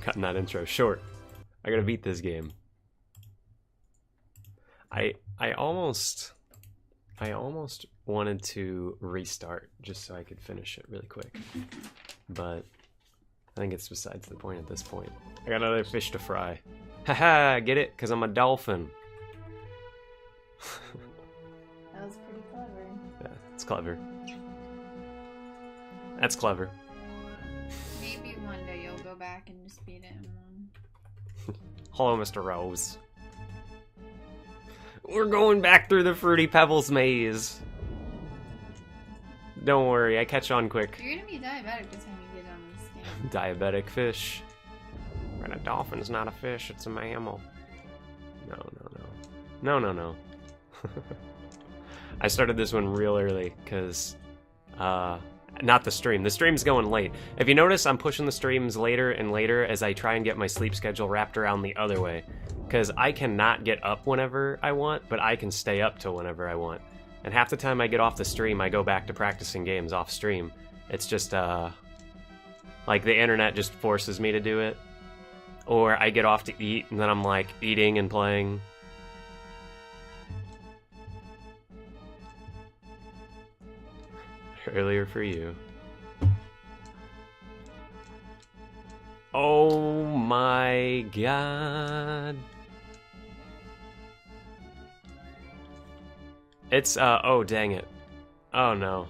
cutting that intro short. I gotta beat this game. I almost wanted to restart just so I could finish it really quick, but I think it's besides the point at this point. I got another fish to fry. Haha, get it? Because I'm a dolphin. That was pretty clever. Yeah, it's clever. That's clever. Maybe one day you'll go back and just beat it in one. Hello, Mr. Rose. We're going back through the Fruity Pebbles maze. Don't worry, I catch on quick. You're gonna be diabetic the time you get on this game. Diabetic fish. And a dolphin's not a fish, it's a mammal. No. I started this one real early, because, not the stream. The stream's going late. If you notice, I'm pushing the streams later and later as I try and get my sleep schedule wrapped around the other way. Because I cannot get up whenever I want, but I can stay up till whenever I want. And half the time I get off the stream, I go back to practicing games off stream. It's just, like the internet just forces me to do it. Or I get off to eat, and then I'm like eating and playing. Earlier for you. Oh my god. It's, oh dang it. Oh no.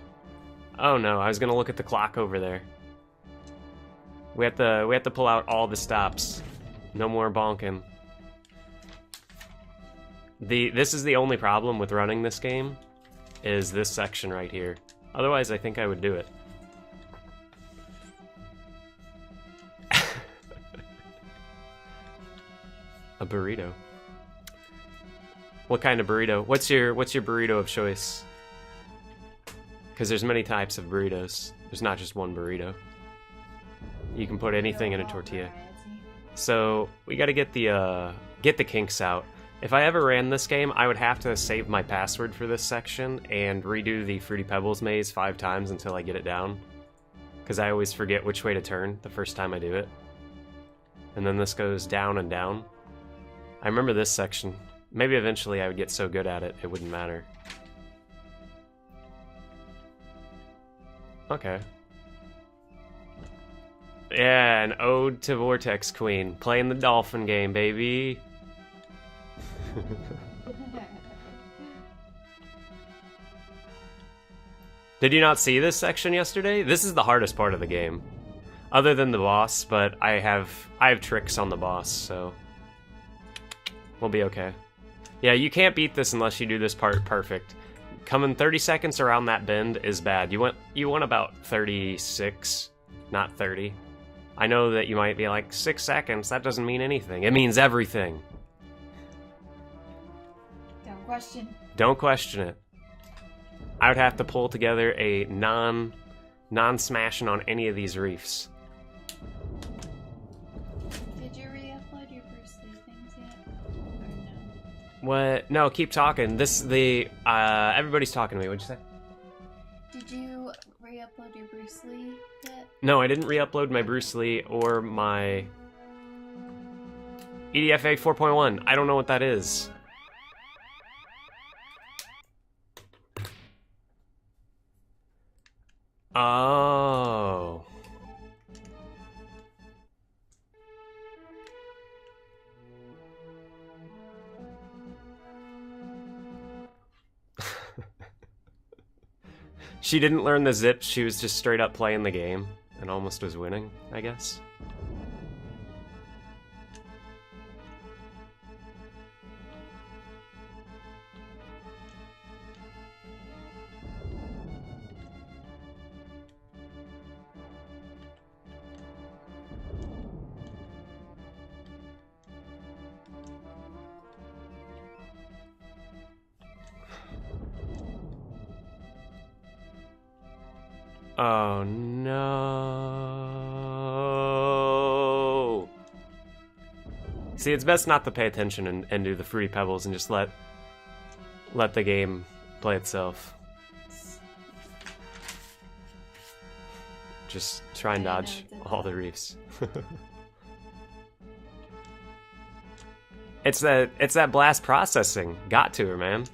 Oh no, I was gonna look at the clock over there. We have to pull out all the stops. No more bonking. This is the only problem with running this game, is this section right here. Otherwise, I think I would do it. A burrito. What kind of burrito? What's your burrito of choice? Because there's many types of burritos. There's not just one burrito. You can put anything in a tortilla. So we got to get the kinks out. If I ever ran this game, I would have to save my password for this section and redo the Fruity Pebbles maze 5 times until I get it down. Because I always forget which way to turn the first time I do it. And then this goes down and down. I remember this section. Maybe eventually I would get so good at it, it wouldn't matter. Okay. Yeah, an ode to Vortex Queen. Playing the dolphin game, baby. Did you not see this section yesterday? This is the hardest part of the game. Other than the boss, but I have tricks on the boss, so we'll be okay. Yeah, you can't beat this unless you do this part perfect. Coming 30 seconds around that bend is bad. You want about 36, not 30. I know that you might be like, 6 seconds, that doesn't mean anything. It means everything. Don't question. Don't question it. I would have to pull together a non-smashing on any of these reefs. Did you re-upload your Bruce Lee things yet? Or no? What? No, keep talking. Everybody's talking to me. What'd you say? Did you re-upload your Bruce Lee yet? No, I didn't re-upload my Bruce Lee or my EDFA 4.1. I don't know what that is. Oh. She didn't learn the zips, she was just straight up playing the game and almost was winning, I guess. Oh no. See, it's best not to pay attention and do the Fruity Pebbles and just let the game play itself. Just try and dodge all the reefs. It's that blast processing. Got to her, man.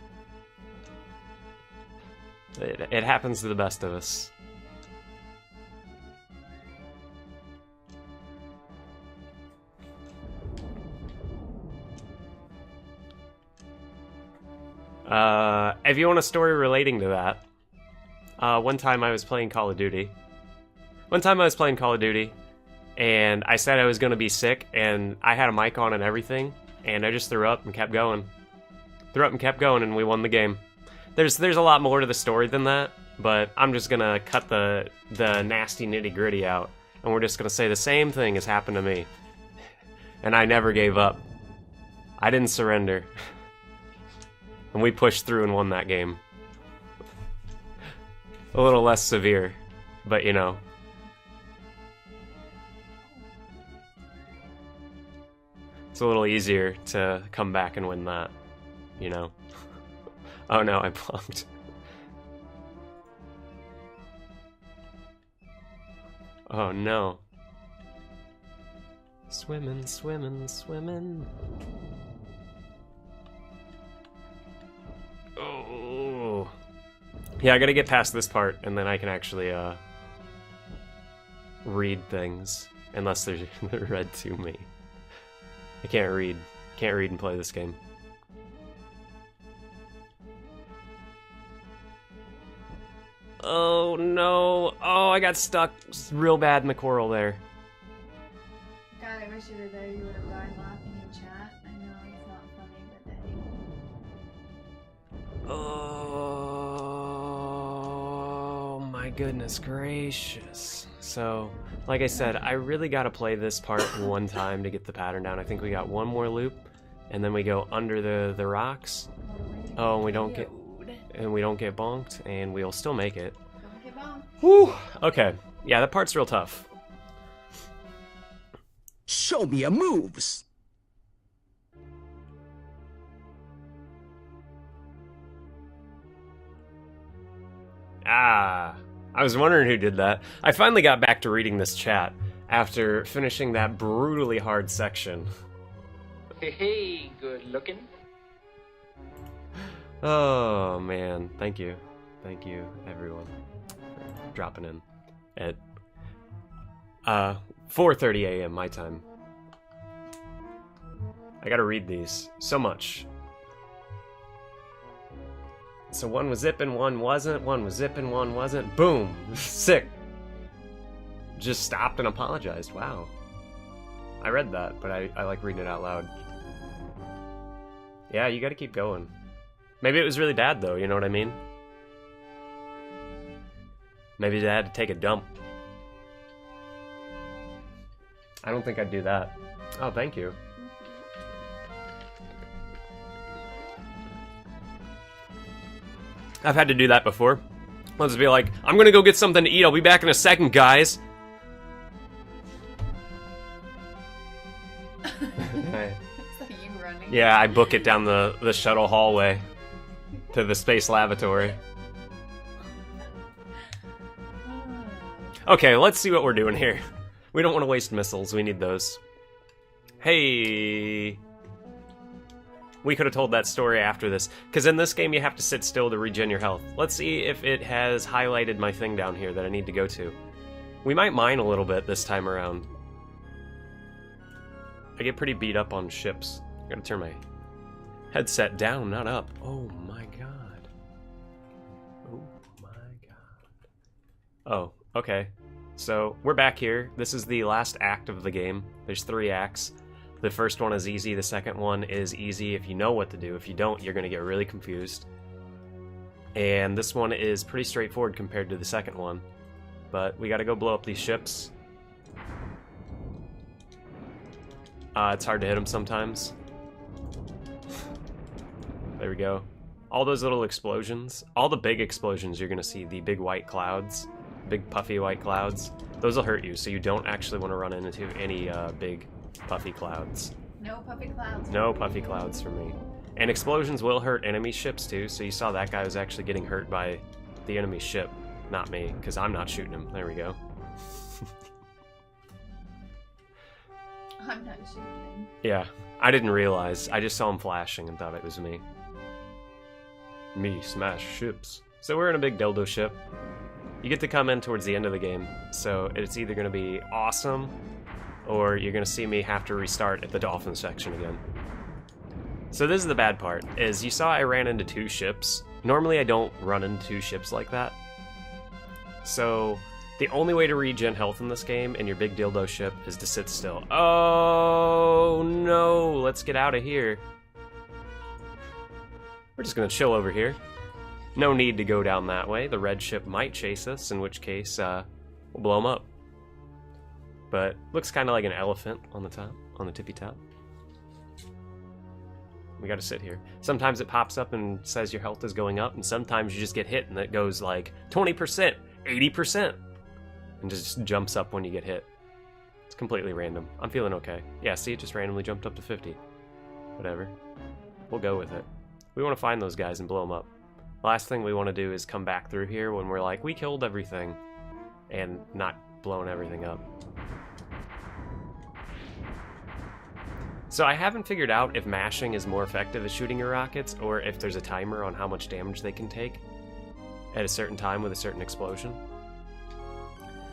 It happens to the best of us. If you want a story relating to that, one time I was playing Call of Duty. And I said I was going to be sick, and I had a mic on and everything, and I just threw up and kept going. And we won the game. There's a lot more to the story than that, but I'm just going to cut the nasty nitty-gritty out, and we're just going to say the same thing has happened to me. And I never gave up. I didn't surrender. And we pushed through and won that game. A little less severe, but you know. It's a little easier to come back and win that, you know. Oh no, I plunked. Oh no. Swimming, swimming, swimming. Oh. Yeah, I gotta get past this part, and then I can actually, read things. Unless they're read to me. I can't read. Can't read and play this game. Oh no. Oh, I got stuck real bad in the coral there. God, I wish you were there. You would have died laughing in chat. I know it's not funny, but dang. Oh my goodness gracious. So, like I said, I really gotta play this part one time to get the pattern down. I think we got one more loop, and then we go under the rocks. Oh, and we don't get bonked, and we'll still make it. Don't get bonked. Whew. Okay. Yeah, that part's real tough. Show me your moves. Ah, I was wondering who did that. I finally got back to reading this chat after finishing that brutally hard section. Hey, good looking. Oh man, thank you everyone for dropping in at 4:30 a.m. my time. I gotta read these so much. So one was zipping, one wasn't. One was zipping, one wasn't. Boom, sick. Just stopped and apologized. Wow. I read that, but I like reading it out loud. Yeah, you gotta keep going. Maybe it was really bad, though, you know what I mean? Maybe they had to take a dump. I don't think I'd do that. Oh, thank you. I've had to do that before. I'll just be like, I'm gonna go get something to eat, I'll be back in a second, guys. It's like you running. Yeah, I book it down the shuttle hallway to the space lavatory. Okay, let's see what we're doing here. We don't want to waste missiles, we need those. Hey! We could have told that story after this, because in this game you have to sit still to regen your health. Let's see if it has highlighted my thing down here that I need to go to. We might mine a little bit this time around. I get pretty beat up on ships. I gotta turn my headset down, not up. Oh my god. Oh my god. Oh, okay. So, we're back here. This is the last act of the game. There's 3 acts. The first one is easy, the second one is easy if you know what to do. If you don't, you're gonna get really confused. And this one is pretty straightforward compared to the second one. But we gotta go blow up these ships. It's hard to hit them sometimes. There we go. All those little explosions, all the big explosions you're gonna see, the big white clouds, big puffy white clouds, those will hurt you, so you don't actually want to run into any big puffy clouds. No puffy clouds. No puffy clouds for me. And explosions will hurt enemy ships too, so you saw that guy was actually getting hurt by the enemy ship, not me, because I'm not shooting him. There we go. I'm not shooting. Yeah, I didn't realize. I just saw him flashing and thought it was me. Me smash ships. So we're in a big dildo ship. You get to come in towards the end of the game, so it's either going to be awesome, or you're going to see me have to restart at the dolphin section again. So this is the bad part, is you saw I ran into 2 ships. Normally I don't run into 2 ships like that. So the only way to regen health in this game in your big dildo ship is to sit still. Oh no, let's get out of here. We're just going to chill over here. No need to go down that way. The red ship might chase us, in which case we'll blow them up. But looks kind of like an elephant on the top, on the tippy top. We gotta sit here. Sometimes it pops up and says your health is going up, and sometimes you just get hit and it goes like 20%, 80%, and just jumps up when you get hit. It's completely random. I'm feeling okay. Yeah, see, it just randomly jumped up to 50. Whatever. We'll go with it. We want to find those guys and blow them up. Last thing we want to do is come back through here when we're like, we killed everything, and not blowing everything up. So I haven't figured out if mashing is more effective at shooting your rockets, or if there's a timer on how much damage they can take at a certain time with a certain explosion.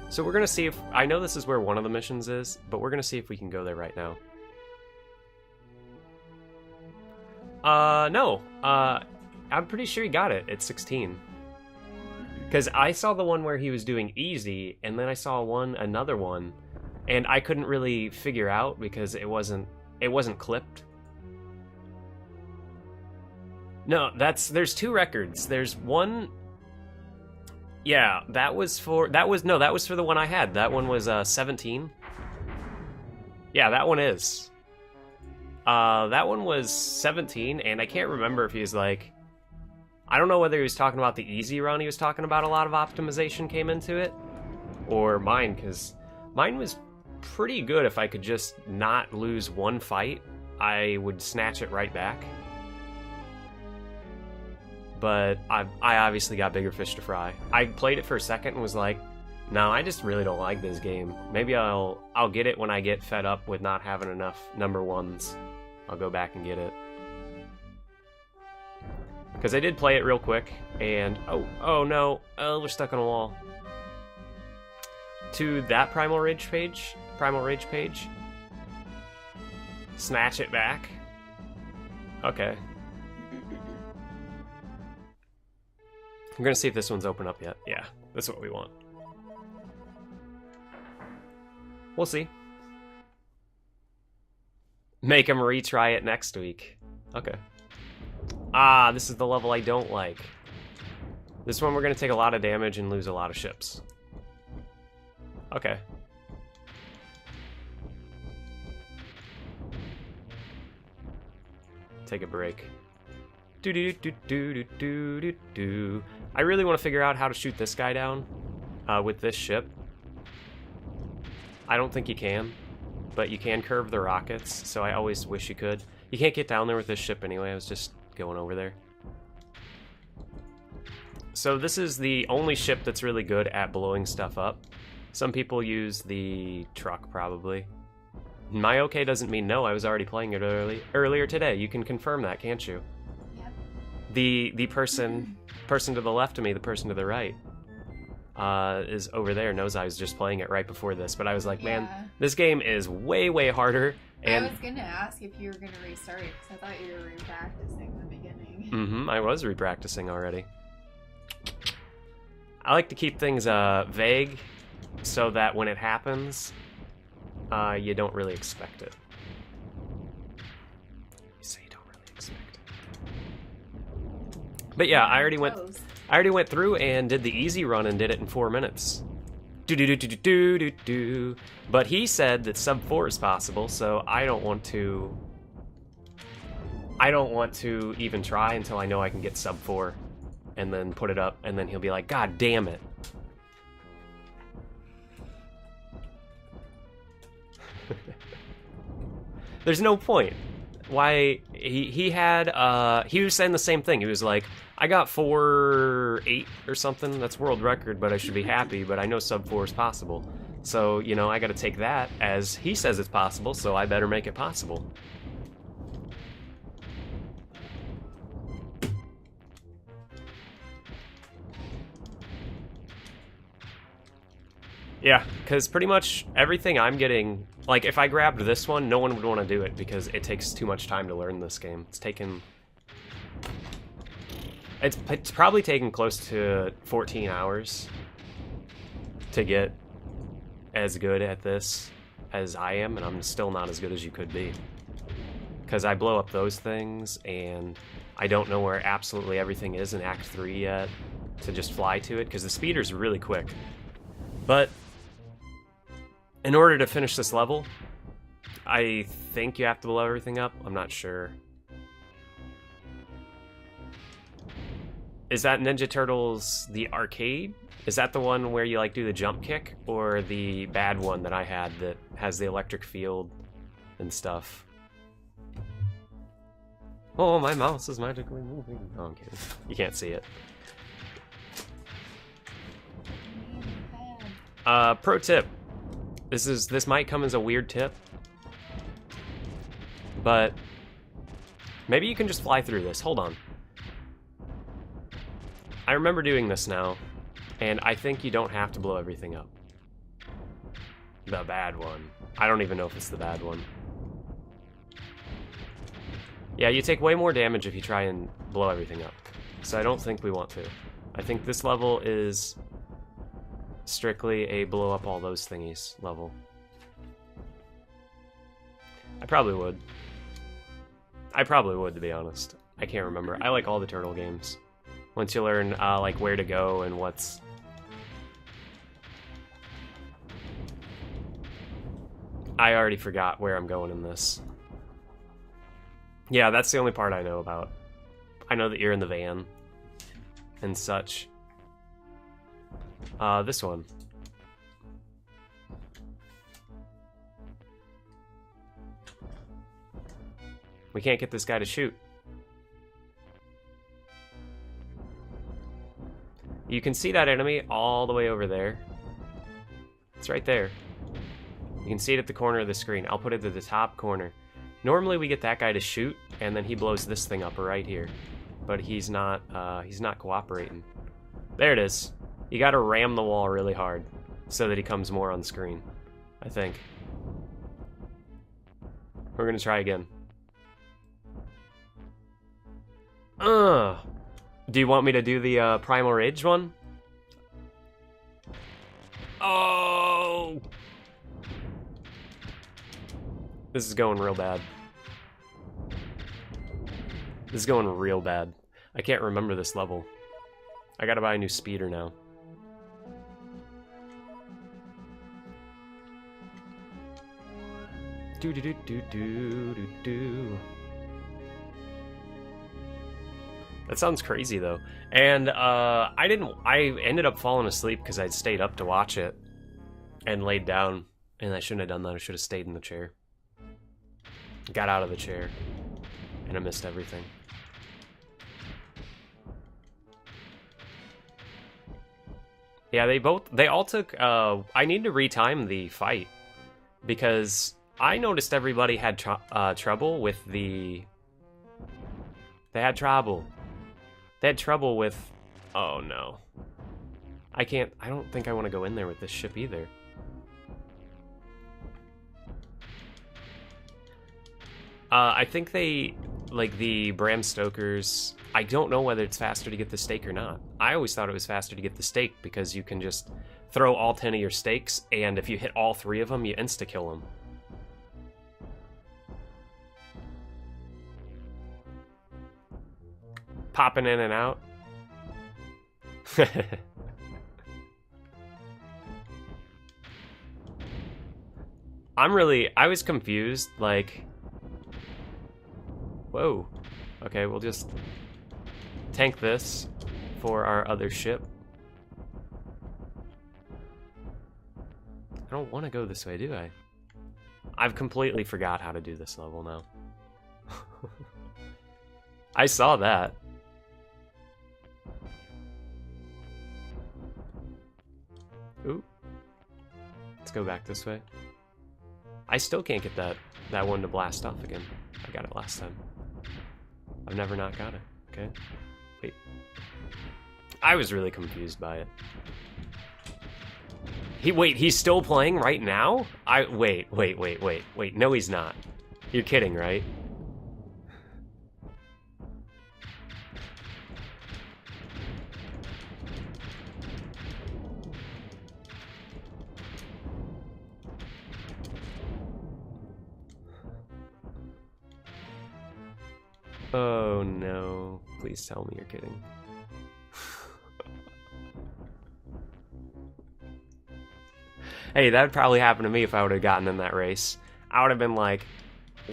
So we're gonna see if, I know this is where one of the missions is, but we're gonna see if we can go there right now. No. I'm pretty sure he got it at 16. Because I saw the one where he was doing easy, and then I saw another one, and I couldn't really figure out because it wasn't clipped. No, there's 2 records. There's one. Yeah, that was for the one I had. That one was 17. Yeah, that one is. That one was 17, and I can't remember if he was like, I don't know whether he was talking about the easy run, he was talking about a lot of optimization came into it, or mine, because mine was pretty good. If I could just not lose one fight, I would snatch it right back. But I obviously got bigger fish to fry. I played it for a second and was like, no, I just really don't like this game. Maybe I'll get it when I get fed up with not having enough number 1s. I'll go back and get it. Because I did play it real quick, and oh no, we're stuck on a wall. To that Primal Rage page, snatch it back. Okay. I'm gonna see if this one's open up yet. Yeah, that's what we want. We'll see. Make them retry it next week. Okay. Ah, this is the level I don't like. This one we're gonna take a lot of damage and lose a lot of ships. Okay. Take a break. Do do do do do do do do. I really want to figure out how to shoot this guy down with this ship. I don't think you can, but you can curve the rockets, so I always wish you could. You can't get down there with this ship anyway. I was just going over there. So this is the only ship that's really good at blowing stuff up. Some people use the truck, probably. My okay doesn't mean no. I was already playing it earlier today. You can confirm that, can't you? Yep. The person to the left of me, the person to the right, is over there, knows I was just playing it right before this. But I was like, man, this game is way, way harder. And I was gonna ask if you were gonna restart it, because I thought you were re-practicing in the beginning. Mm-hmm, I was re-practicing already. I like to keep things vague, so that when it happens, you don't really expect it. You say you don't really expect it. But yeah, I already went through and did the easy run and did it in 4 minutes. Do. But he said that sub 4 is possible, so I don't want to even try until I know I can get sub 4 and then put it up, and then he'll be like, God damn it. There's no point. Why he was saying the same thing. He was like, I got 4.8 or something. That's world record, but I should be happy. But I know sub 4 is possible. So, you know, I gotta take that as he says it's possible, so I better make it possible. Yeah, because pretty much everything I'm getting, like if I grabbed this one, no one would want to do it because it takes too much time to learn this game. It's probably taken close to 14 hours to get as good at this as I am, and I'm still not as good as you could be. Because I blow up those things, and I don't know where absolutely everything is in Act 3 yet to just fly to it, because the speeder's really quick. But in order to finish this level, I think you have to blow everything up. I'm not sure. Is that Ninja Turtles the arcade? Is that the one where you like do the jump kick? Or the bad one that I had that has the electric field and stuff? Oh, my mouse is magically moving. Oh, I'm kidding. You can't see it. Pro tip. This might come as a weird tip, but maybe you can just fly through this. Hold on. I remember doing this now, and I think you don't have to blow everything up. The bad one. I don't even know if it's the bad one. Yeah, you take way more damage if you try and blow everything up. So I don't think we want to. I think this level is strictly a blow up all those thingies level. I probably would. To be honest. I can't remember. I like all the turtle games. Once you learn like where to go and what's... I already forgot where I'm going in this. Yeah, that's the only part I know about. I know that you're in the van and such. This one. We can't get this guy to shoot. You can see that enemy all the way over there. It's right there. You can see it at the corner of the screen. I'll put it to the top corner. Normally we get that guy to shoot, and then he blows this thing up right here. But he's not cooperating. There it is. You gotta ram the wall really hard so that he comes more on screen, I think. We're gonna try again. Do you want me to do the Primal Rage one? Oh! This is going real bad. This is going real bad. I can't remember this level. I gotta buy a new speeder now. Do do do do do do do. That sounds crazy though. And I ended up falling asleep because I'd stayed up to watch it and laid down, and I shouldn't have done that. I should have stayed in the chair. Got out of the chair and I missed everything. Yeah, they all took I need to retime the fight because I noticed everybody had trouble with the... They had trouble with... Oh no. I don't think I want to go in there with this ship either. I think they... Like the Bram Stoker's... I don't know whether it's faster to get the steak or not. I always thought it was faster to get the steak because you can just throw all 10 of your steaks, and if you hit all 3 of them, you insta-kill them. Popping in and out. I was confused, like... Whoa. Okay, we'll just tank this for our other ship. I don't want to go this way, do I? I've completely forgot how to do this level now. I saw that. Ooh. Let's go back this way. I still can't get that one to blast off again. I got it last time. I've never not got it. Okay. Wait. I was really confused by it. He's still playing right now? Wait. No, he's not. You're kidding, right? Oh no. Please tell me you're kidding. Hey, that'd probably happen to me if I would have gotten in that race. I would have been like,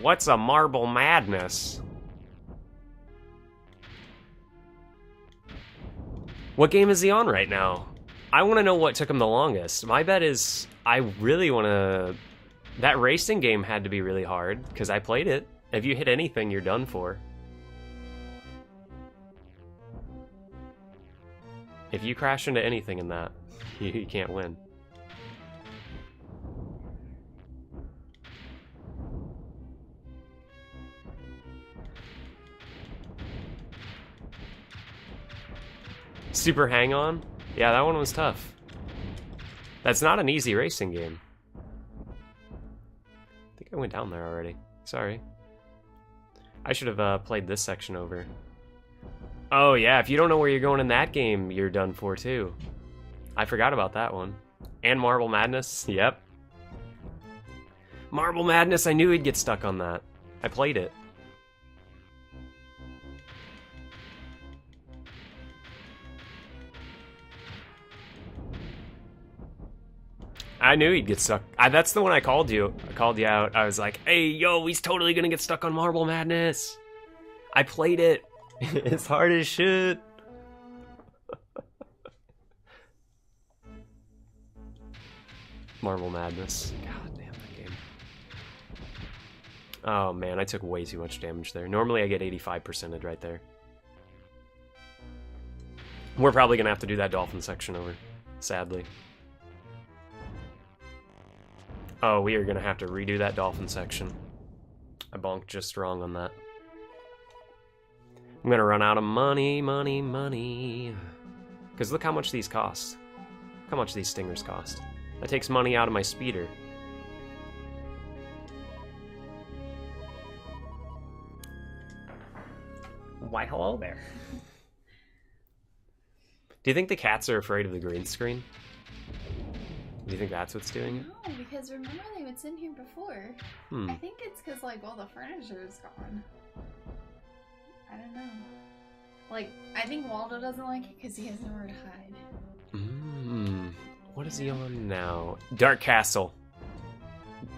what's a marble madness? What game is he on right now? I want to know what took him the longest. My bet is I really want to... That racing game had to be really hard, because I played it. If you hit anything, you're done for. If you crash into anything in that, you can't win. Super Hang On? Yeah, that one was tough. That's not an easy racing game. I think I went down there already. Sorry. I should have played this section over. Oh yeah, if you don't know where you're going in that game, you're done for too. I forgot about that one. And Marble Madness, yep. Marble Madness, I knew he'd get stuck on that. I played it. I knew he'd get stuck. That's the one I called you. I called you out. I was like, hey, yo, he's totally gonna get stuck on Marble Madness. I played it. It's hard as shit. Marble Madness. God damn that game. Oh man, I took way too much damage there. Normally I get 85%'d right there. We're probably gonna have to do that dolphin section over, sadly. Oh, we are gonna have to redo that dolphin section. I bonked just wrong on that. I'm gonna run out of money. Because look how much these cost. Look how much these stingers cost. That takes money out of my speeder. Why, hello there. Do you think the cats are afraid of the green screen? Do you think that's what's doing it? No, because remember they would sit in here before. I think it's because, like, all the furniture is gone. I don't know. Like, I think Waldo doesn't like it because he has nowhere to hide. What is he on now? Dark Castle.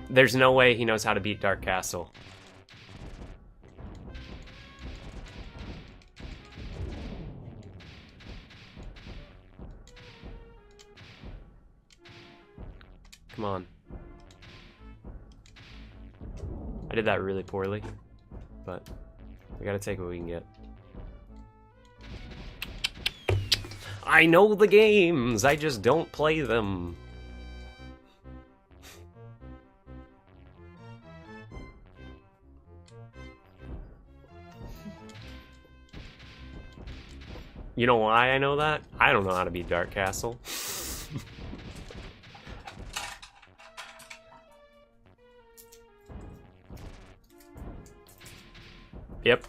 There's no way he knows how to beat Dark Castle. Come on. I did that really poorly, but we gotta take what we can get. I know the games, I just don't play them. You know why I know that? I don't know how to beat Dark Castle. Yep.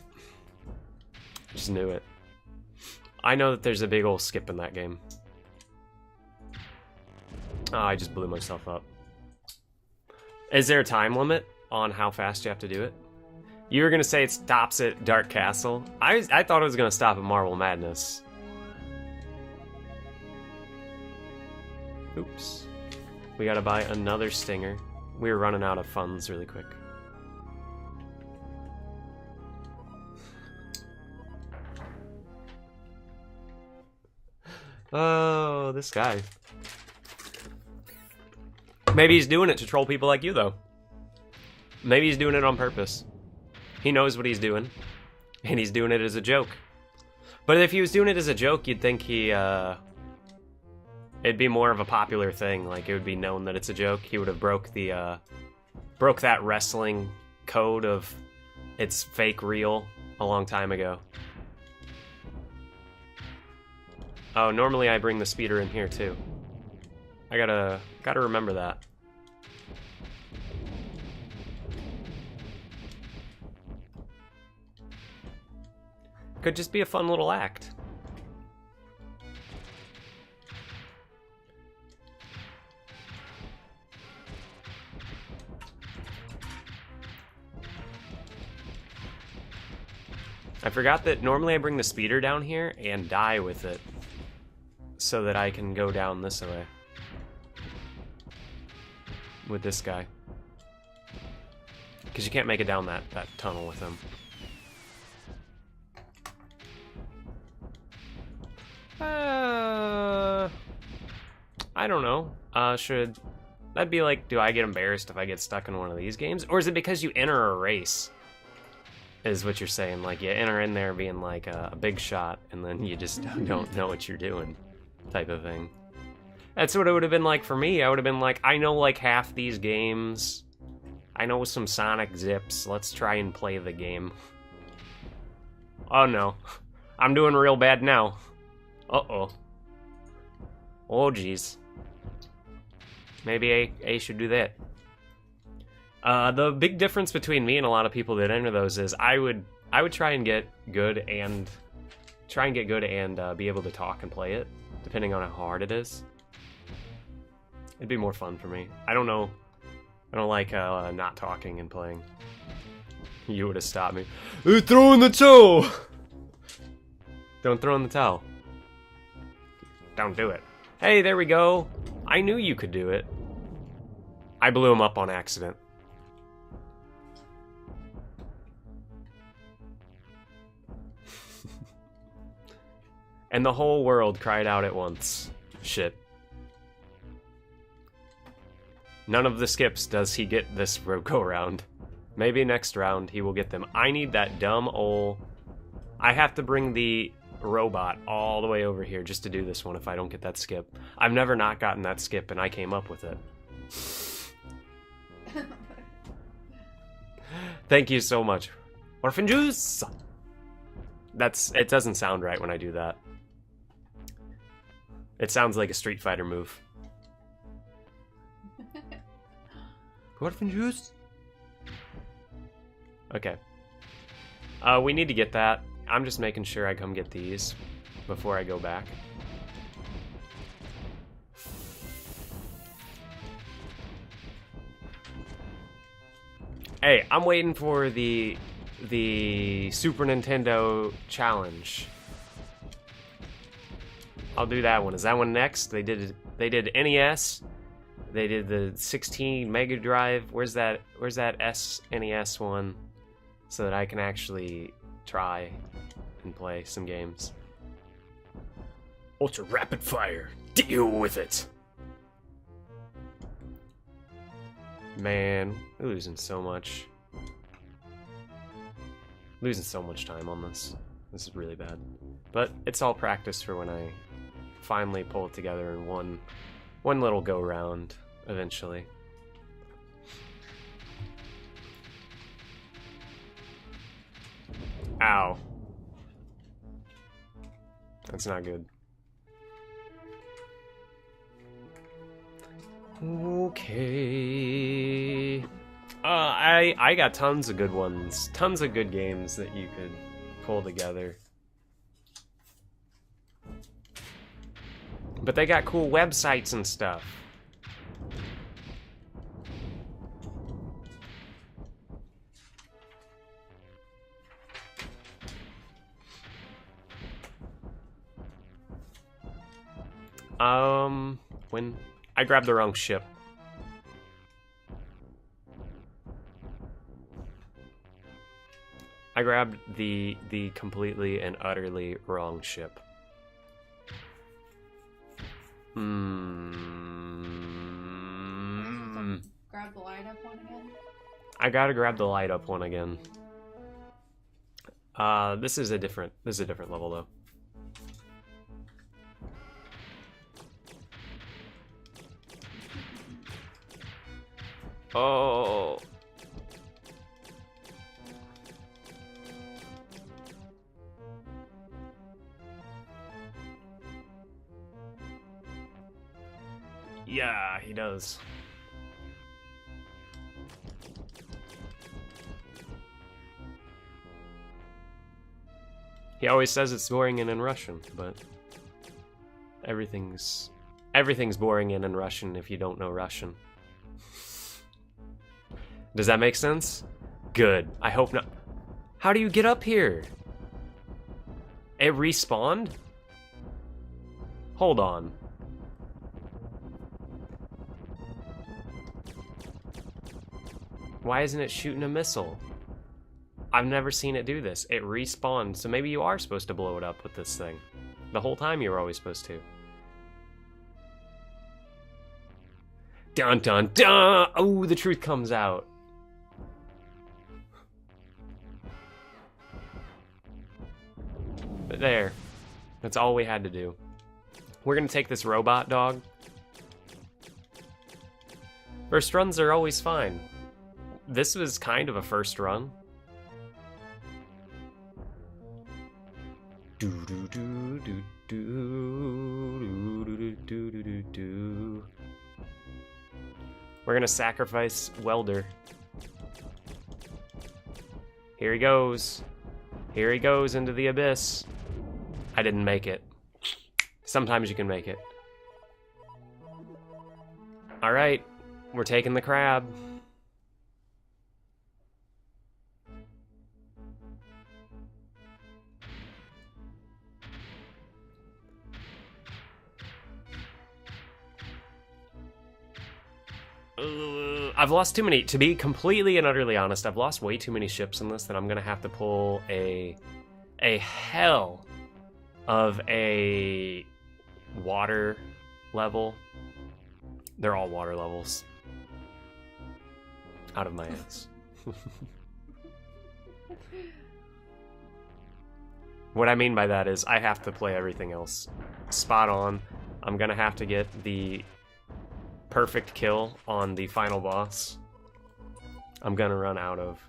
Just knew it. I know that there's a big old skip in that game. Oh, I just blew myself up. Is there a time limit on how fast you have to do it? You were gonna say it stops at Dark Castle. I thought it was gonna stop at Marble Madness. Oops. We gotta buy another stinger. We were running out of funds really quick. Oh, this guy. Maybe he's doing it to troll people like you, though. Maybe he's doing it on purpose. He knows what he's doing, and he's doing it as a joke. But if he was doing it as a joke, you'd think he, it'd be more of a popular thing. Like, it would be known that it's a joke. He would have broke that wrestling code of it's fake real a long time ago. Oh, normally I bring the speeder in here too. I gotta remember that. Could just be a fun little act. I forgot that normally I bring the speeder down here and die with it so that I can go down this way with this guy. Because you can't make it down that tunnel with him. I don't know. Should that be like, do I get embarrassed if I get stuck in one of these games? Or is it because you enter a race? Is what you're saying, like you enter in there being like a big shot and then you just don't know what you're doing type of thing. That's what it would have been like for me. I would have been like, I know like half these games. I know some Sonic zips. Let's try and play the game. Oh no. I'm doing real bad now. Uh-oh. Oh geez. Maybe I should do that. The big difference between me and a lot of people that enter those is I would try and get good and be able to talk and play it, depending on how hard it is. It'd be more fun for me. I don't know. I don't like not talking and playing. You would have stopped me. Throw in the towel! Don't throw in the towel. Don't do it. Hey, there we go. I knew you could do it. I blew him up on accident. And the whole world cried out at once. Shit. None of the skips does he get this go round. Maybe next round he will get them. I need that dumb ol'... I have to bring the robot all the way over here just to do this one if I don't get that skip. I've never not gotten that skip and I came up with it. Thank you so much. Orphan juice! It doesn't sound right when I do that. It sounds like a Street Fighter move. Orphan juice? Okay. We need to get that. I'm just making sure I come get these before I go back. Hey, I'm waiting for the Super Nintendo challenge. I'll do that one. Is that one next? They did NES. They did the 16 Mega Drive. Where's that SNES one? So that I can actually try and play some games. Ultra rapid fire. Deal with it. Man, we're losing so much. Losing so much time on this. This is really bad. But it's all practice for when I finally pull it together in one little go round eventually. Ow. That's not good. Okay. I got tons of good ones. Tons of good games that you could pull together. But they got cool websites and stuff. When I grabbed the wrong ship. I grabbed the completely and utterly wrong ship. Grab the light up one again? I gotta grab the light up one again. This is a different level though. Oh. Yeah, he does. He always says it's boring and in Russian, but everything's boring and in Russian if you don't know Russian. Does that make sense? Good. I hope not. How do you get up here? It respawned? Hold on. Why isn't it shooting a missile? I've never seen it do this. It respawned, so maybe you are supposed to blow it up with this thing. The whole time you were always supposed to. Dun dun dun! Oh, the truth comes out. But there. That's all we had to do. We're gonna take this robot dog. First runs are always fine. This was kind of a first run. Do do do do do do do do do do. We're gonna sacrifice Welder. Here he goes. Here he goes into the abyss. I didn't make it. Sometimes you can make it. Alright, we're taking the crab. I've lost too many. To be completely and utterly honest, I've lost way too many ships in this that I'm gonna have to pull a hell of a water level. They're all water levels. Out of my ass. What I mean by that is I have to play everything else spot on. I'm gonna have to get the perfect kill on the final boss. I'm gonna run out of.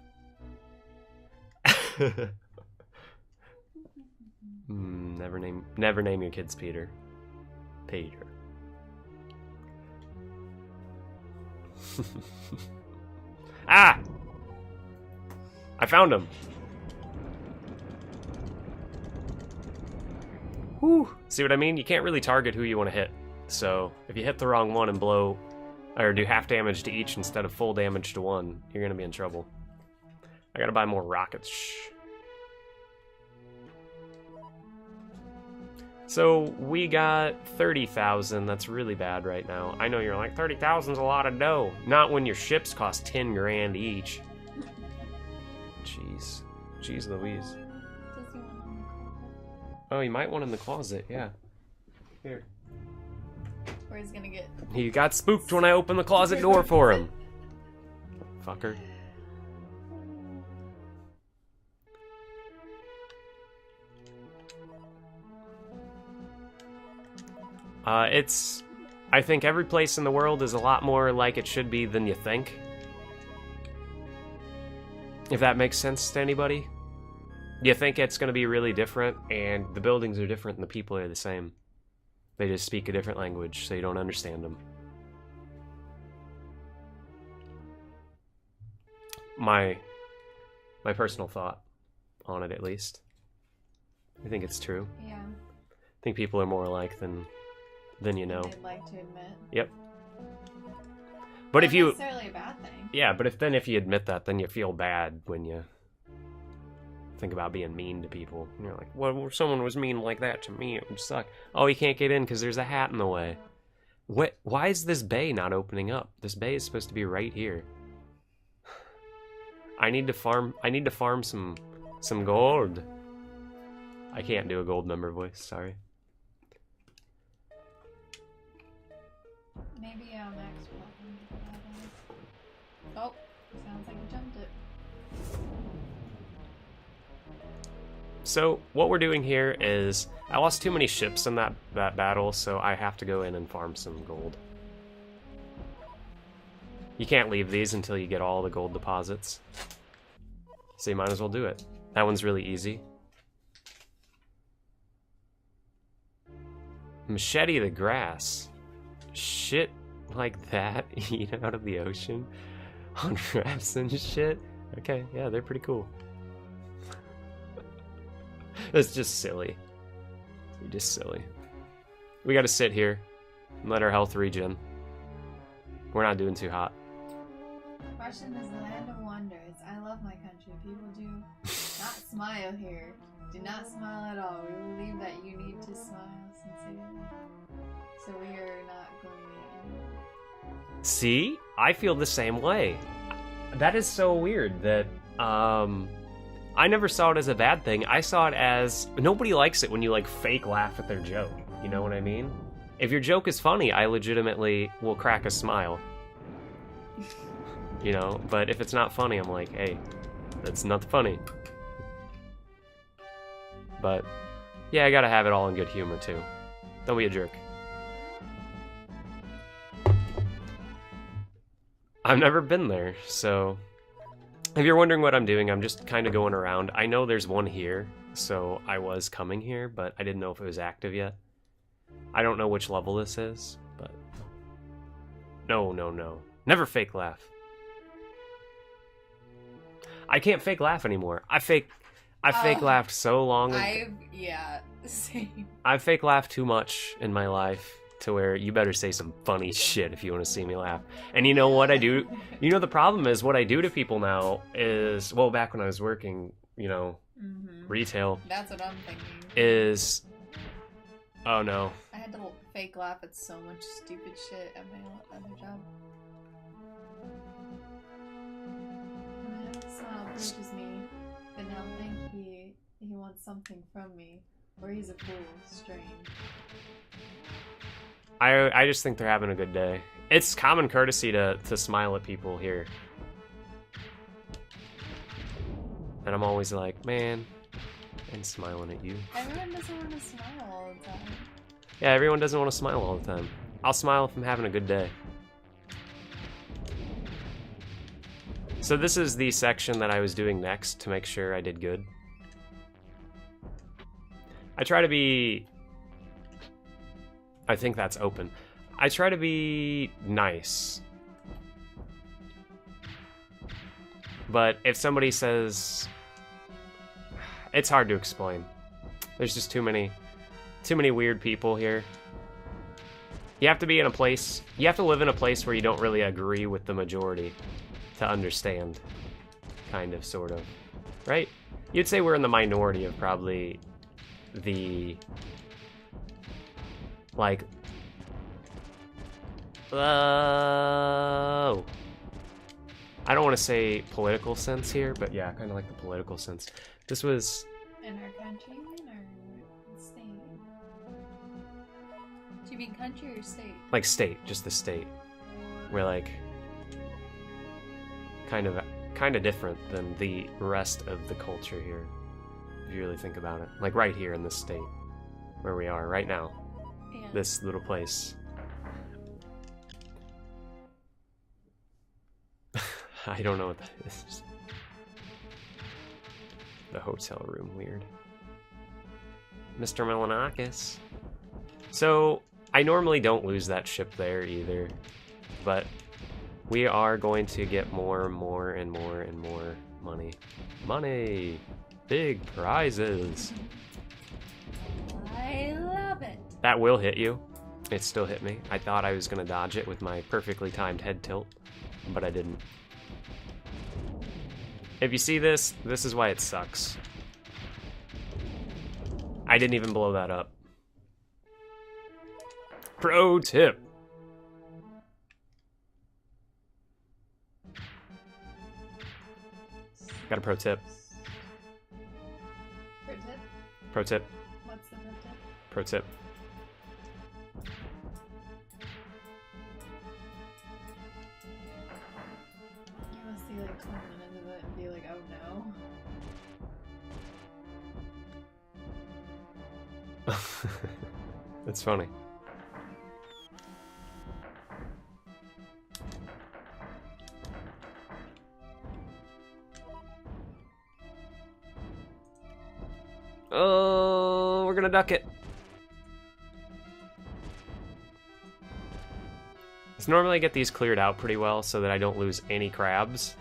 Never name your kids Peter. Peter. Ah! I found him. Whew. See what I mean? You can't really target who you want to hit. So if you hit the wrong one and blow, or do half damage to each instead of full damage to one, you're gonna be in trouble. I gotta buy more rockets. So we got 30,000. That's really bad right now. I know you're like, 30,000's a lot of dough. Not when your ships cost 10 grand each. Jeez. Jeez Louise. Oh, you might want in the closet, yeah. Here. Where he's gonna get... He got spooked when I opened the closet door for him. Fucker. I think every place in the world is a lot more like it should be than you think. If that makes sense to anybody. You think it's going to be really different, and the buildings are different and the people are the same. They just speak a different language, so you don't understand them. My personal thought on it, at least. I think it's true. Yeah. I think people are more alike than you know. I'd like to admit. Yep. But if you... Not necessarily a bad thing. Yeah, but if you admit that, then you feel bad when you think about being mean to people. And you're like, well, if someone was mean like that to me, it would suck. Oh, you can't get in because there's a hat in the way. What? Why is this bay not opening up? This bay is supposed to be right here. I need to farm some gold. I can't do a gold member voice, sorry. Maybe Max will help him get that. Oh, sounds like he jumped it. So what we're doing here is I lost too many ships in that battle, so I have to go in and farm some gold. You can't leave these until you get all the gold deposits. So you might as well do it. That one's really easy. Machete the grass. Shit like that eaten out of the ocean on rafts and shit. Okay, yeah, they're pretty cool. It's just silly. You're just silly. We gotta sit here and let our health regen. We're not doing too hot. Russian is the land of wonders. I love my country. People do not smile here. Do not smile at all. We believe that you need to smile sincerely. So we are not going to. See? I feel the same way. That is so weird that, I never saw it as a bad thing. I saw it as, nobody likes it when you, like, fake laugh at their joke. You know what I mean? If your joke is funny, I legitimately will crack a smile. You know? But if it's not funny, I'm like, hey, that's not funny. But, yeah, I gotta have it all in good humor, too. Don't be a jerk. I've never been there, so... If you're wondering what I'm doing, I'm just kind of going around. I know there's one here, so I was coming here, but I didn't know if it was active yet. I don't know which level this is, but... No, no, no. Never fake laugh. I can't fake laugh anymore. I fake laughed so long ago. Yeah, same. I've fake laughed too much in my life to where you better say some funny shit if you want to see me laugh. And you know what I do? You know, the problem is what I do to people now is, well, back when I was working, you know, retail. That's what I'm thinking. Is, oh no. I had to fake laugh at so much stupid shit at my other job. Smile pushes me, but now think he wants something from me, or he's a fool. Strange. I just think they're having a good day. It's common courtesy to smile at people here. And I'm always like, man, I'm smiling at you. Everyone doesn't want to smile all the time. Yeah, everyone doesn't want to smile all the time. I'll smile if I'm having a good day. So this is the section that I was doing next to make sure I did good. I try to be... I think that's open. I try to be nice. But if somebody says... It's hard to explain. There's just too many weird people here. You have to be in a place... You have to live in a place where you don't really agree with the majority to understand. Kind of, sort of. Right? You'd say we're in the minority of probably the... Like... Oh... I don't want to say political sense here, but yeah, kind of like the political sense. This was... In our country or state? Do you mean country or state? Like state, just the state. We're like... Kind of different than the rest of the culture here. If you really think about it. Like right here in this state. Where we are right now. Yeah. This little place. I don't know what that is. The hotel room, weird. Mr. Melanakis. So, I normally don't lose that ship there either. But we are going to get more and more and more and more money. Money! Big prizes! I love it! That will hit you. It still hit me. I thought I was going to dodge it with my perfectly timed head tilt, but I didn't. If you see this, this is why it sucks. I didn't even blow that up. Pro tip. Got a pro tip. Pro tip? Pro tip. What's the pro tip? Pro tip. You must see like 20 minutes of it and be like, oh no. That's funny. Oh, we're gonna duck it. So normally I get these cleared out pretty well so that I don't lose any crabs,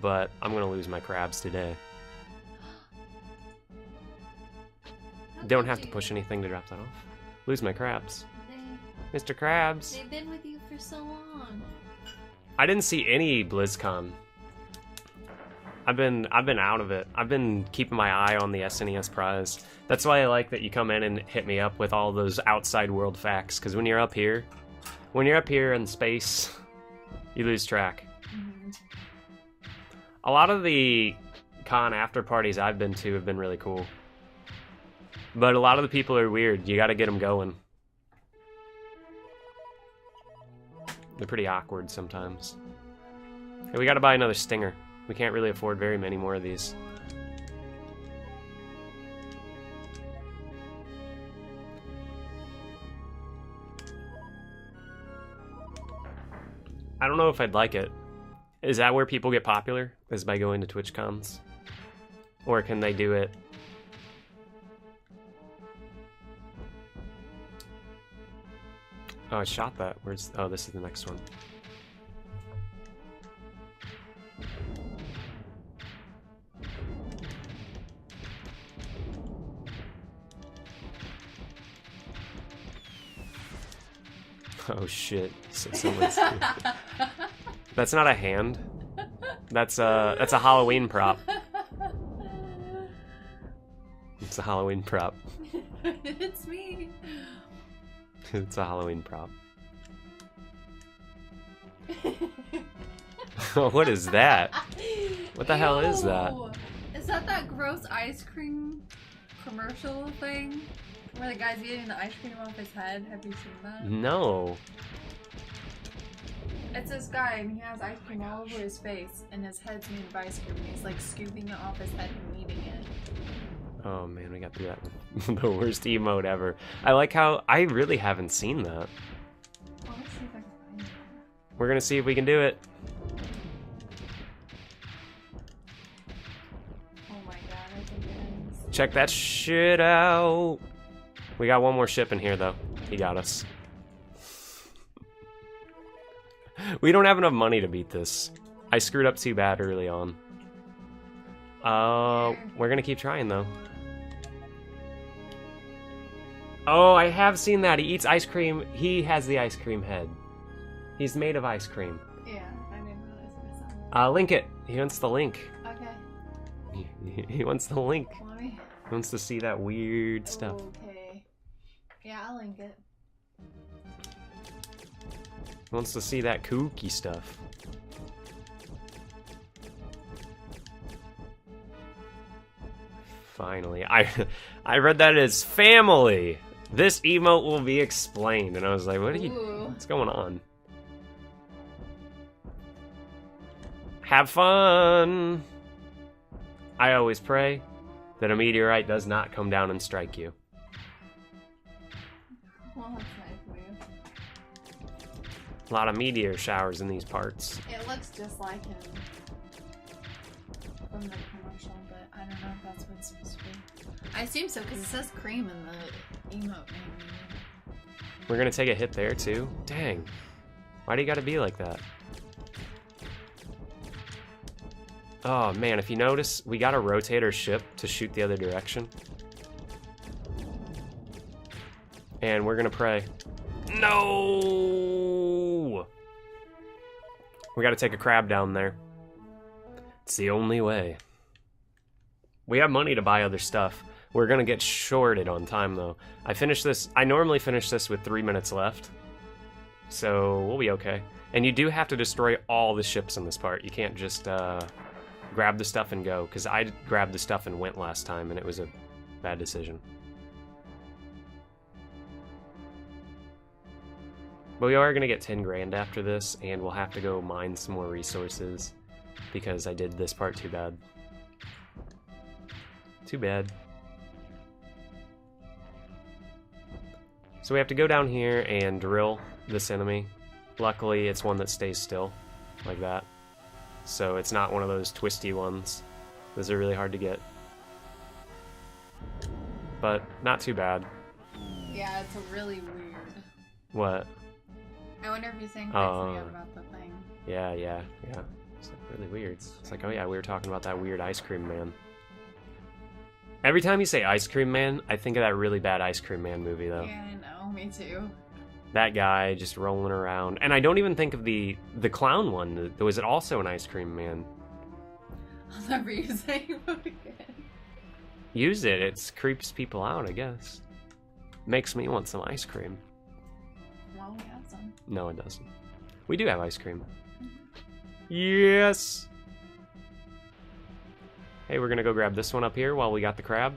but I'm gonna lose my crabs today. Don't have to push anything to drop that off. Lose my crabs. Mr. Krabs. They've been with you for so long. I didn't see any BlizzCon. I've been out of it. I've been keeping my eye on the SNES prize. That's why I like that you come in and hit me up with all those outside world facts, because when you're up here in space, you lose track. Mm-hmm. A lot of the con after parties I've been to have been really cool. But a lot of the people are weird. You gotta get them going. They're pretty awkward sometimes. Hey, we gotta buy another stinger. We can't really afford very many more of these. I don't know if I'd like it. Is that where people get popular? Is by going to Twitch cons? Or can they do it? Oh, I shot that. Where's... Oh, this is the next one. Oh shit. Someone's... That's not a hand. That's a Halloween prop. It's a Halloween prop. It's me. It's a Halloween prop. What is that? What the hell is that? Is that gross ice cream commercial thing? Where the guy's eating the ice cream off his head? Have you seen that? No. It's this guy and he has ice cream all over his face and his head's made of ice cream and he's like scooping it off his head and eating it. Oh man, we got through that. The worst emote ever. I like how I really haven't seen that. Well, let's see if I can find it. We're gonna see if we can do it. Oh my god, I think it is. Check that shit out. We got one more ship in here though. He got us. We don't have enough money to beat this. I screwed up too bad early on. We're gonna keep trying though. Oh, I have seen that. He eats ice cream. He has the ice cream head. He's made of ice cream. Yeah, I didn't realize myself. Link it. He wants the link. Okay. He wants the link. Let me. He wants to see that weird stuff. Okay. Yeah, I'll link it. He wants to see that kooky stuff. Finally. I read that as family. This emote will be explained. And I was like, what's going on? Have fun! I always pray that a meteorite does not come down and strike you. Well, that's nice of you. A lot of meteor showers in these parts. It looks just like him from the commercial, but I don't know if that's what it's supposed to be. I assume so, because it says cream in the emote name. We're gonna take a hit there too? Dang. Why do you gotta be like that? Oh man, if you notice, we gotta rotate our ship to shoot the other direction. And we're gonna pray. No! We gotta take a crab down there. It's the only way. We have money to buy other stuff. We're gonna get shorted on time though. I normally finish this with 3 minutes left. So we'll be okay. And you do have to destroy all the ships in this part. You can't just grab the stuff and go. Because I grabbed the stuff and went last time and it was a bad decision. But we are gonna get 10 grand after this and we'll have to go mine some more resources. Because I did this part too bad. Too bad. So we have to go down here and drill this enemy. Luckily, it's one that stays still, like that. So it's not one of those twisty ones. Those are really hard to get. but not too bad. Yeah, it's a really weird. What? I wonder if he's saying about the thing. Yeah. It's like really weird. It's like, oh yeah, we were talking about that weird ice cream man. Every time you say ice cream man, I think of that really bad ice cream man movie though. Yeah, I know, me too. That guy just rolling around. And I don't even think of the clown one. Was it also an ice cream man? I'll never use that emote again. Use it. It creeps people out, I guess. Makes me want some ice cream. Well, we have some. No, it doesn't. We do have ice cream. Yes! Hey, we're gonna go grab this one up here while we got the crab.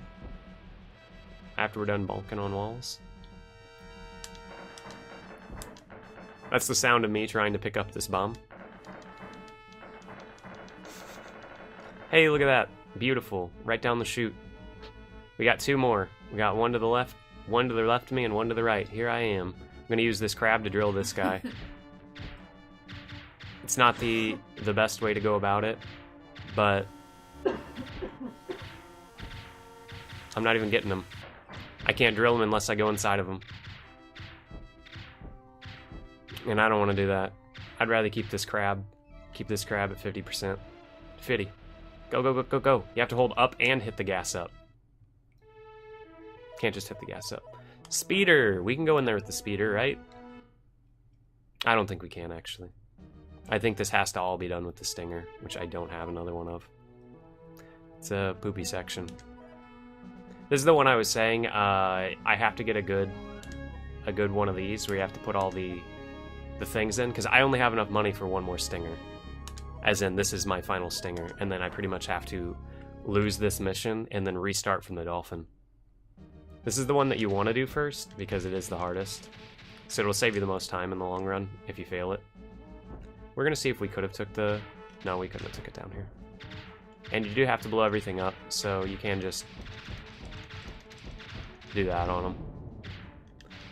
After we're done bonking on walls. That's the sound of me trying to pick up this bomb. Hey, look at that. Beautiful. Right down the chute. We got 2 more. We got one to the left of me, and one to the right. Here I am. I'm gonna use this crab to drill this guy. It's not the best way to go about it, but I'm not even getting him. I can't drill him unless I go inside of him. And I don't want to do that. I'd rather keep this crab. Keep this crab at 50%. 50. Go, go, go, go, go. You have to hold up and hit the gas up. Can't just hit the gas up. Speeder! We can go in there with the speeder, right? I don't think we can, actually. I think this has to all be done with the stinger, which I don't have another one of. It's a poopy section. This is the one I was saying. I have to get a good one of these where you have to put all the things in, because I only have enough money for one more stinger. As in, this is my final stinger, and then I pretty much have to lose this mission and then restart from the dolphin. This is the one that you want to do first, because it is the hardest. So it'll save you the most time in the long run if you fail it. We're going to see if we could have took the... No, we couldn't have took it down here. And you do have to blow everything up, so you can just do that on them.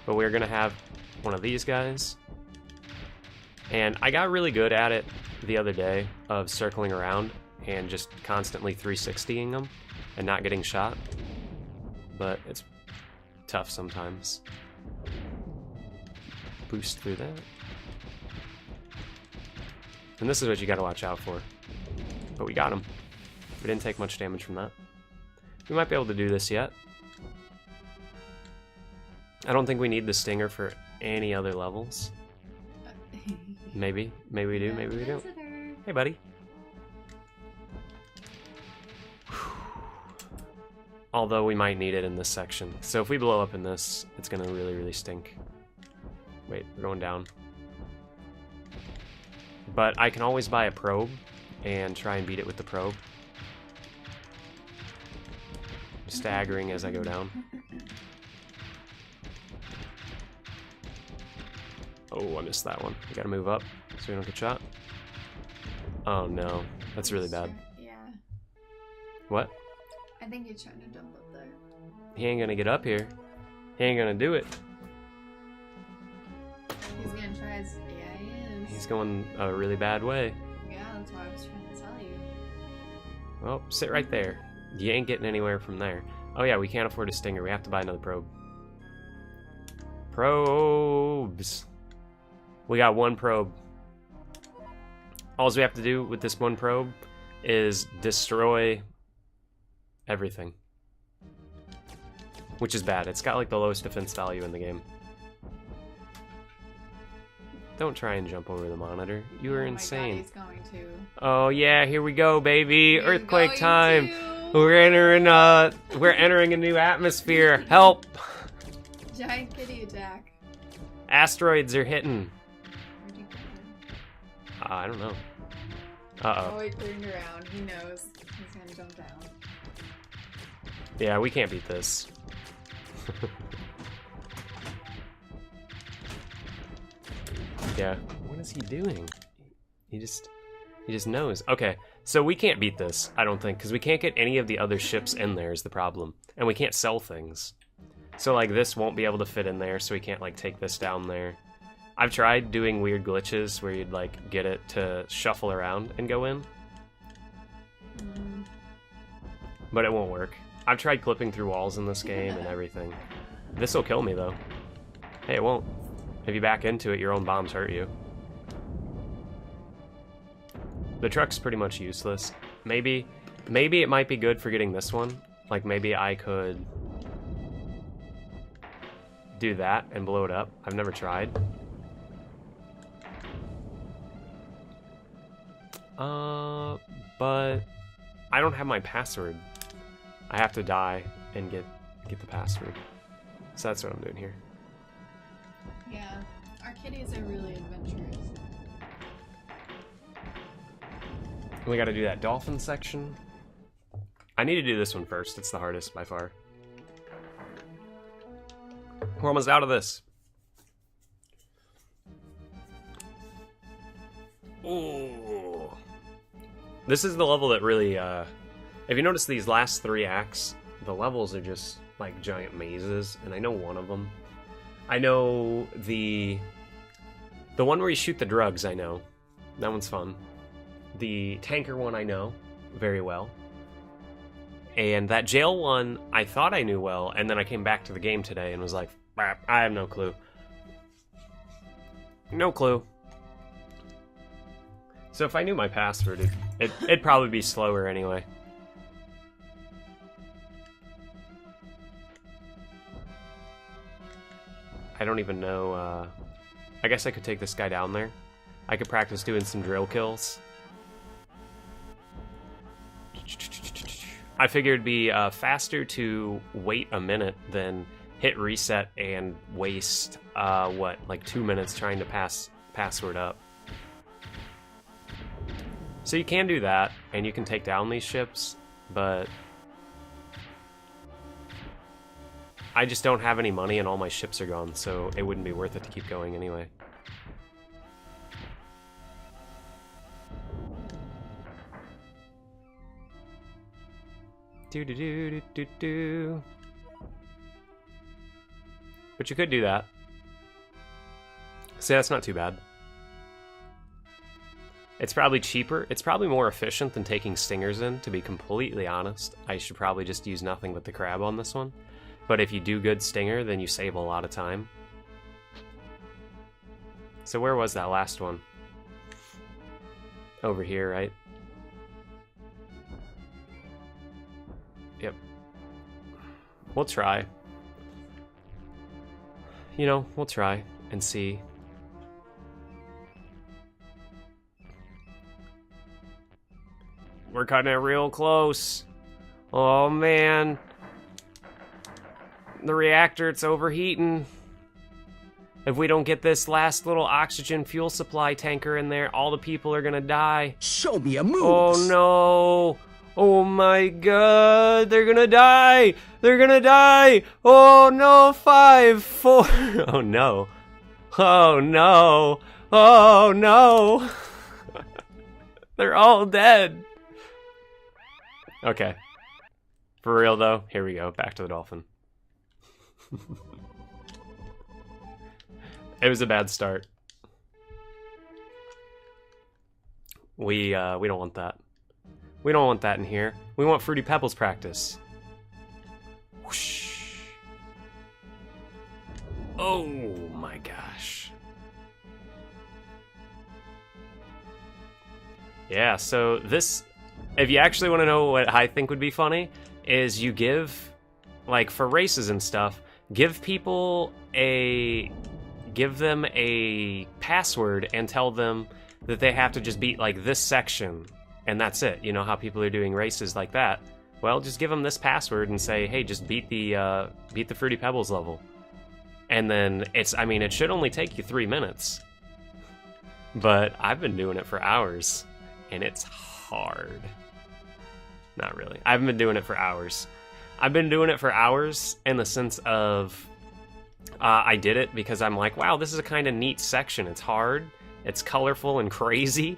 But we're going to have one of these guys. And I got really good at it the other day of circling around and just constantly 360ing them and not getting shot. But it's tough sometimes. Boost through that. And this is what you gotta watch out for. But we got him. We didn't take much damage from that. We might be able to do this yet. I don't think we need the stinger for any other levels. Maybe. Maybe we do, maybe we don't. Hey, buddy. Although we might need it in this section. So if we blow up in this, it's gonna really, really stink. Wait, we're going down. But I can always buy a probe and try and beat it with the probe. Staggering as I go down. Oh, I missed that one. We gotta move up so we don't get shot. Oh no, that's really bad. Yeah. What? I think he's trying to jump up there. He ain't gonna get up here. He ain't gonna do it. He's gonna try his... Yeah, he is. He's going a really bad way. Yeah, that's what I was trying to tell you. Well, sit right there. You ain't getting anywhere from there. Oh yeah, we can't afford a stinger. We have to buy another probe. Probes! We got one probe. All we have to do with this one probe is destroy everything. Which is bad. It's got like the lowest defense value in the game. Don't try and jump over the monitor. You are insane. God, he's going to. Oh yeah, here we go, baby. He's Earthquake time. to. We're entering a new atmosphere. Help! Giant kitty attack. Asteroids are hitting. Where'd you go? I don't know. Oh, Uh-oh. he turned around. He knows. He's gonna jump down. Yeah, we can't beat this. Yeah. What is he doing? He just knows. Okay, so we can't beat this, I don't think, because we can't get any of the other ships in there is the problem. And we can't sell things. So, like, this won't be able to fit in there, so we can't, like, take this down there. I've tried doing weird glitches where you'd, like, get it to shuffle around and go in. But it won't work. I've tried clipping through walls in this game and everything. This will kill me, though. Hey, it won't. If you back into it, your own bombs hurt you. The truck's pretty much useless. Maybe it might be good for getting this one. Like, maybe I could do that and blow it up. I've never tried. But I don't have my password. I have to die and get the password. So that's what I'm doing here. Yeah, our kitties are really adventurous. We gotta do that dolphin section. I need to do this one first. It's the hardest by far. We're almost out of this. Ooh. This is the level that really, if you notice these last 3 acts, the levels are just like giant mazes, and I know one of them. I know the one where you shoot the drugs, I know. That one's fun. The tanker one I know very well. And that jail one, I thought I knew well, and then I came back to the game today and was like, I have no clue. No clue. So if I knew my password, it'd probably be slower anyway. I don't even know, I guess I could take this guy down there. I could practice doing some drill kills. I figured it'd be faster to wait a minute than hit reset and waste, what, like 2 minutes trying to password up. So you can do that, and you can take down these ships, but I just don't have any money and all my ships are gone, so it wouldn't be worth it to keep going anyway. Do. But you could do that. See, that's not too bad. It's probably cheaper. It's probably more efficient than taking stingers in, to be completely honest. I should probably just use nothing but the crab on this one. But if you do good stinger, then you save a lot of time. So where was that last one? Over here, right? Yep. We'll try. You know, we'll try and see. We're cutting it real close. Oh man. The reactor, it's overheating. If we don't get this last little oxygen fuel supply tanker in there, all the people are gonna die. Show me a move. Oh no. Oh my god, they're gonna die! They're gonna die! Oh no, 5, 4... Oh no. Oh no. Oh no. They're all dead. Okay. For real though, here we go, back to the dolphin. It was a bad start. We don't want that. We don't want that in here. We want Fruity Pebbles practice. Whoosh. Oh my gosh. Yeah, so this, if you actually want to know what I think would be funny, is you give, like for races and stuff, give them a password and tell them that they have to just beat like this section. And that's it. You know how people are doing races like that? Well, just give them this password and say, hey, just beat the Fruity Pebbles level. And then it should only take you 3 minutes. But I've been doing it for hours, and it's hard. Not really. I haven't been doing it for hours. I've been doing it for hours in the sense of I did it because I'm like, wow, this is a kind of neat section. It's hard, it's colorful and crazy.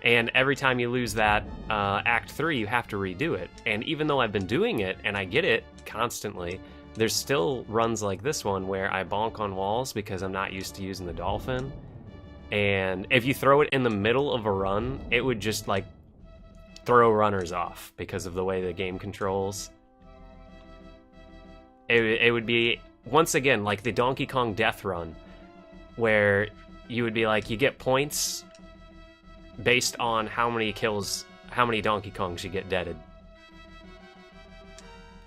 And every time you lose that Act 3, you have to redo it. And even though I've been doing it, and I get it constantly, there's still runs like this one where I bonk on walls because I'm not used to using the dolphin. And if you throw it in the middle of a run, it would just, like, throw runners off because of the way the game controls. it would be, once again, like the Donkey Kong death run, where you would be like, you get points based on how many kills, how many Donkey Kongs you get deaded.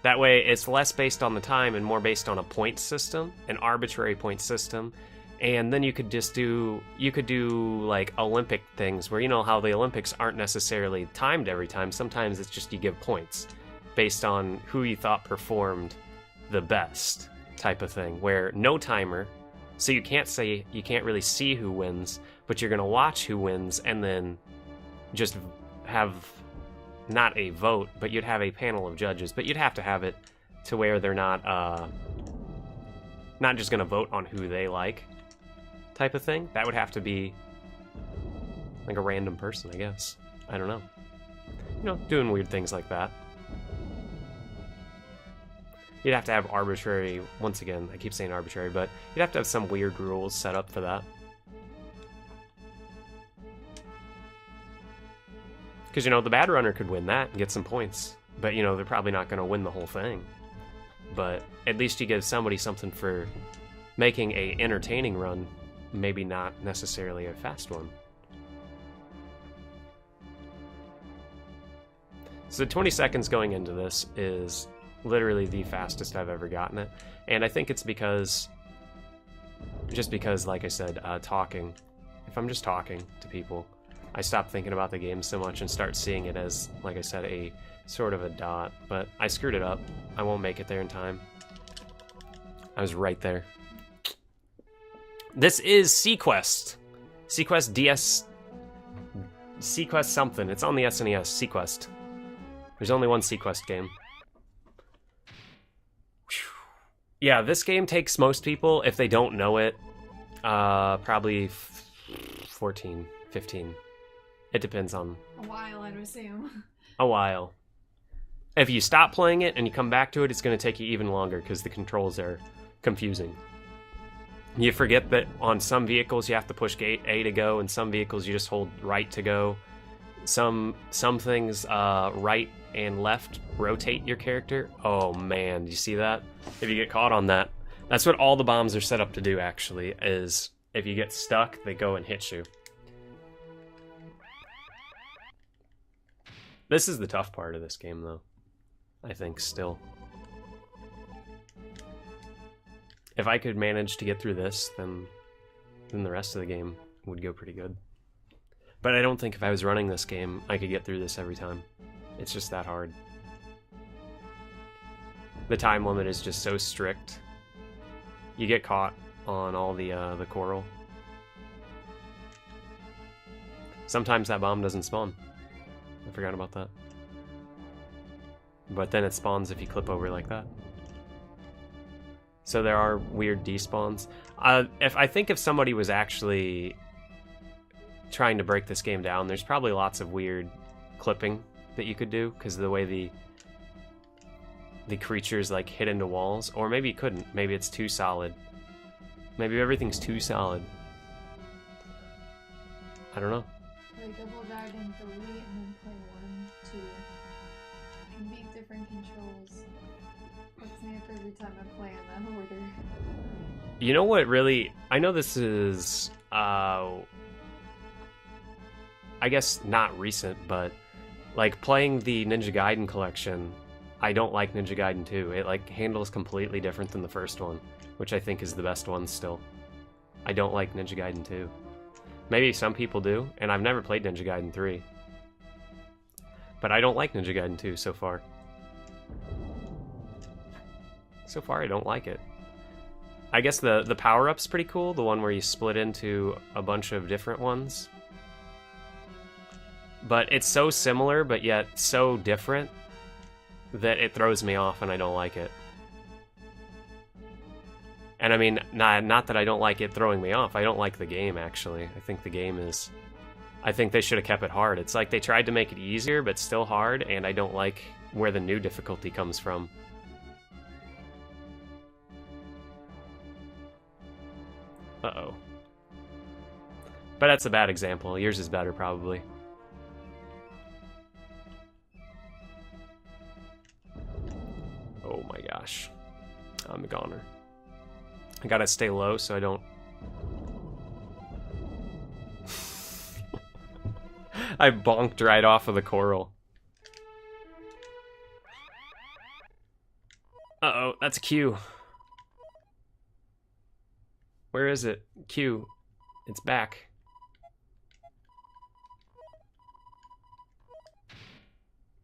That way, it's less based on the time and more based on a point system, an arbitrary point system. And then you could do like Olympic things where, you know how the Olympics aren't necessarily timed every time. Sometimes it's just you give points based on who you thought performed the best type of thing, where no timer, so you can't really see who wins, but you're going to watch who wins and then just have not a vote, but you'd have a panel of judges, but you'd have to have it to where they're not just going to vote on who they like type of thing. That would have to be like a random person, I guess. I don't know. You know, doing weird things like that. You'd have to have arbitrary, once again, I keep saying arbitrary, but you'd have to have some weird rules set up for that. Because, you know, the bad runner could win that and get some points. But, you know, they're probably not going to win the whole thing. But at least you give somebody something for making a entertaining run, maybe not necessarily a fast one. So 20 seconds going into this is literally the fastest I've ever gotten it. And I think it's because, like I said, talking. If I'm just talking to people, I stop thinking about the game so much and start seeing it as, like I said, a sort of a dot. But I screwed it up. I won't make it there in time. I was right there. This is SeaQuest. SeaQuest DS... SeaQuest something. It's on the SNES. SeaQuest. There's only one SeaQuest game. Yeah, this game takes most people, if they don't know it, probably 14, 15. It depends on... A while, I'd assume. A while. If you stop playing it and you come back to it, it's going to take you even longer because the controls are confusing. You forget that on some vehicles you have to push gate A to go, and some vehicles you just hold right to go. Some things, right and left, rotate your character. Oh man, do you see that? If you get caught on that, that's what all the bombs are set up to do, actually, is if you get stuck, they go and hit you. This is the tough part of this game, though. I think, still. If I could manage to get through this, then the rest of the game would go pretty good. But I don't think if I was running this game, I could get through this every time. It's just that hard. The time limit is just so strict. You get caught on all the coral. Sometimes that bomb doesn't spawn. I forgot about that. But then it spawns if you clip over like that. So there are weird despawns. I think if somebody was actually trying to break this game down, there's probably lots of weird clipping that you could do because of the way the creatures like hit into walls. Or maybe you couldn't. Maybe it's too solid. Maybe everything's too solid. I don't know. Play Double Dragon 3 and then play 1, 2. And beat different controls. Fucks me up every time I play in that order. You know what really... I know this is... I guess not recent, but... Like, playing the Ninja Gaiden collection, I don't like Ninja Gaiden 2. It, like, handles completely different than the first one, which I think is the best one still. I don't like Ninja Gaiden 2. Maybe some people do, and I've never played Ninja Gaiden 3. But I don't like Ninja Gaiden 2 so far. So far, I don't like it. I guess the power-up's pretty cool, the one where you split into a bunch of different ones. But it's so similar, but yet so different, that it throws me off and I don't like it. And I mean, not that I don't like it throwing me off. I don't like the game, actually. I think the game is... I think they should have kept it hard. It's like they tried to make it easier, but still hard, and I don't like where the new difficulty comes from. Uh-oh. But that's a bad example. Yours is better, probably. Oh my gosh. I'm a goner. I gotta stay low so I don't... I bonked right off of the coral. Uh-oh, that's a Q. Where is it? Q. It's back.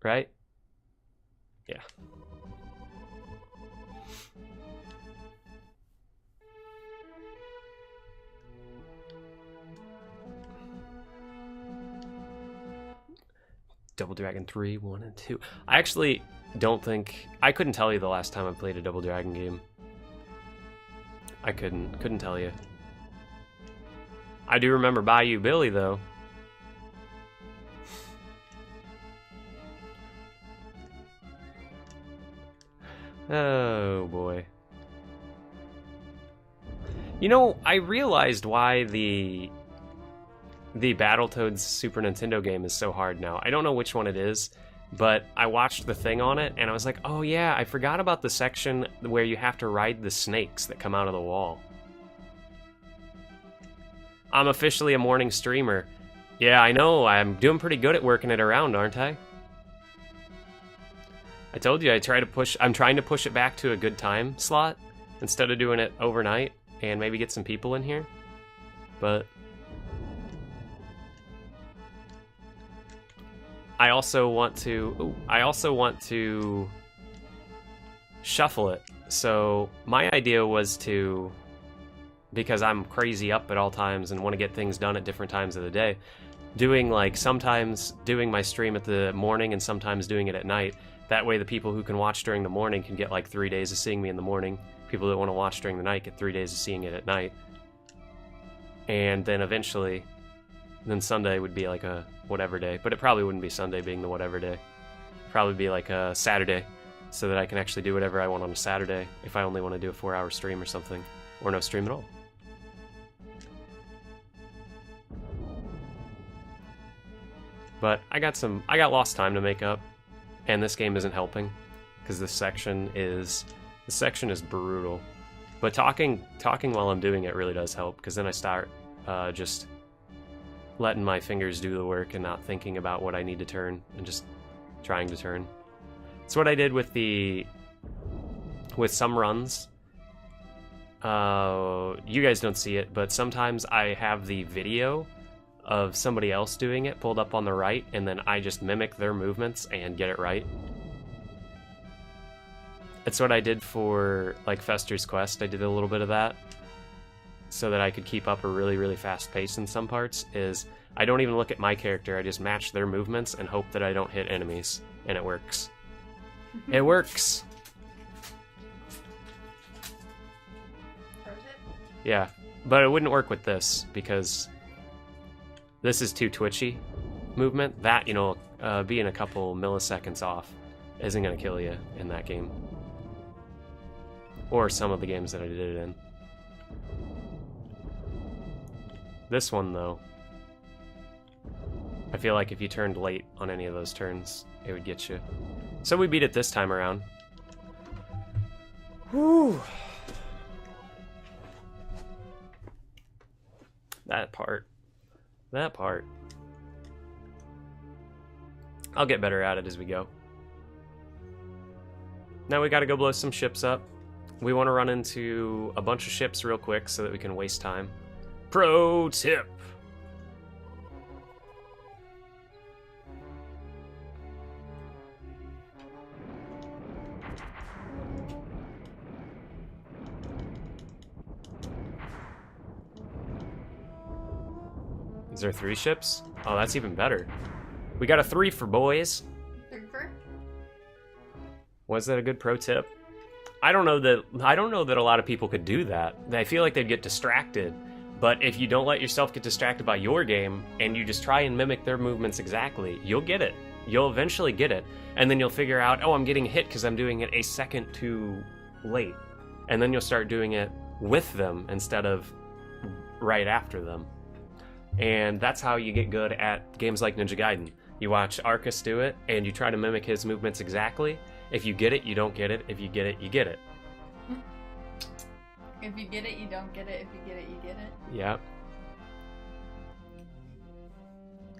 Right? Yeah. Double Dragon 3, 1, and 2. I actually don't think... I couldn't tell you the last time I played a Double Dragon game. I couldn't tell you. I do remember Bayou Billy, though. Oh, boy. You know, I realized why the Battletoads Super Nintendo game is so hard now. I don't know which one it is, but I watched the thing on it, and I was like, oh yeah, I forgot about the section where you have to ride the snakes that come out of the wall. I'm officially a morning streamer. Yeah, I know, I'm doing pretty good at working it around, aren't I? I told you I'm trying to push it back to a good time slot instead of doing it overnight and maybe get some people in here. But I also want to shuffle it. So my idea was to, because I'm crazy up at all times and want to get things done at different times of the day, doing like sometimes doing my stream at the morning and sometimes doing it at night. That way the people who can watch during the morning can get like 3 days of seeing me in the morning. People that want to watch during the night get 3 days of seeing it at night. And then eventually, then Sunday would be like a whatever day. But it probably wouldn't be Sunday being the whatever day. It'd probably be like a Saturday, so that I can actually do whatever I want on a Saturday if I only want to do a 4-hour stream or something. Or no stream at all. But I got lost time to make up. And this game isn't helping, because this section is brutal. But talking while I'm doing it really does help, because then I start just letting my fingers do the work and not thinking about what I need to turn and just trying to turn. It's what I did with some runs. You guys don't see it, but sometimes I have the video of somebody else doing it pulled up on the right, and then I just mimic their movements and get it right. It's what I did for like Fester's Quest. I did a little bit of that so that I could keep up a really, really fast pace in some parts. Is I don't even look at my character, I just match their movements and hope that I don't hit enemies, and it works. It works. Yeah, but it wouldn't work with this because this is too twitchy movement. That, you know, being a couple milliseconds off isn't going to kill you in that game. Or some of the games that I did it in. This one, though, I feel like if you turned late on any of those turns, it would get you. So we beat it this time around. Whew. That part. I'll get better at it as we go. Now we gotta go blow some ships up. We want to run into a bunch of ships real quick so that we can waste time. Pro tip! Is there 3 ships? Oh, that's even better. We got a 3 for boys. 3 for? Was that a good pro tip? I don't know that a lot of people could do that. I feel like they'd get distracted. But if you don't let yourself get distracted by your game and you just try and mimic their movements exactly, you'll get it. You'll eventually get it. And then you'll figure out, oh, I'm getting hit because I'm doing it a second too late. And then you'll start doing it with them instead of right after them. And that's how you get good at games like Ninja Gaiden. You watch Arcus do it, and you try to mimic his movements exactly. If you get it, you don't get it. If you get it, you get it. If you get it, you don't get it. If you get it, you get it. Yep.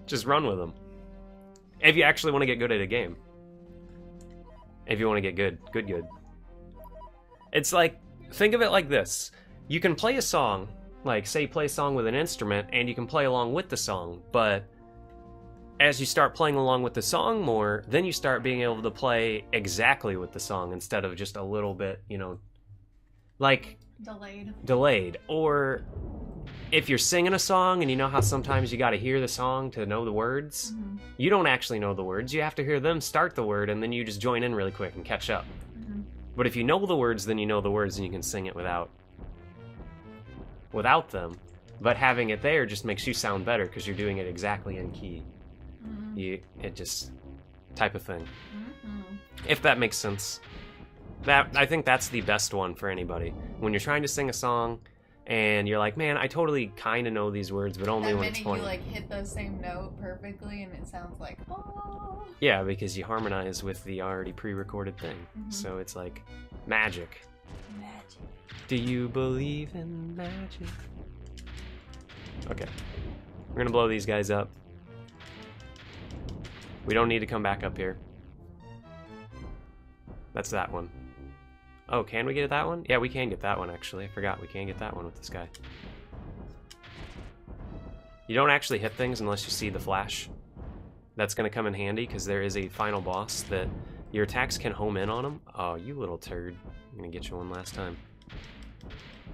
Just run with them. If you actually want to get good at a game. If you want to get good. Good. It's like, think of it like this. You can play a song, like, say, play a song with an instrument, and you can play along with the song, but as you start playing along with the song more, then you start being able to play exactly with the song instead of just a little bit, you know, like... Delayed. Or if you're singing a song and you know how sometimes you got to hear the song to know the words, you don't actually know the words. You have to hear them start the word, and then you just join in really quick and catch up. But if you know the words, then you know the words and you can sing it without them. But having it there just makes you sound better because you're doing it exactly in key. It just type of thing. If that makes sense. I think that's the best one for anybody. When you're trying to sing a song and you're like, man, I totally kind of know these words, but only when it's playing. You like hit the same note perfectly and it sounds like, oh. Yeah, because you harmonize with the already pre-recorded thing. So it's like magic. Do you believe in magic? Okay. We're gonna blow these guys up. We don't need to come back up here. That's that one. Oh, can we get that one? Yeah, we can get that one, actually. I forgot we can get that one with this guy. You don't actually hit things unless you see the flash. That's going to come in handy, because there is a final boss that your attacks can home in on him. Oh, you little turd. I'm going to get you one last time.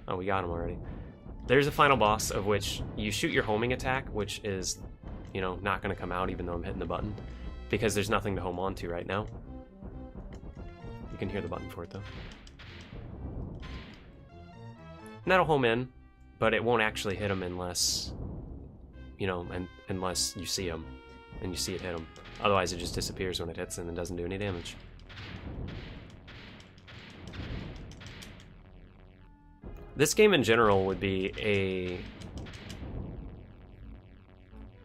Oh, we got him already. There's a final boss of which you shoot your homing attack, which is, you know, not going to come out even though I'm hitting the button, because there's nothing to home onto right now. You can hear the button for it, though. And that'll home in, but it won't actually hit him unless, you know, unless you see him, and you see it hit him. Otherwise, it just disappears when it hits and it doesn't do any damage. This game in general would be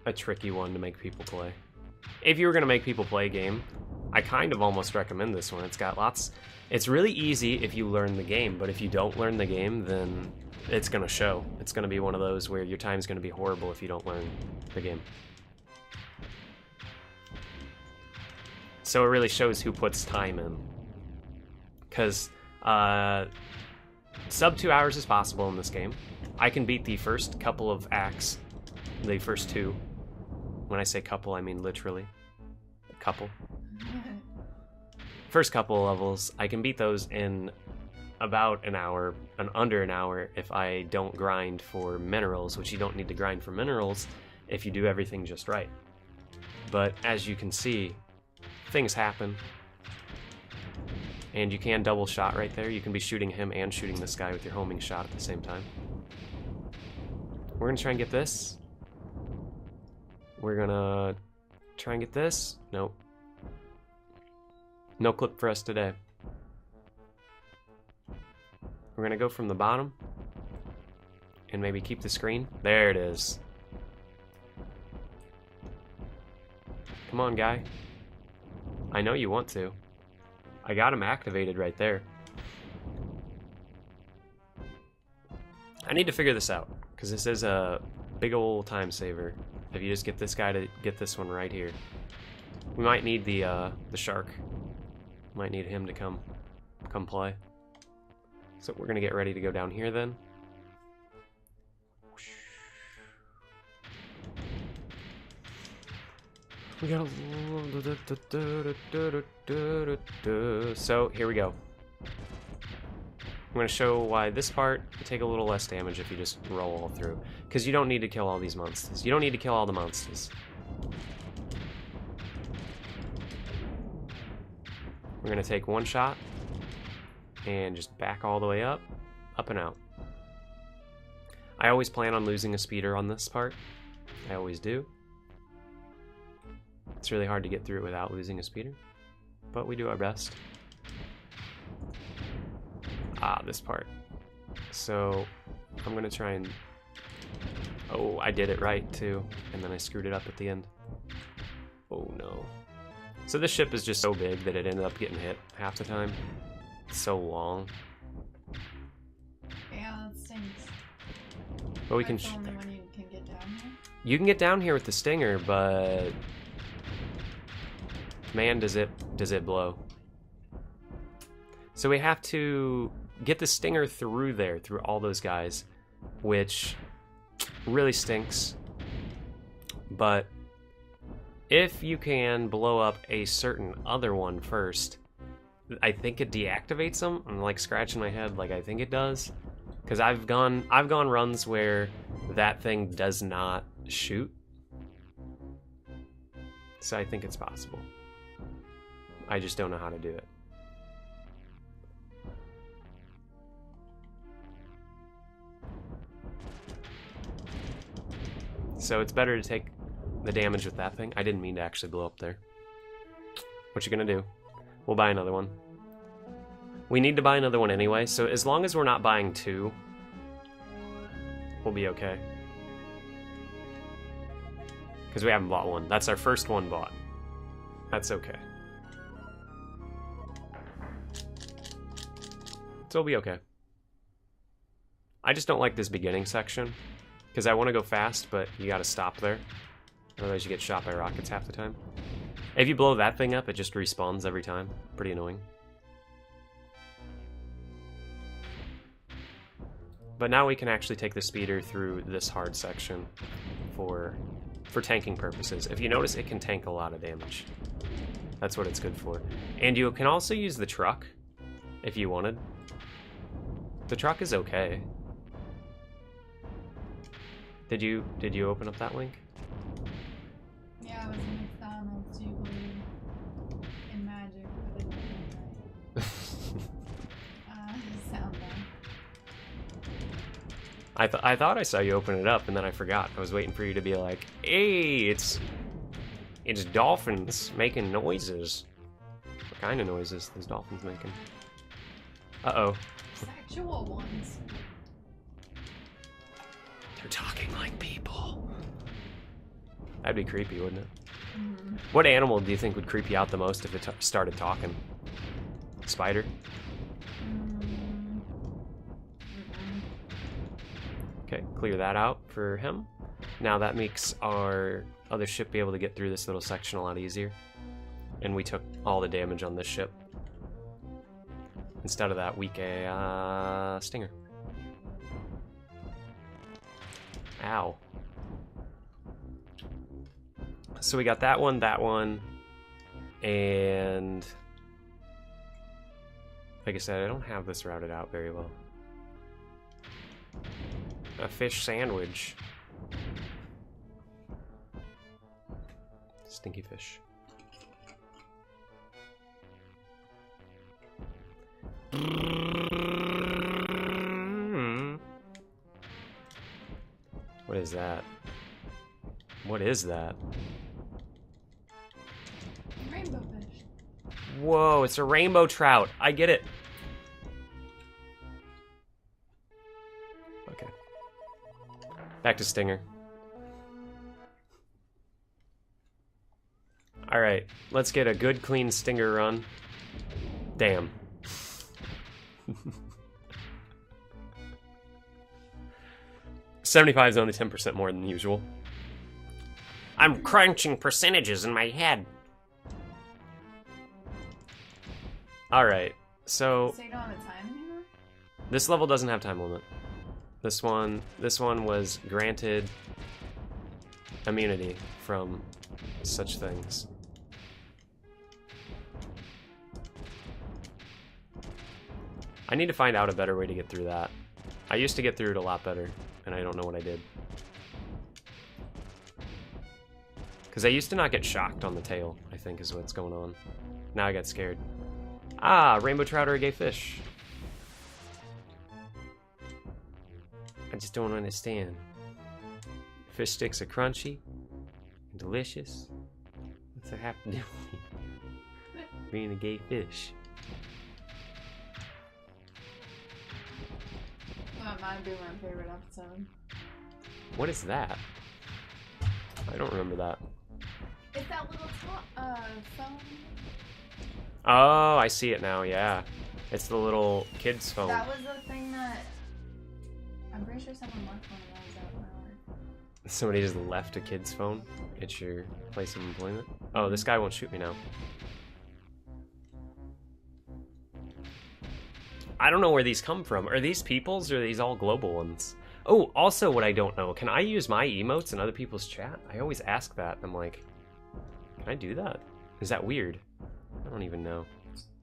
a tricky one to make people play. If you were going to make people play a game, I kind of almost recommend this one. It's got lots... It's really easy if you learn the game, but if you don't learn the game, then it's going to show. It's going to be one of those where your time's going to be horrible if you don't learn the game. So it really shows who puts time in. Because sub 2 hours is possible in this game. I can beat the first couple of acts, the first two. When I say couple, I mean literally. A couple. First couple of levels, I can beat those in about an hour, under an hour, if I don't grind for minerals, which you don't need to grind for minerals if you do everything just right. But as you can see, things happen. And you can double shot right there. You can be shooting him and shooting this guy with your homing shot at the same time. We're gonna try and get this. We're gonna try and get this. Nope. No clip for us today. We're gonna go from the bottom and maybe keep the screen. There it is. Come on, guy. I know you want to. I got him activated right there. I need to figure this out, because this is a big old time saver. If you just get this guy to get this one right here. We might need the shark. Might need him to come play. So we're gonna get ready to go down here then. We got so here we go. I'm gonna show why this part will take a little less damage if you just roll all through, because you don't need to kill all these monsters. You don't need to kill all the monsters. We're gonna take one shot and just back all the way up and out. I always plan on losing a speeder on this part. I always do. It's really hard to get through it without losing a speeder, but we do our best. This part. So I'm gonna try and... Oh, I did it right too, and then I screwed it up at the end. Oh no. So this ship is just so big that it ended up getting hit half the time. It's so long. But we can That's the shoot only there. one you can get down here? You can get down here with the stinger, but man, does it blow. So we have to get the stinger through there, through all those guys, which really stinks. But if you can blow up a certain other one first, I think it deactivates them. I'm like scratching my head like I think it does. Because I've gone runs where that thing does not shoot. So I think it's possible. I just don't know how to do it. So it's better to take the damage with that thing. I didn't mean to actually blow up there. What you gonna do? We'll buy another one. We need to buy another one anyway, so as long as we're not buying two, we'll be okay. Because we haven't bought one. That's our first one bought. That's okay. So we'll be okay. I just don't like this beginning section. Because I want to go fast, but you gotta stop there. Otherwise you get shot by rockets half the time. If you blow that thing up, it just respawns every time. Pretty annoying. But now we can actually take the speeder through this hard section for tanking purposes. If you notice, it can tank a lot of damage. That's what it's good for. And you can also use the truck if you wanted. The truck is okay. Did you open up that link? Yeah, I was in McDonald's. Do you believe in magic? But it didn't sound bad. I thought I saw you open it up, and then I forgot. I was waiting for you to be like, "Hey, it's dolphins making noises." What kind of noises those dolphins making? Uh-oh. Sexual ones. They're talking like people. That'd be creepy, wouldn't it? Mm-hmm. What animal do you think would creep you out the most if it started talking? Spider? Okay, clear that out for him. Now that makes our other ship be able to get through this little section a lot easier. And we took all the damage on this ship. Instead of that weak stinger. Ow. So we got that one, and like I said, I don't have this routed out very well. A fish sandwich. Stinky fish. What is that? What is that? Rainbow fish. Whoa, it's a rainbow trout. I get it. Okay. Back to Stinger. Alright, let's get a good clean Stinger run. Damn. 75 is only 10% more than usual. I'm crunching percentages in my head. Alright, so you don't have a time anymore? this level doesn't have time limit. This one was granted immunity from such things. I need to find out a better way to get through that. I used to get through it a lot better, and I don't know what I did. Because I used to not get shocked on the tail, I think is what's going on. Now I got scared. Ah, rainbow trout are a gay fish. I just don't understand. Fish sticks are crunchy and delicious. What's that have to do with being a gay fish? That might be my favorite episode. What is that? I don't remember that. It's that little phone. Oh, I see it now, yeah. It's the little kid's phone. That was the thing that I'm pretty pretty sure someone left one of those out my work. Somebody just left a kid's phone at your place of employment? Oh, this guy won't shoot me now. I don't know where these come from. Are these people's or are these all global ones? Oh, also what I don't know, can I use my emotes in other people's chat? I always ask that. I'm like, can I do that? Is that weird? I don't even know.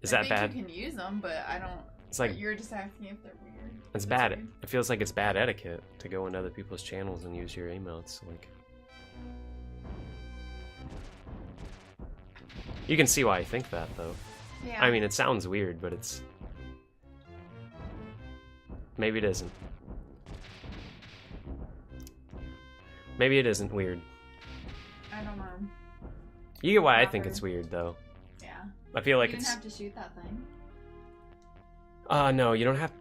Is that bad? I think you can use them, but I don't... It's like... You're just asking if they're weird. It's bad. Weird. It feels like it's bad etiquette to go into other people's channels and use your emotes. Like... You can see why I think that, though. Yeah. I mean, it sounds weird, but it's... Maybe it isn't. Maybe it isn't weird. I don't know. You get why I think it's weird, though. Yeah. I feel like you it's... You didn't have to shoot that thing. No, you don't have...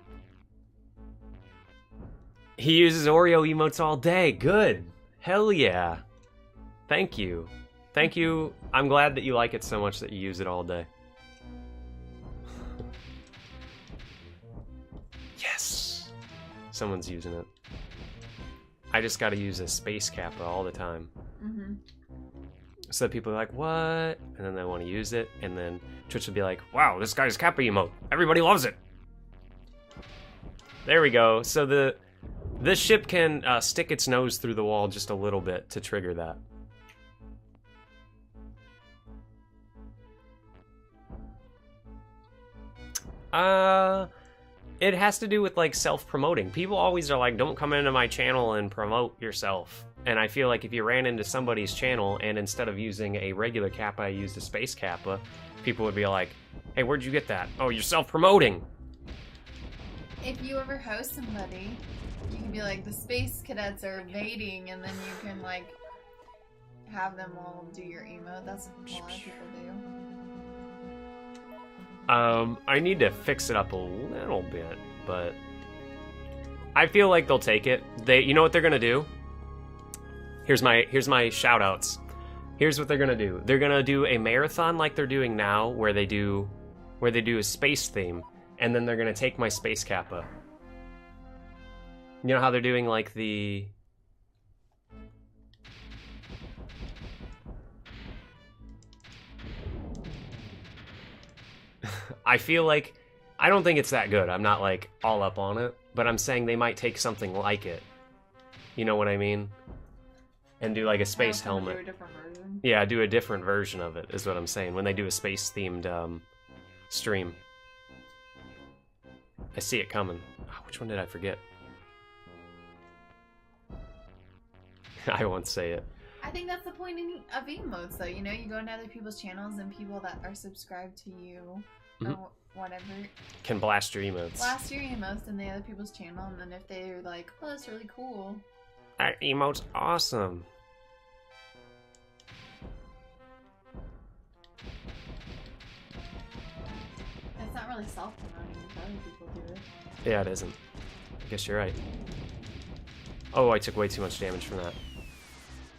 He uses Oreo emotes all day. Good. Hell yeah. Thank you. Thank you. I'm glad that you like it so much that you use it all day. Yes. Someone's using it. I just gotta use a space kappa all the time. Mm-hmm. So people are like, what? And then they want to use it, and then Twitch will be like, wow, this guy's kappa emote. Everybody loves it. There we go. So this ship can stick its nose through the wall just a little bit to trigger that. It has to do with like self-promoting. People always are like, don't come into my channel and promote yourself. And I feel like if you ran into somebody's channel and instead of using a regular kappa, I used a space kappa, people would be like, hey, where'd you get that? Oh, you're self-promoting. If you ever host somebody, you can be like, the space cadets are invading, and then you can like have them all do your emote. That's what a lot of people do. I need to fix it up a little bit, but I feel like they'll take it. You know what they're gonna do? Here's my shout outs. Here's what they're gonna do. They're gonna do a marathon like they're doing now, where they do a space theme, and then they're gonna take my space kappa. You know how they're doing like the... I feel like, I don't think it's that good. I'm not like all up on it, but I'm saying they might take something like it. You know what I mean? And do like a space helmet. Do a different version. Yeah, do a different version of it is what I'm saying. When they do a space themed stream. I see it coming. Oh, which one did I forget? I won't say it. I think that's the point of emotes, though. You know, you go into other people's channels and people that are subscribed to you or whatever can blast your emotes. Blast your emotes in the other people's channel, and then if they're like, oh, that's really cool. That emote's awesome. It's not really self-promoting if other people do it. Yeah, it isn't. I guess you're right. Oh, I took way too much damage from that.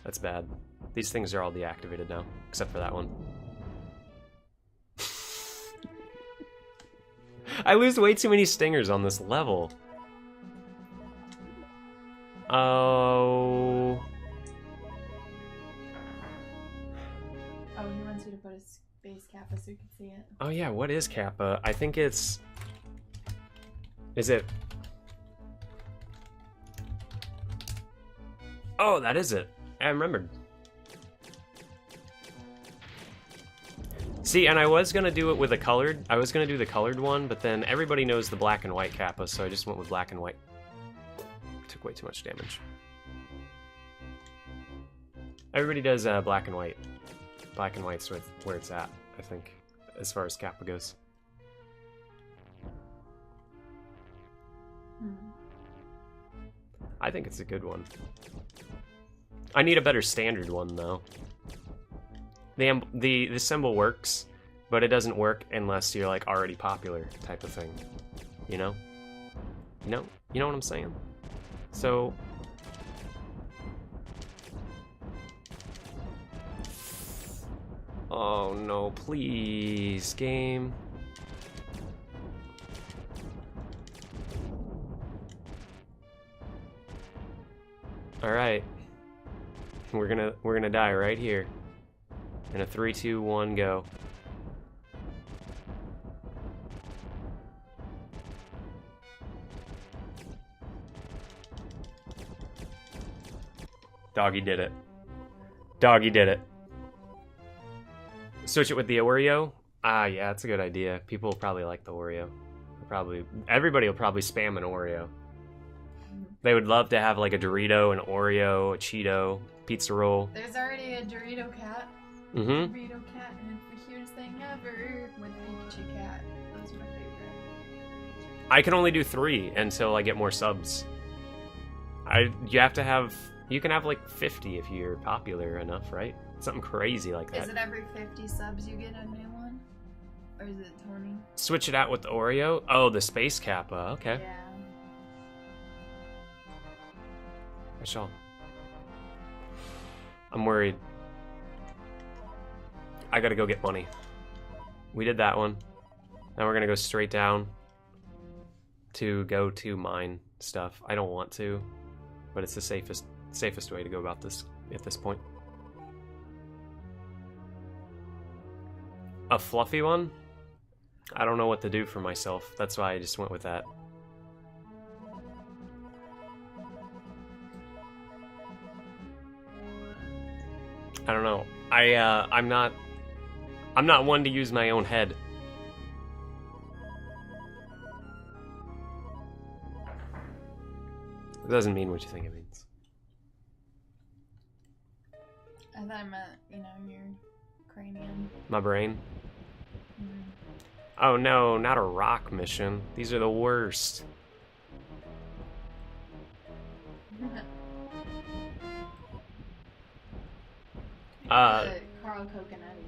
That's bad. These things are all deactivated now, except for that one. I lose way too many stingers on this level. Oh. Oh, he wants you to put a space kappa so you can see it. Oh yeah, what is kappa? I think it's... Is it... Oh, that is it. I remembered. See, and I was gonna do it with a colored. I was gonna do the colored one, but then everybody knows the black and white kappa, so I just went with black and white. Took way too much damage. Everybody does black and white. Black and white's where it's at, I think, as far as kappa goes. I think it's a good one. I need a better standard one, though. The symbol works, but it doesn't work unless you're like already popular type of thing. You know? You know what I'm saying? So oh no, please, game. All right. We're gonna die right here. In a 3, 2, 1, go. Doggy did it. Doggy did it. Switch it with the Oreo? Ah, yeah, that's a good idea. People will probably like the Oreo. Everybody will probably spam an Oreo. They would love to have like a Dorito, an Oreo, a Cheeto, pizza roll. There's already a Dorito cat. Mm-hmm. Dorito cat, and it's the cutest thing ever. With Pikachu cat. Those are my favorite. I can only do 3 until I get more subs. You can have like 50 if you're popular enough, right? Something crazy like that. Is it every 50 subs you get a new one? Or is it 20? Switch it out with the Oreo? Oh, the Space Kappa. Okay. Yeah. I shall. I'm worried. I gotta go get money. We did that one. Now we're gonna go straight down to go to mine stuff. I don't want to, but it's the safest way to go about this at this point. A fluffy one? I don't know what to do for myself. That's why I just went with that. I don't know. I'm not one to use my own head. It doesn't mean what you think it means. I thought I meant, your cranium. My brain? Mm. Oh no, not a rock mission. These are the worst. Carl Coconutti.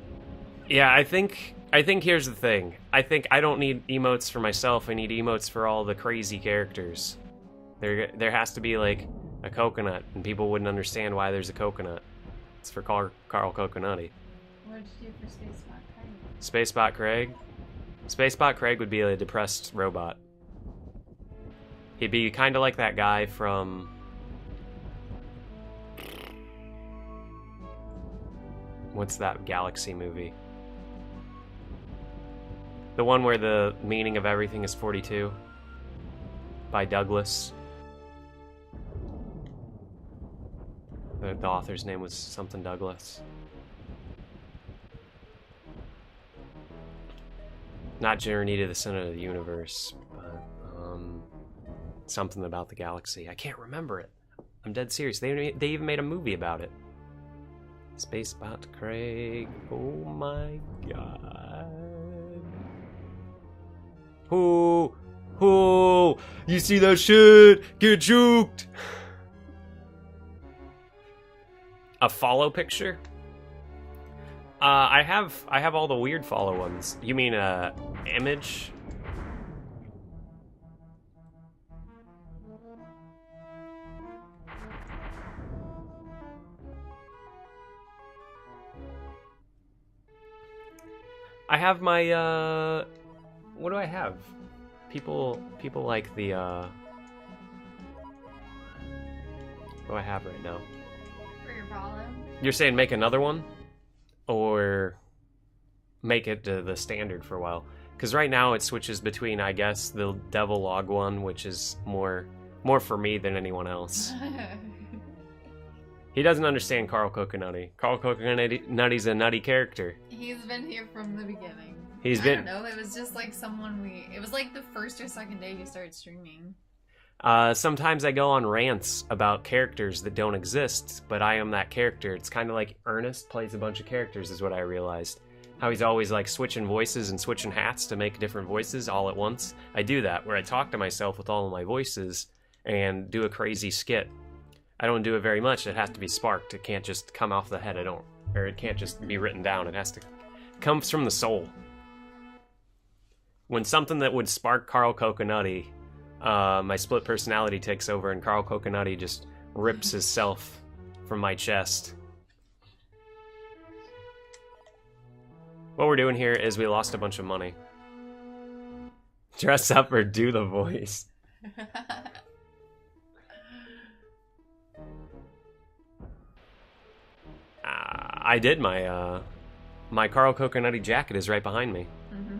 Yeah, I think here's the thing. I think I don't need emotes for myself. I need emotes for all the crazy characters. There has to be like a coconut, and people wouldn't understand why there's a coconut. It's for Carl Coconutti. What did you do for Spacebot Craig? Spacebot Craig? Spacebot Craig would be a depressed robot. He'd be kind of like that guy from... What's that Galaxy movie? The one where the meaning of everything is 42? By Douglas. The author's name was something Douglas. Not Journey to the Center of the Universe, but something about the galaxy. I can't remember it. I'm dead serious. They even made a movie about it. Spacebot Craig. Oh my god. Oh, you see that shit? Get juked. A follow picture? I have all the weird follow ones. You mean image? I have my what do I have? People like the what do I have right now? For your follow? You're saying make another one? Or make it the standard for a while? Because right now it switches between, I guess, the Devil Log one, which is more for me than anyone else. He doesn't understand Carl Coconutti. Carl Coconutti's a nutty character. He's been here from the beginning. I don't know, it was just like it was like the first or second day you started streaming. Sometimes I go on rants about characters that don't exist, but I am that character. It's kind of like Ernest plays a bunch of characters, is what I realized. How he's always like switching voices and switching hats to make different voices all at once. I do that, where I talk to myself with all of my voices and do a crazy skit. I don't do it very much. It has to be sparked. It can't just come off the head. It can't just be written down. It has to come from the soul. When something that would spark Carl Coconutti, my split personality takes over and Carl Coconutti just rips himself from my chest. What we're doing here is we lost a bunch of money. Dress up or do the voice. I did my my Carl Coconutty jacket is right behind me. Mm-hmm.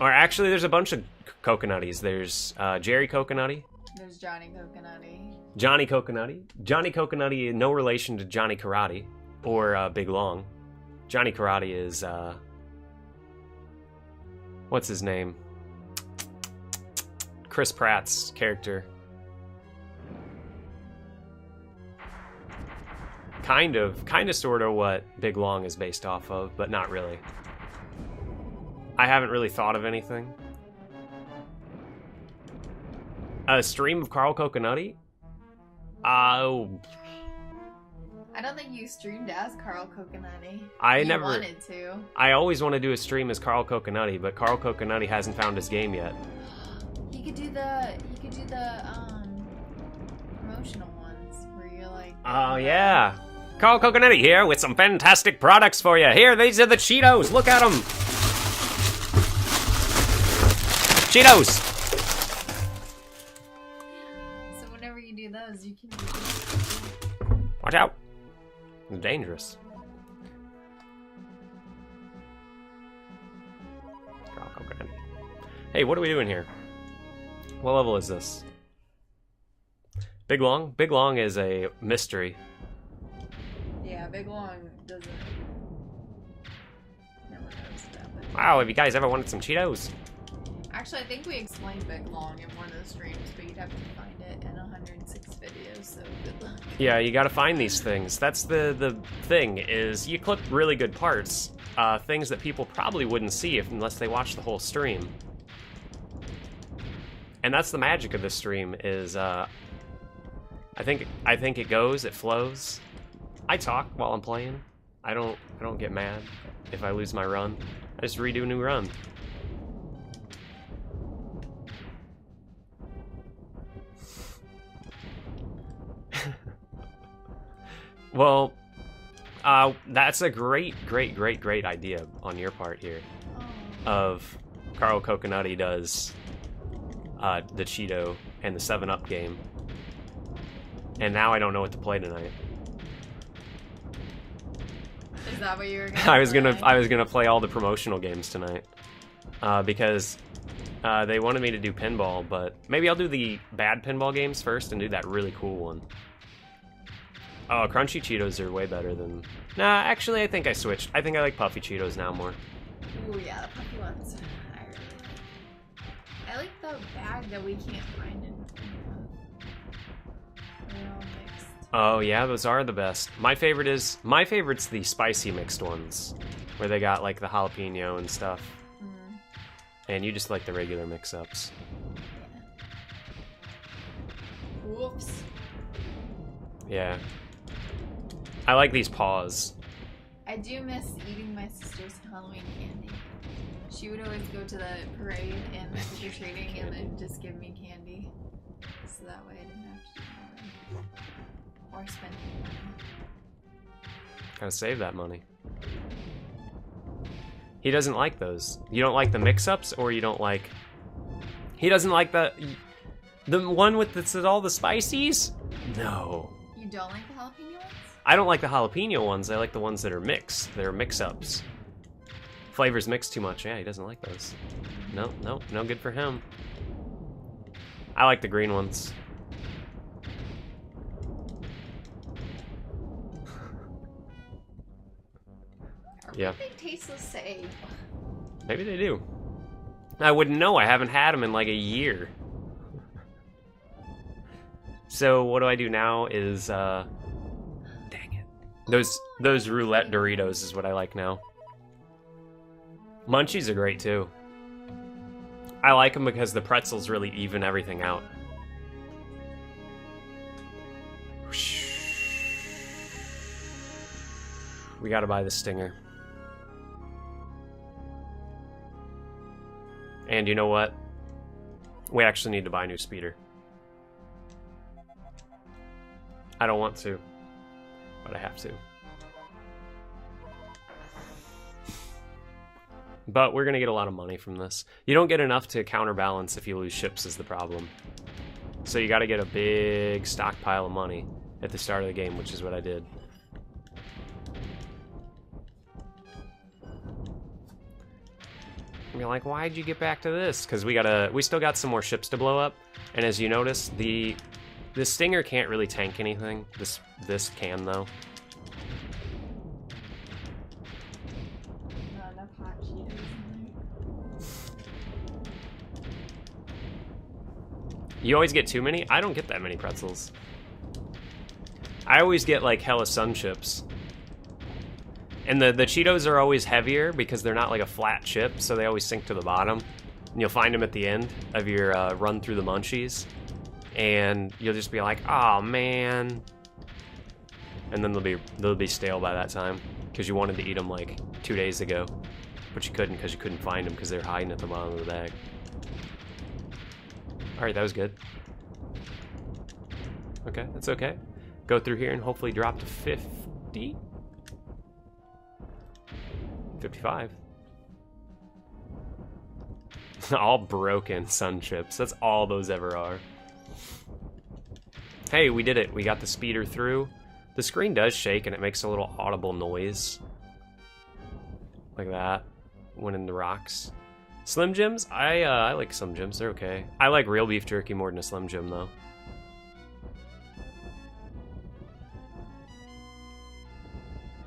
Or actually, there's a bunch of Coconutties. There's Jerry Coconutty. There's Johnny Coconutty. Johnny Coconutty. Johnny Coconutty, no relation to Johnny Karate or Big Long. Johnny Karate is what's his name? Chris Pratt's character. Kind of, sort of what Big Long is based off of, but not really. I haven't really thought of anything. A stream of Carl Coconutty? Oh. I don't think you streamed as Carl Coconutty. I you never wanted to. I always want to do a stream as Carl Coconutty, but Carl Coconutty hasn't found his game yet. You could do the promotional ones where you're like. Oh yeah. Carl Coconutty here with some fantastic products for you. Here, these are the Cheetos. Look at them. Cheetos. So whenever you do those, you can. Watch out. It's dangerous. Carl Coconutty. Hey, what are we doing here? What level is this? Big Long? Big Long is a mystery. Yeah, Big Long doesn't. Never knows about it. Wow, have you guys ever wanted some Cheetos? Actually, I think we explained Big Long in one of the streams, but you'd have to find it in 106 videos, so good luck. Yeah, you gotta find these things. That's the thing, is you clip really good parts. Things that people probably wouldn't see unless they watch the whole stream. And that's the magic of this stream, is I think it goes, it flows. I talk while I'm playing. I don't get mad if I lose my run. I just redo a new run. Well, that's a great idea on your part here. Of Carl Coconutty does the Cheeto and the 7-Up game. And now I don't know what to play tonight. Is that what you were gonna I was gonna play all the promotional games tonight. Because they wanted me to do pinball, but maybe I'll do the bad pinball games first and do that really cool one. Oh, crunchy Cheetos are way better than... Nah, actually, I think I switched. I think I like puffy Cheetos now more. Ooh, yeah, the puffy ones. I like the bag that we can't find in they're all mixed. Oh, yeah, those are the best. My favorite's the spicy mixed ones, where they got, like, the jalapeno and stuff. Mm. And you just like the regular mix-ups. Yeah. Whoops. Yeah. I like these paws. I do miss eating my sister's Halloween candy. She would always go to the parade and trick-or-treating and then just give me candy. So that way I didn't have to do more. Or spend any money. Gotta save that money. He doesn't like those. You don't like the mix-ups, or you don't like... He doesn't like the one with all the spices? No. You don't like the jalapeno ones? I don't like the jalapeno ones. I like the ones that are mixed. They're mix-ups. Flavors mixed too much. Yeah, he doesn't like those. No good for him. I like the green ones. Yeah. They taste the same. Maybe they do. I wouldn't know. I haven't had them in like a year. So what do I do now is, dang it. Those roulette Doritos is what I like now. Munchies are great too. I like them because the pretzels really even everything out. We gotta buy the Stinger. And you know what? We actually need to buy a new speeder. I don't want to, but I have to. But we're gonna get a lot of money from this. You don't get enough to counterbalance if you lose ships is the problem. So you gotta get a big stockpile of money. at the start of the game, which is what I did. And you're like, why'd you get back to this? Because we still got some more ships to blow up, and as you notice, the Stinger can't really tank anything. This can though. Not enough hot Cheetos in there. You always get too many? I don't get that many pretzels. I always get like hella sun chips. And the Cheetos are always heavier because they're not like a flat chip, so they always sink to the bottom. And you'll find them at the end of your run through the munchies. And you'll just be like, oh man. And then they'll be stale by that time because you wanted to eat them like 2 days ago. But you couldn't because you couldn't find them because they're hiding at the bottom of the bag. Alright, that was good. Okay, that's okay. Go through here and hopefully drop to 50. 55. All broken sun chips. That's all those ever are. Hey, we did it. We got the speeder through. The screen does shake and it makes a little audible noise. Like that. When in the rocks. Slim Jims? I like Slim Jims. They're okay. I like real beef jerky more than a Slim Jim, though.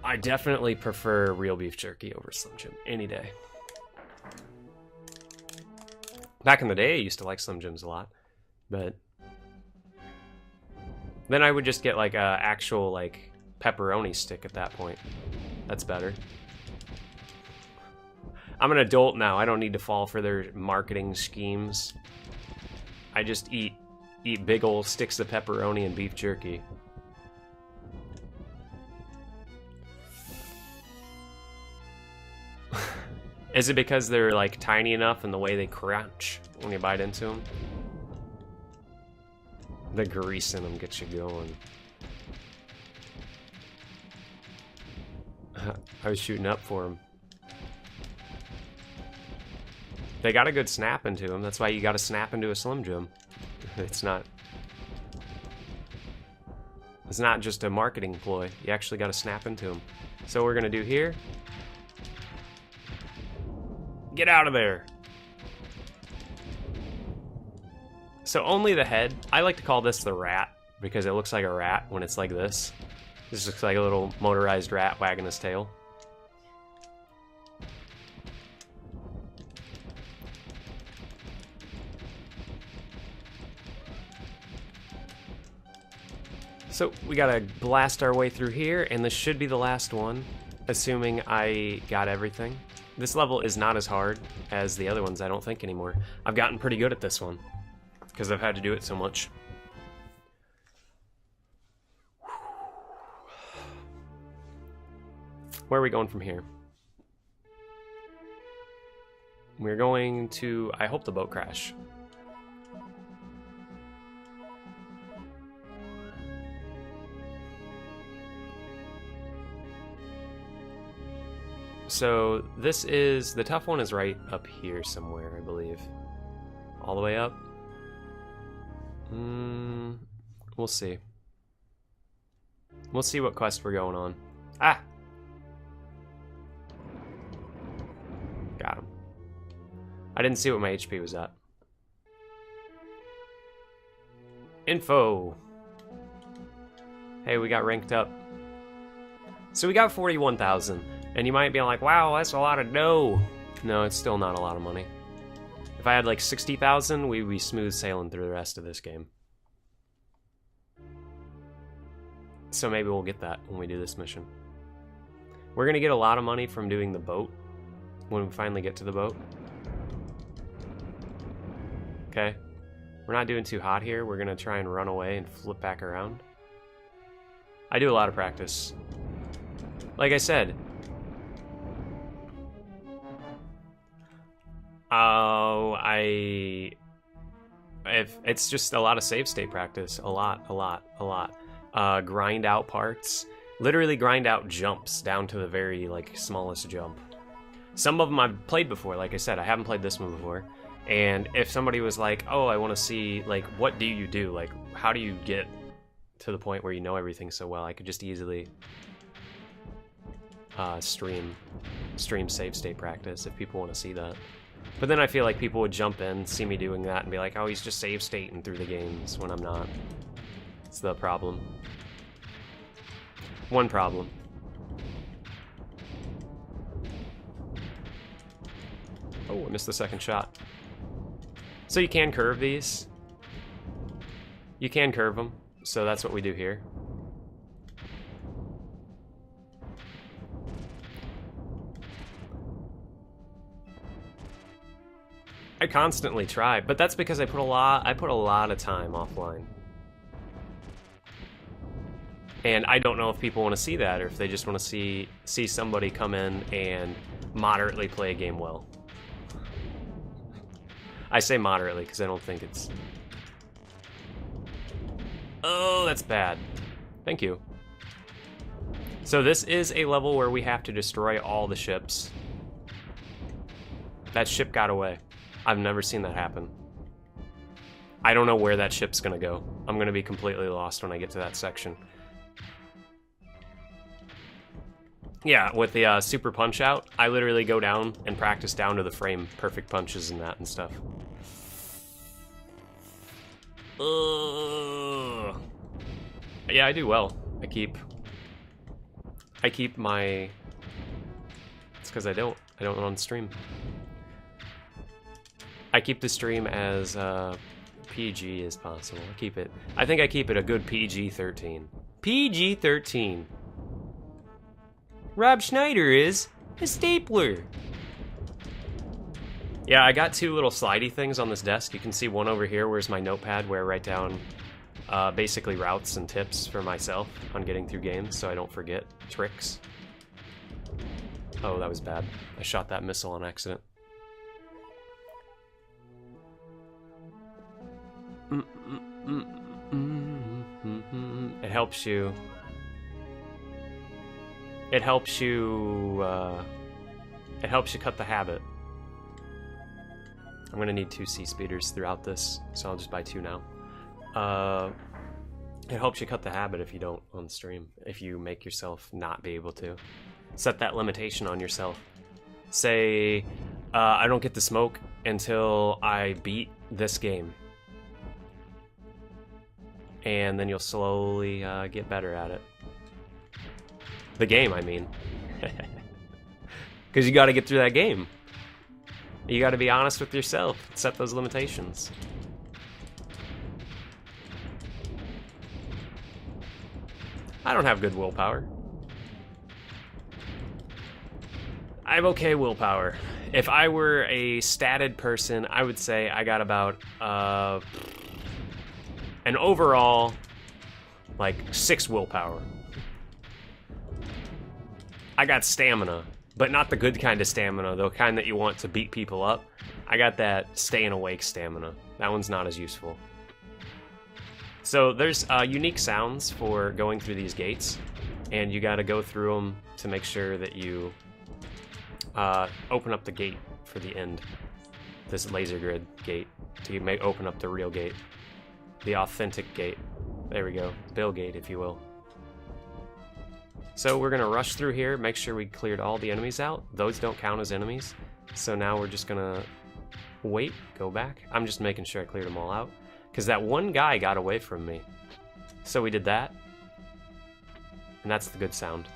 I definitely prefer real beef jerky over Slim Jim any day. Back in the day, I used to like Slim Jims a lot, but then I would just get like a actual like pepperoni stick at that point. That's better. I'm an adult now. I don't need to fall for their marketing schemes. I just eat big old sticks of pepperoni and beef jerky. Is it because they're like tiny enough and the way they crunch when you bite into them? The grease in them gets you going. I was shooting up for them. They got a good snap into them. That's why you got to snap into a Slim Jim. It's not just a marketing ploy. You actually got to snap into them. So what we're gonna do here. Get out of there. So only the head. I like to call this the rat because it looks like a rat when it's like this. This looks like a little motorized rat wagging his tail. So we gotta blast our way through here, and this should be the last one, assuming I got everything. This level is not as hard as the other ones, I don't think, anymore. I've gotten pretty good at this one, because I've had to do it so much. Where are we going from here? We're going to, I hope, the boat crash. So this is, the tough one is right up here somewhere, I believe. All the way up? We'll see. We'll see what quest we're going on. Ah! Got him. I didn't see what my HP was at. Info! Hey, we got ranked up. So we got 41,000. And you might be like, wow, that's a lot of dough. No, it's still not a lot of money. If I had like 60,000, we'd be smooth sailing through the rest of this game. So maybe we'll get that when we do this mission. We're gonna get a lot of money from doing the boat when we finally get to the boat. Okay. We're not doing too hot here. We're gonna try and run away and flip back around. I do a lot of practice. Like I said, if it's just a lot of save state practice, a lot. Grind out parts, literally grind out jumps down to the very like smallest jump. Some of them I've played before, like I said, I haven't played this one before. And if somebody was like, oh, I want to see, like, what do you do? Like, how do you get to the point where you know everything so well, I could just easily stream save state practice if people want to see that. But then I feel like people would jump in, see me doing that, and be like, oh, he's just save stating through the games when I'm not. It's the problem. One problem. Oh, I missed the second shot. So you can curve these. You can curve them, so that's what we do here. I constantly try, but that's because I put a lot of time offline. And I don't know if people want to see that or if they just want to see somebody come in and moderately play a game well. I say moderately because I don't think it's... Oh, that's bad. Thank you. So this is a level where we have to destroy all the ships. That ship got away. I've never seen that happen. I don't know where that ship's gonna go. I'm gonna be completely lost when I get to that section. Yeah, with the super punch out, I literally go down and practice down to the frame perfect punches and that and stuff. Yeah, I do well. I keep my... It's because I don't on stream. I keep the stream as PG as possible. I think I keep it a good PG-13. PG-13. Rob Schneider is a stapler. Yeah, I got two little slidey things on this desk. You can see one over here, where's my notepad, where I write down basically routes and tips for myself on getting through games so I don't forget tricks. Oh, that was bad. I shot that missile on accident. It helps you. It helps you cut the habit. I'm gonna need 2 sea speeders throughout this, so I'll just buy 2 now. It helps you cut the habit if you don't on stream. If you make yourself not be able to. Set that limitation on yourself. Say, I don't get the smoke until I beat this game. And then you'll slowly get better at it. The game, I mean. Because you got to get through that game. You got to be honest with yourself. Set those limitations. I don't have good willpower. I have okay willpower. If I were a statted person, I would say I got about an overall like 6 willpower. I got stamina, but not the good kind of stamina, the kind that you want to beat people up. I got that staying awake stamina. That one's not as useful. So there's unique sounds for going through these gates, and you got to go through them to make sure that you open up the gate for the end. This laser grid gate to open up the real gate. The authentic gate. There we go. Bill gate, if you will. So we're gonna rush through here, make sure we cleared all the enemies out. Those don't count as enemies. So now we're just gonna wait, go back. I'm just making sure I cleared them all out. Because that one guy got away from me. So we did that. And that's the good sound.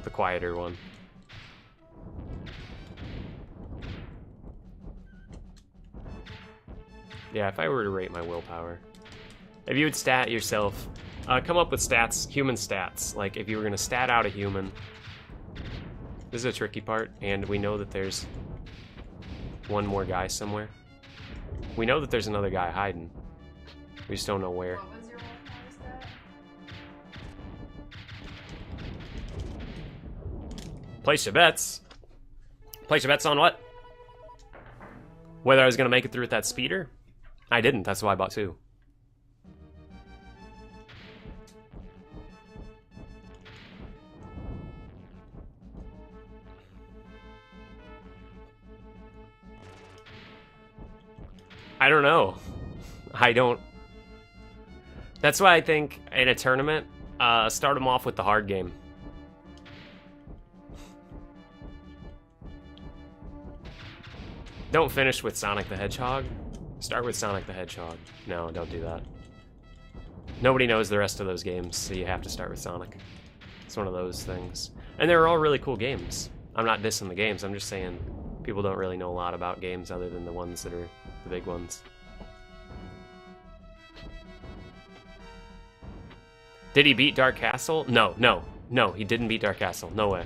The quieter one. Yeah, if I were to rate my willpower. If you would stat yourself, come up with stats, human stats. Like if you were gonna stat out a human. This is a tricky part, and we know that there's one more guy somewhere. We know that there's another guy hiding. We just don't know where. What was your willpower stat? Place your bets. Place your bets on what? Whether I was gonna make it through with that speeder? I didn't, that's why I bought 2. I don't know. I don't... That's why I think in a tournament, start them off with the hard game. Don't finish with Sonic the Hedgehog. Start with Sonic the Hedgehog. No, don't do that. Nobody knows the rest of those games, so you have to start with Sonic. It's one of those things. And they're all really cool games. I'm not dissing the games, I'm just saying people don't really know a lot about games other than the ones that are the big ones. Did he beat Dark Castle? No, no, no, he didn't beat Dark Castle. No way.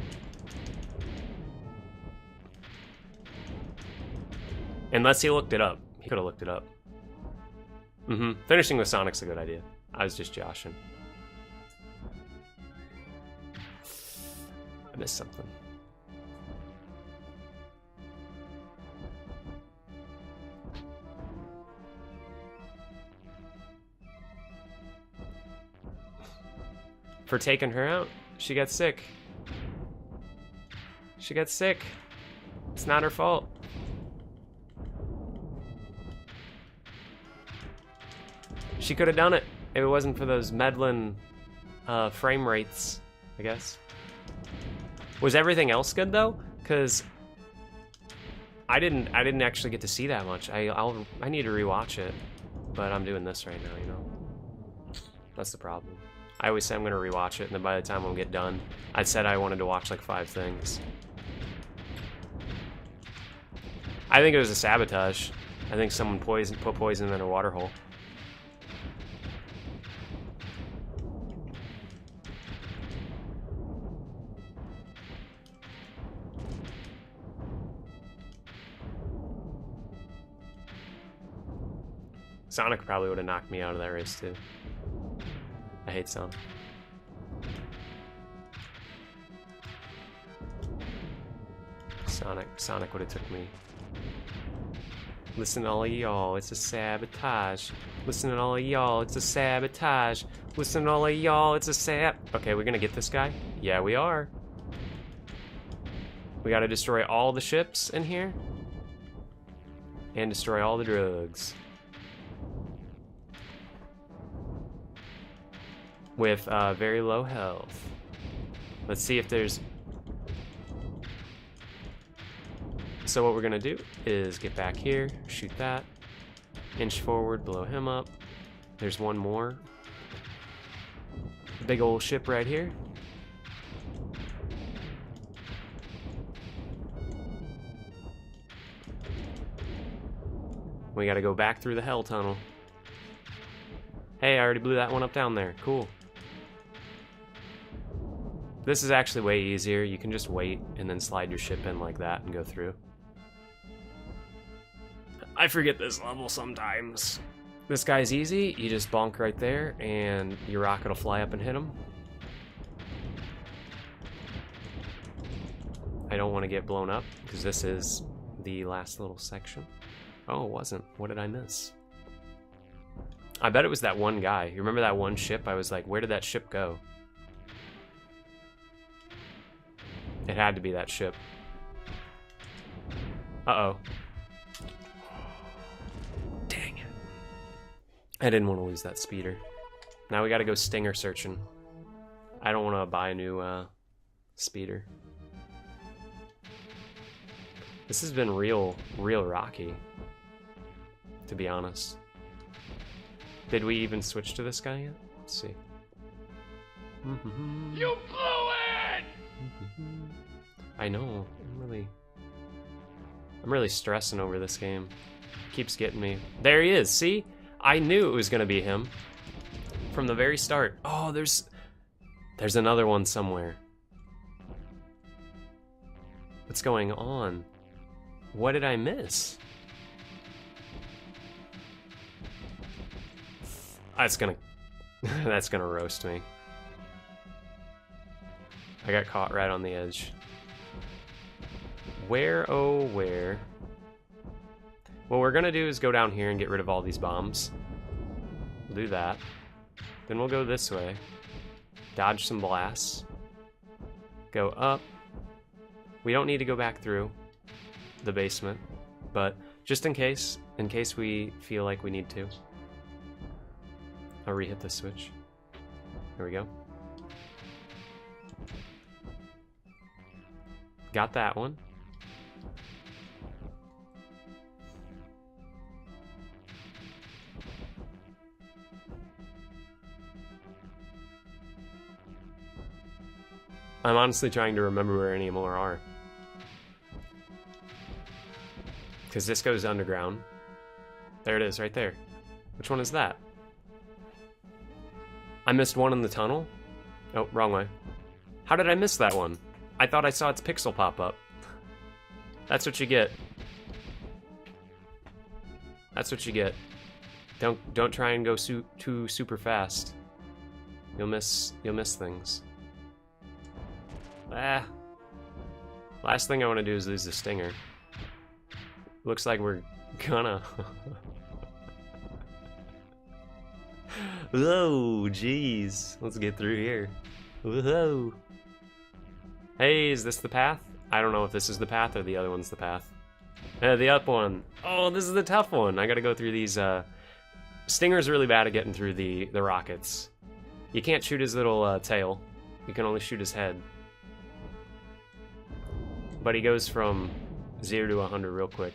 Unless he looked it up. He could have looked it up. Finishing with Sonic's a good idea. I was just joshing. I missed something. For taking her out, she got sick. She got sick. It's not her fault. She could have done it if it wasn't for those meddling frame rates, I guess. Was everything else good though? Cause I didn't actually get to see that much. I need to rewatch it, but I'm doing this right now, you know. That's the problem. I always say I'm gonna rewatch it, and then by the time I get done, I said I wanted to watch like 5 things. I think it was a sabotage. I think someone put poison in a water hole. Sonic probably would have knocked me out of that race too. I hate Sonic. Sonic would have took me. Listen, all of y'all, it's a sabotage. Listen, all of y'all, it's a sabotage. Listen, all of y'all, it's a sab. Okay, we're gonna get this guy? Yeah, we are. We gotta destroy all the ships in here. And destroy all the drugs. With very low health. Let's see if there's... So what we're gonna do is get back here, shoot that, inch forward, blow him up. There's one more. Big old ship right here. We gotta go back through the hell tunnel. Hey, I already blew that one up down there. Cool. This is actually way easier. You can just wait and then slide your ship in like that and go through. I forget this level sometimes. This guy's easy. You just bonk right there and your rocket will fly up and hit him. I don't want to get blown up because this is the last little section. Oh, it wasn't. What did I miss? I bet it was that one guy. You remember that one ship? I was like, where did that ship go? It had to be that ship. Uh-oh. Dang it. I didn't want to lose that speeder. Now we gotta go stinger searching. I don't want to buy a new speeder. This has been real rocky, to be honest. Did we even switch to this guy yet? Let's see. You blew it! I know. I'm really stressing over this game. Keeps getting me. There he is. See? I knew it was gonna be him from the very start. Oh, there's another one somewhere. What's going on? What did I miss? That's gonna roast me. I got caught right on the edge. Where, oh where? What we're gonna do is go down here and get rid of all these bombs. We'll do that. Then we'll go this way. Dodge some blasts. Go up. We don't need to go back through the basement, but just in case we feel like we need to. I'll re-hit the switch. There we go. Got that one. I'm honestly trying to remember where any more are. Because this goes underground. There it is, right there. Which one is that? I missed one in the tunnel? Oh, wrong way. How did I miss that one? I thought I saw its pixel pop up. That's what you get. That's what you get. Don't try and go too super fast. You'll miss things. Ah. Last thing I want to do is lose the stinger. Looks like we're gonna. Whoa, jeez. Let's get through here. Whoa. Hey, is this the path? I don't know if this is the path or the other one's the path. The up one. Oh, this is the tough one. I gotta go through these, Stinger's really bad at getting through the rockets. You can't shoot his little, tail. You can only shoot his head. But he goes from 0 to 100 real quick.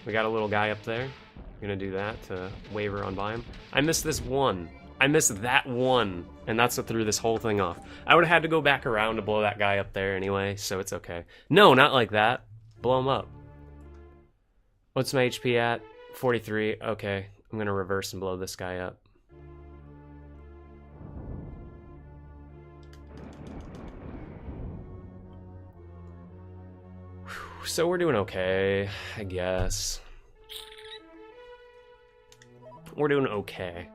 We got a little guy up there. I'm gonna do that to waver on by him. I missed this one. I missed that one. And that's what threw this whole thing off. I would have had to go back around to blow that guy up there anyway, so it's okay. No, not like that. Blow him up. What's my HP at? 43. Okay, I'm gonna reverse and blow this guy up. So we're doing okay, I guess. We're doing okay.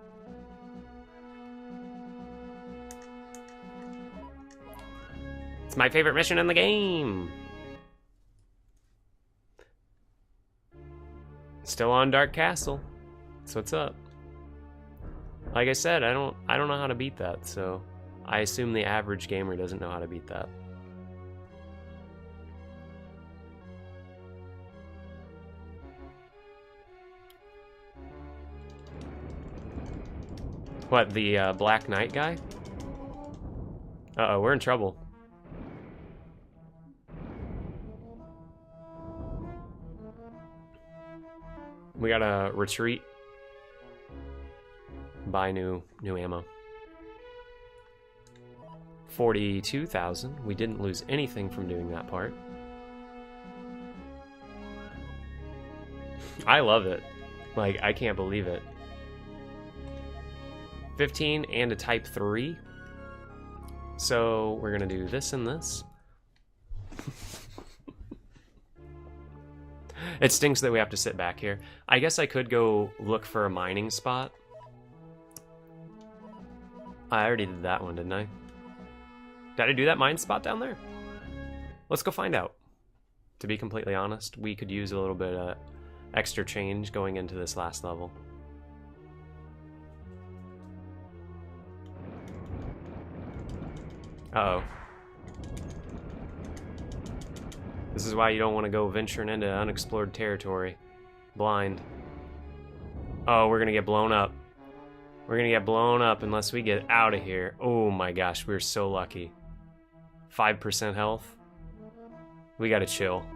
It's my favorite mission in the game. Still on Dark Castle. That's what's up. Like I said, I don't know how to beat that, so I assume the average gamer doesn't know how to beat that. What, the Black Knight guy? Uh-oh, we're in trouble. We gotta retreat. Buy new ammo. 42,000. We didn't lose anything from doing that part. I love it. Like, I can't believe it. 15 and a type 3. So we're gonna do this and this. It stinks that we have to sit back here. I guess I could go look for a mining spot. I already did that one, didn't I? Did I do that mine spot down there? Let's go find out. To be completely honest, we could use a little bit of extra change going into this last level. Uh-oh. This is why you don't want to go venturing into unexplored territory. Blind. Oh, we're gonna get blown up. We're gonna get blown up unless we get out of here. Oh my gosh, we're so lucky. 5% health. We gotta chill.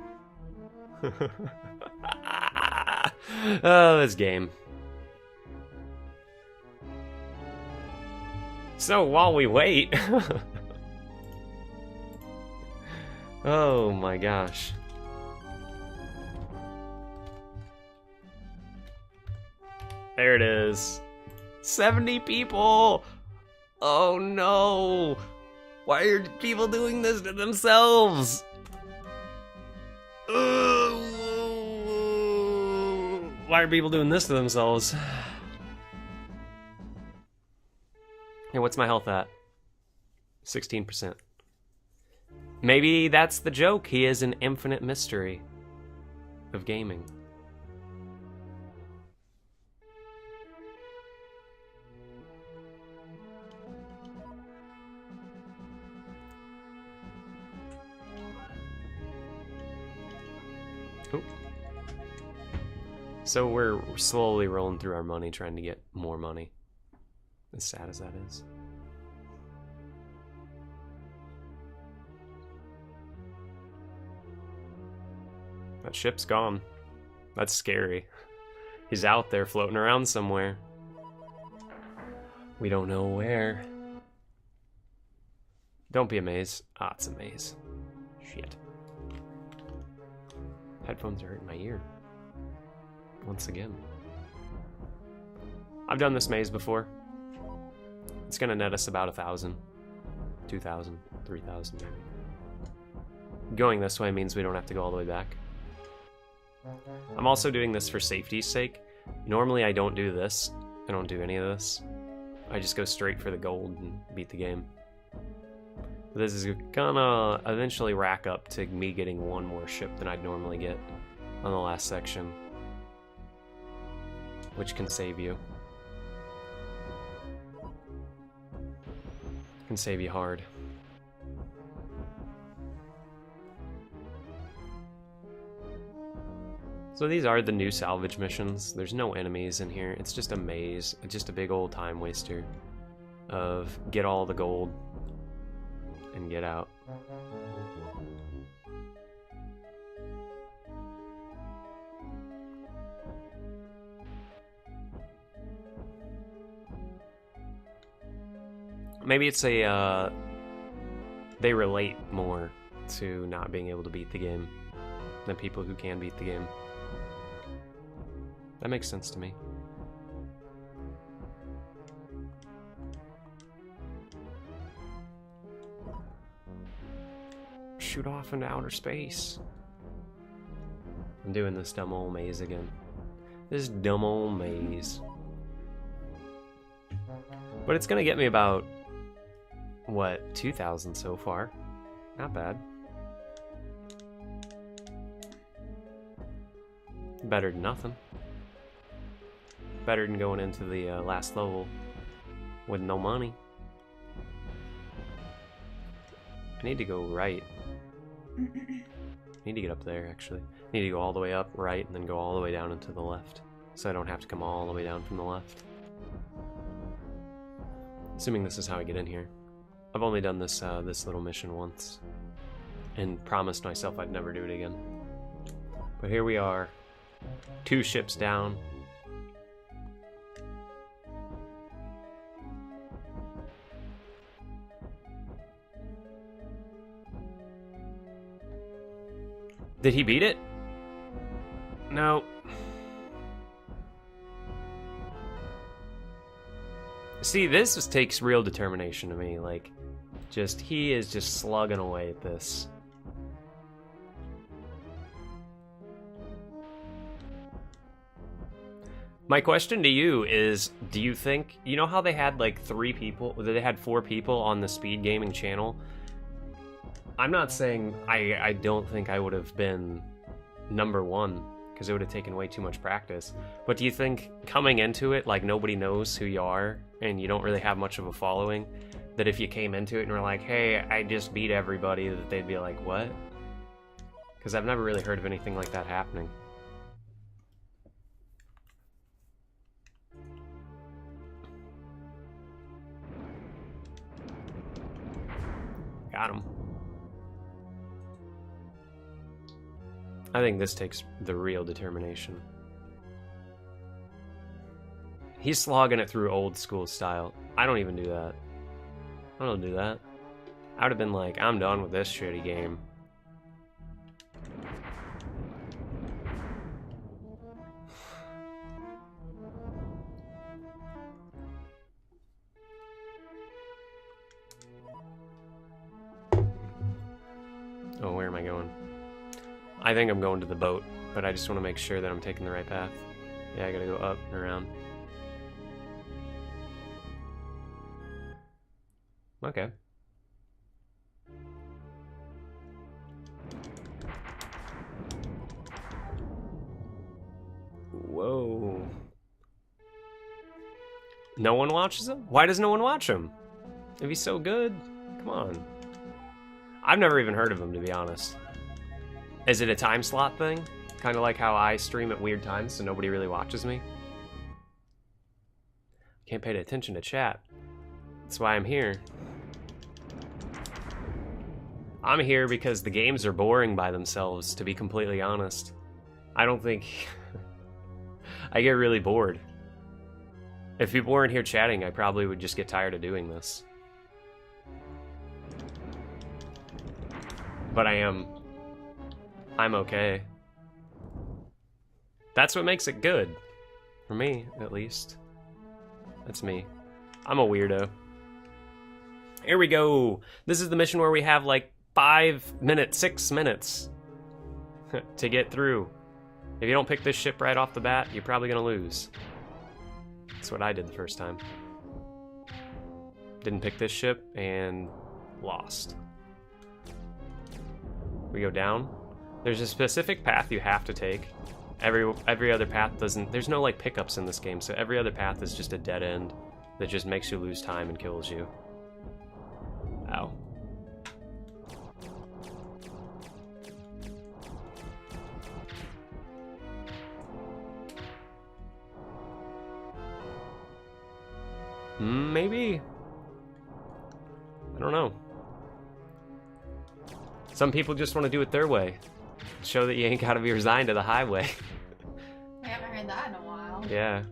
Oh, this game. So while we wait... Oh my gosh. There it is. 70 people! Oh no! Why are people doing this to themselves? Why are people doing this to themselves? Hey, what's my health at? 16%. Maybe that's the joke. He is an infinite mystery of gaming. Oh. So we're slowly rolling through our money, trying to get more money. As sad as that is. That ship's gone. That's scary. He's out there floating around somewhere. We don't know where. Don't be a maze. Ah, it's a maze. Shit. Headphones are hurting my ear. Once again. I've done this maze before. It's gonna net us about 1,000, 2,000, 3,000 maybe. Going this way means we don't have to go all the way back. I'm also doing this for safety's sake. Normally I don't do this. I don't do any of this. I just go straight for the gold and beat the game. But this is gonna eventually rack up to me getting one more ship than I'd normally get on the last section. Which can save you. Can save you hard. So these are the new salvage missions. There's no enemies in here. It's just a maze. It's just a big old time waster of get all the gold and get out. Maybe it's a, they relate more to not being able to beat the game than people who can beat the game. That makes sense to me. Shoot off into outer space. I'm doing this dumb old maze again. This dumb old maze. But it's gonna get me about, what, 2,000 so far. Not bad. Better than nothing. Better than going into the last level with no money. I need to go right. I need to get up there, actually. I need to go all the way up, right, and then go all the way down into the left. So I don't have to come all the way down from the left. Assuming this is how I get in here. I've only done this this little mission once. And promised myself I'd never do it again. But here we are. 2 ships down. Did he beat it? No. See, this just takes real determination to me. Like, he is just slugging away at this. My question to you is, do you think, you know how they had like 3 people, they had 4 people on the speed gaming channel? I'm not saying I don't think I would have been number 1, because it would have taken way too much practice. But do you think coming into it, like nobody knows who you are, and you don't really have much of a following, that if you came into it and were like, hey, I just beat everybody, that they'd be like, what? Because I've never really heard of anything like that happening. Got him. I think this takes the real determination. He's slogging it through old school style. I don't even do that. I don't do that. I would have been like, I'm done with this shitty game. Oh, where am I going? I think I'm going to the boat, but I just want to make sure that I'm taking the right path. Yeah, I gotta go up and around. Okay. Whoa. No one watches him? Why does no one watch him? If he's so good, come on. I've never even heard of him, to be honest. Is it a time slot thing? Kind of like how I stream at weird times so nobody really watches me? Can't pay attention to chat. That's why I'm here. I'm here because the games are boring by themselves, to be completely honest. I don't think... I get really bored. If people weren't here chatting, I probably would just get tired of doing this. But I'm okay. That's what makes it good. For me, at least. That's me. I'm a weirdo. Here we go. This is the mission where we have like 5 minutes, 6 minutes to get through. If you don't pick this ship right off the bat, you're probably gonna lose. That's what I did the first time. Didn't pick this ship and lost. We go down. There's a specific path you have to take. Every other path doesn't. There's no like pickups in this game, so every other path is just a dead end that just makes you lose time and kills you. Ow. Maybe. I don't know. Some people just want to do it their way. Show that you ain't gotta be resigned to the highway. I haven't heard that in a while. Yeah.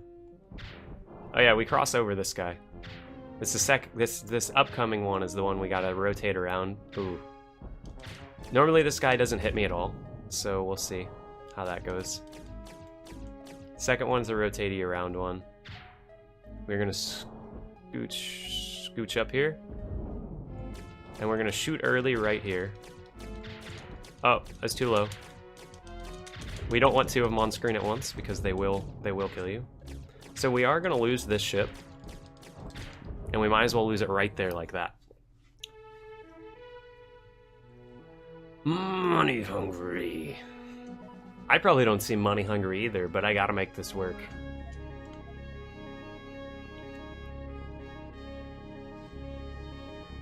Oh yeah, we cross over this guy. This upcoming one is the one we gotta rotate around. Ooh. Normally this guy doesn't hit me at all, so we'll see how that goes. Second one's a rotatey around one. We're gonna scooch up here. And we're gonna shoot early right here. Oh, that's too low. We don't want 2 of them on screen at once because they will kill you. So we are gonna lose this ship. And we might as well lose it right there like that. Money hungry. I probably don't seem money hungry either, but I gotta make this work.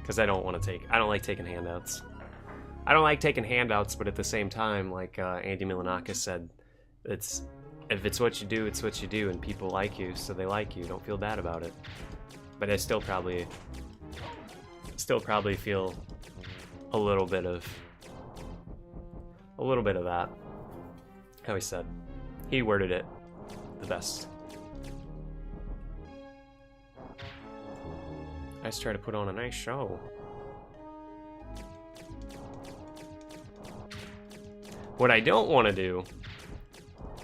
Because I don't like taking handouts. I don't like taking handouts, but at the same time, like Andy Milanakis said, if it's what you do, it's what you do, and people like you, so they like you. Don't feel bad about it. But I still probably feel a little bit of that. How he said. He worded it the best. I just try to put on a nice show. What I don't want to do,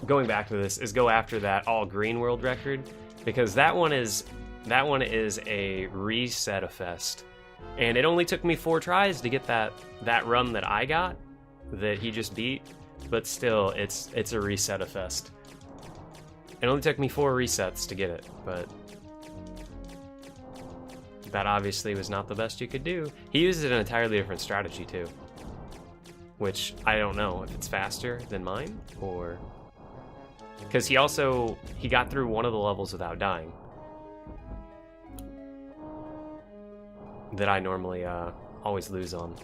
going back to this, is go after that all green world record, because that one is a reset-a-fest, and it only took me 4 tries to get that run that I got, that he just beat. But still, it's a reset-a-fest. It only took me 4 resets to get it, but that obviously was not the best you could do. He uses an entirely different strategy too, which I don't know if it's faster than mine, or because he got through one of the levels without dying that I normally always lose on.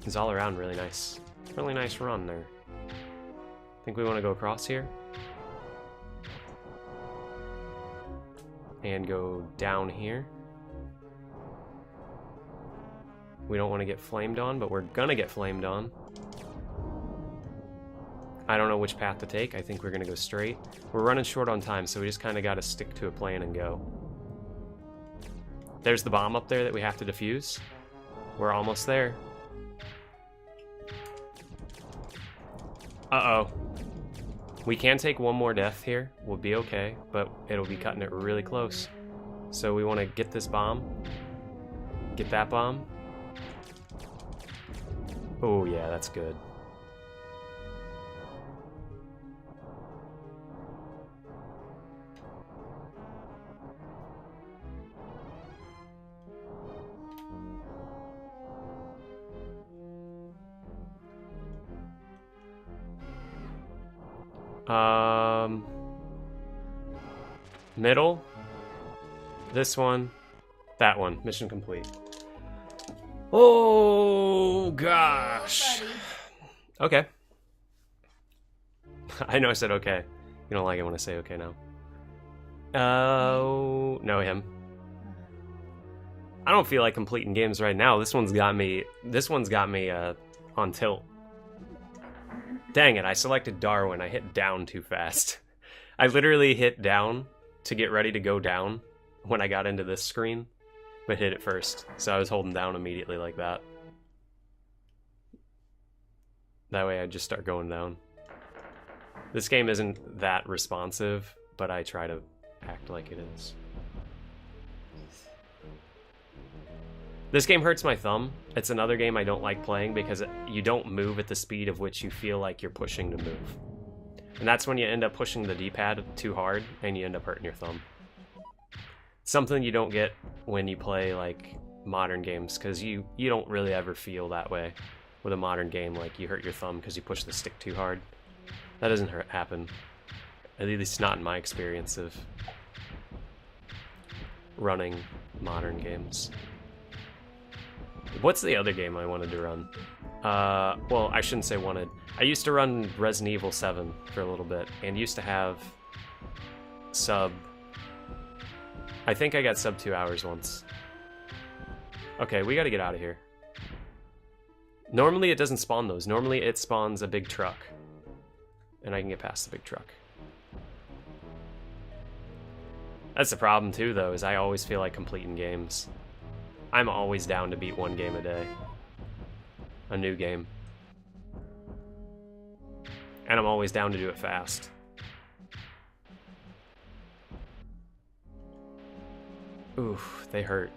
It's all around really nice run there. Think we want to go across here and go down here. We don't want to get flamed on, but we're gonna get flamed on. I don't know which path to take. I think we're gonna go straight. We're running short on time, so we just kind of got to stick to a plan and go. There's the bomb up there that we have to defuse. We're almost there. Uh-oh. We can take one more death here. We'll be okay, but it'll be cutting it really close. So we want to get this bomb. Get that bomb. Oh yeah, that's good. Middle. This one. That one. Mission complete. Oh, gosh. Okay. I know I said okay. You don't like it when I say okay now. Oh, no, him. I don't feel like completing games right now. This one's got me on tilt. Dang it, I selected Darwin. I hit down too fast. I literally hit down to get ready to go down when I got into this screen, but hit it first. So I was holding down immediately like that. That way I'd just start going down. This game isn't that responsive, but I try to act like it is. This game hurts my thumb. It's another game I don't like playing because you don't move at the speed of which you feel like you're pushing to move. And that's when you end up pushing the D-pad too hard and you end up hurting your thumb. Something you don't get when you play like modern games, because you don't really ever feel that way with a modern game, like you hurt your thumb because you push the stick too hard. That doesn't happen. At least not in my experience of running modern games. What's the other game I wanted to run? Well, I shouldn't say wanted. I used to run Resident Evil 7 for a little bit, and used to have sub... I think I got sub 2 hours once. Okay, we gotta get out of here. Normally it doesn't spawn those. Normally it spawns a big truck. And I can get past the big truck. That's the problem too, though, is I always feel like completing games. I'm always down to beat one game a day. A new game. And I'm always down to do it fast. Oof, they hurt.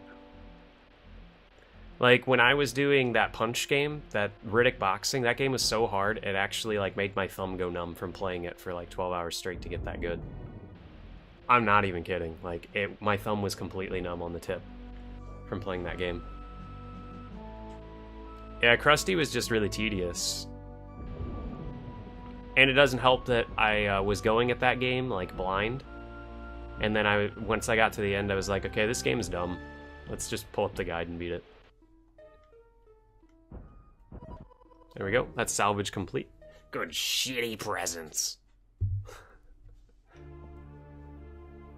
Like, when I was doing that Punch game, that Riddick Boxing, that game was so hard, it actually, like, made my thumb go numb from playing it for, like, 12 hours straight to get that good. I'm not even kidding. Like, my thumb was completely numb on the tip from playing that game. Yeah, Krusty was just really tedious. And it doesn't help that I was going at that game, like, blind. And then once I got to the end, I was like, okay, this game is dumb. Let's just pull up the guide and beat it. There we go. That's salvage complete. Good shitty presents.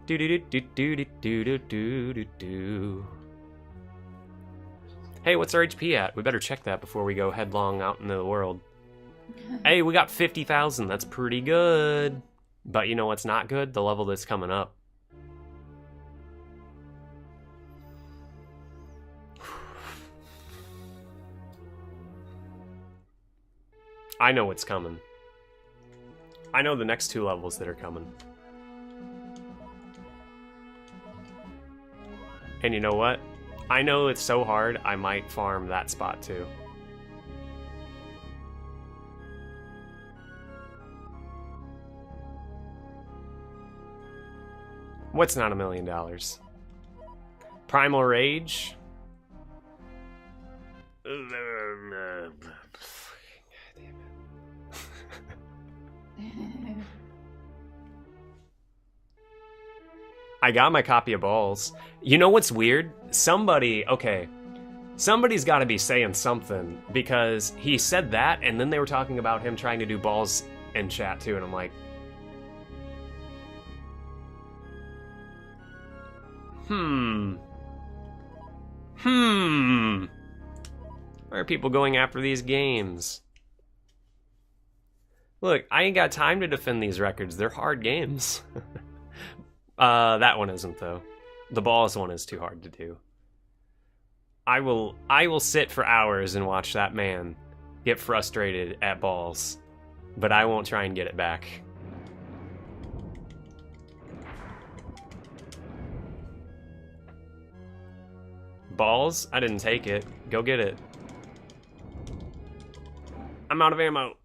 Do do do do do do do do do. Hey, what's our HP at? We better check that before we go headlong out into the world. Hey, we got 50,000. That's pretty good. But you know what's not good? The level that's coming up. I know what's coming. I know the next 2 levels that are coming. And you know what? I know it's so hard, I might farm that spot too. What's not $1 million? Primal Rage? I got my copy of Balls. You know what's weird? Somebody's got to be saying something, because he said that, and then they were talking about him trying to do Balls in chat too, and I'm like, why are people going after these games? Look, I ain't got time to defend these records. They're hard games. That one isn't, though. The Balls one is too hard to do. I will sit for hours and watch that man get frustrated at Balls, but I won't try and get it back. Balls? I didn't take it. Go get it. I'm out of ammo.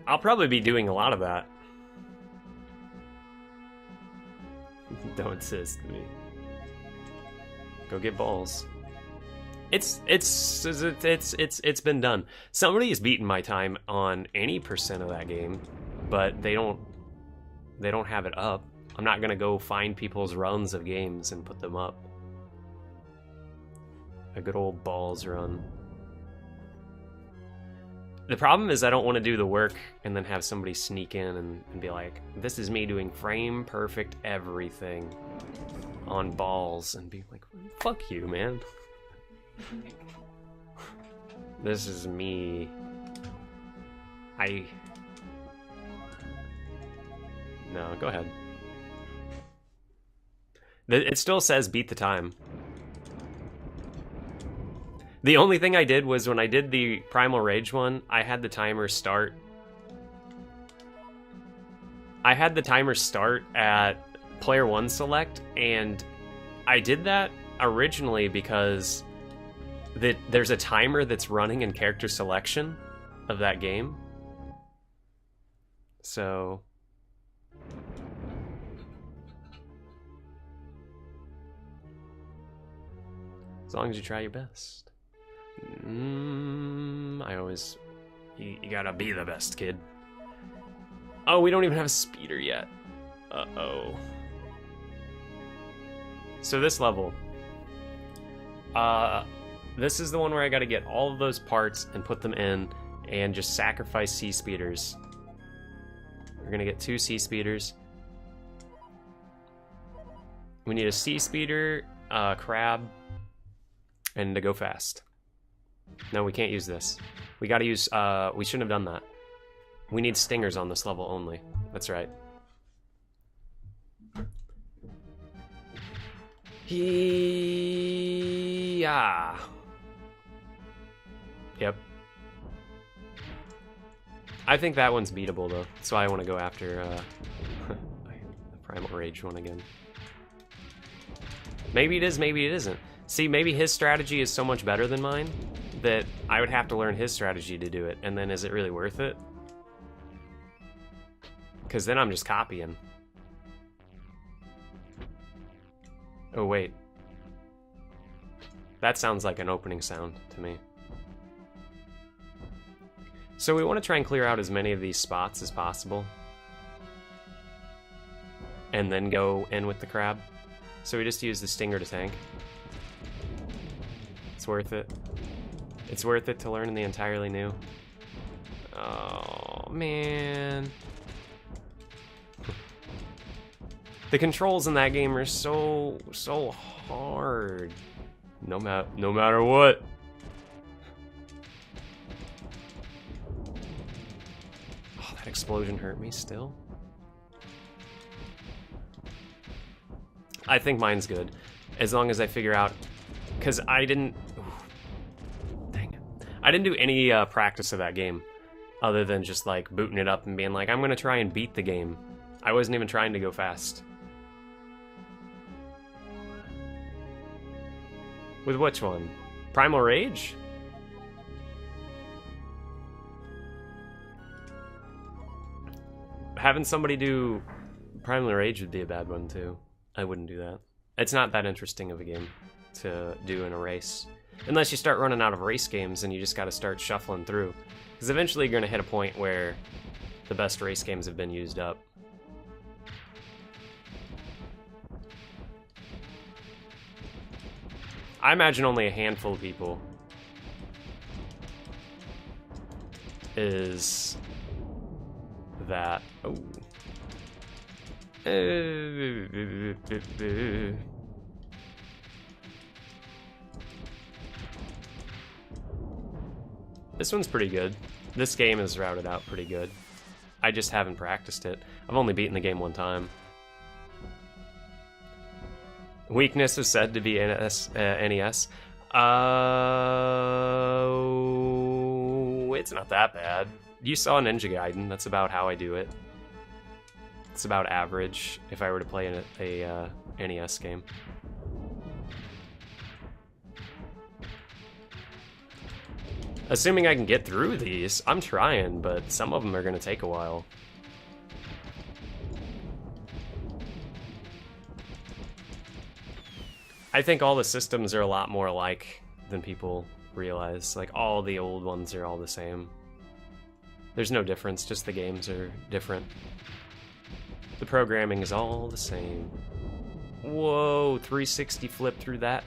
I'll probably be doing a lot of that. Don't insist me. Go get Balls. It's been done. Somebody has beaten my time on any percent of that game, but they don't have it up. I'm not gonna go find people's runs of games and put them up. A good old Balls run. The problem is I don't want to do the work and then have somebody sneak in and be like, this is me doing frame perfect everything on balls, and be like, fuck you, man. This is me. No, go ahead. It still says beat the time. The only thing I did was when I did the Primal Rage one, I had the timer start. I had the timer start at player 1 select, and I did that originally because there's a timer that's running in character selection of that game. So as long as you try your best. I always... You gotta be the best, kid. Oh, we don't even have a speeder yet. Uh-oh. So this level. This is the one where I gotta get all of those parts and put them in and just sacrifice sea speeders. We're gonna get 2 sea speeders. We need a sea speeder, crab, and to go fast. No, we can't use this. We gotta use, we shouldn't have done that. We need stingers on this level only. That's right. Yeah. Yep. I think that one's beatable though. That's why I want to go after the Primal Rage one again. Maybe it is, maybe it isn't. See, maybe his strategy is so much better than mine that I would have to learn his strategy to do it, and then is it really worth it? Because then I'm just copying. Oh, wait. That sounds like an opening sound to me. So we want to try and clear out as many of these spots as possible. And then go in with the crab. So we just use the stinger to tank. It's worth it. It's worth it to learn the entirely new. Oh, man. The controls in that game are so hard. No matter what. Oh, that explosion hurt me still. I think mine's good, as long as I figure out, because I didn't. Dang it! I didn't do any practice of that game, other than just like booting it up and being like, I'm gonna try and beat the game. I wasn't even trying to go fast. With which one? Primal Rage? Having somebody do Primal Rage would be a bad one too. I wouldn't do that. It's not that interesting of a game to do in a race. Unless you start running out of race games and you just gotta start shuffling through. Because eventually you're gonna hit a point where the best race games have been used up. I imagine only a handful of people is that. Oh. This one's pretty good. This game is routed out pretty good. I just haven't practiced it. I've only beaten the game one time. Weakness is said to be NES. It's not that bad. You saw Ninja Gaiden. That's about how I do it. It's about average if I were to play a NES game. Assuming I can get through these, I'm trying, but some of them are going to take a while. I think all the systems are a lot more alike than people realize. Like, all the old ones are all the same. There's no difference, just the games are different. The programming is all the same. Whoa, 360 flip through that.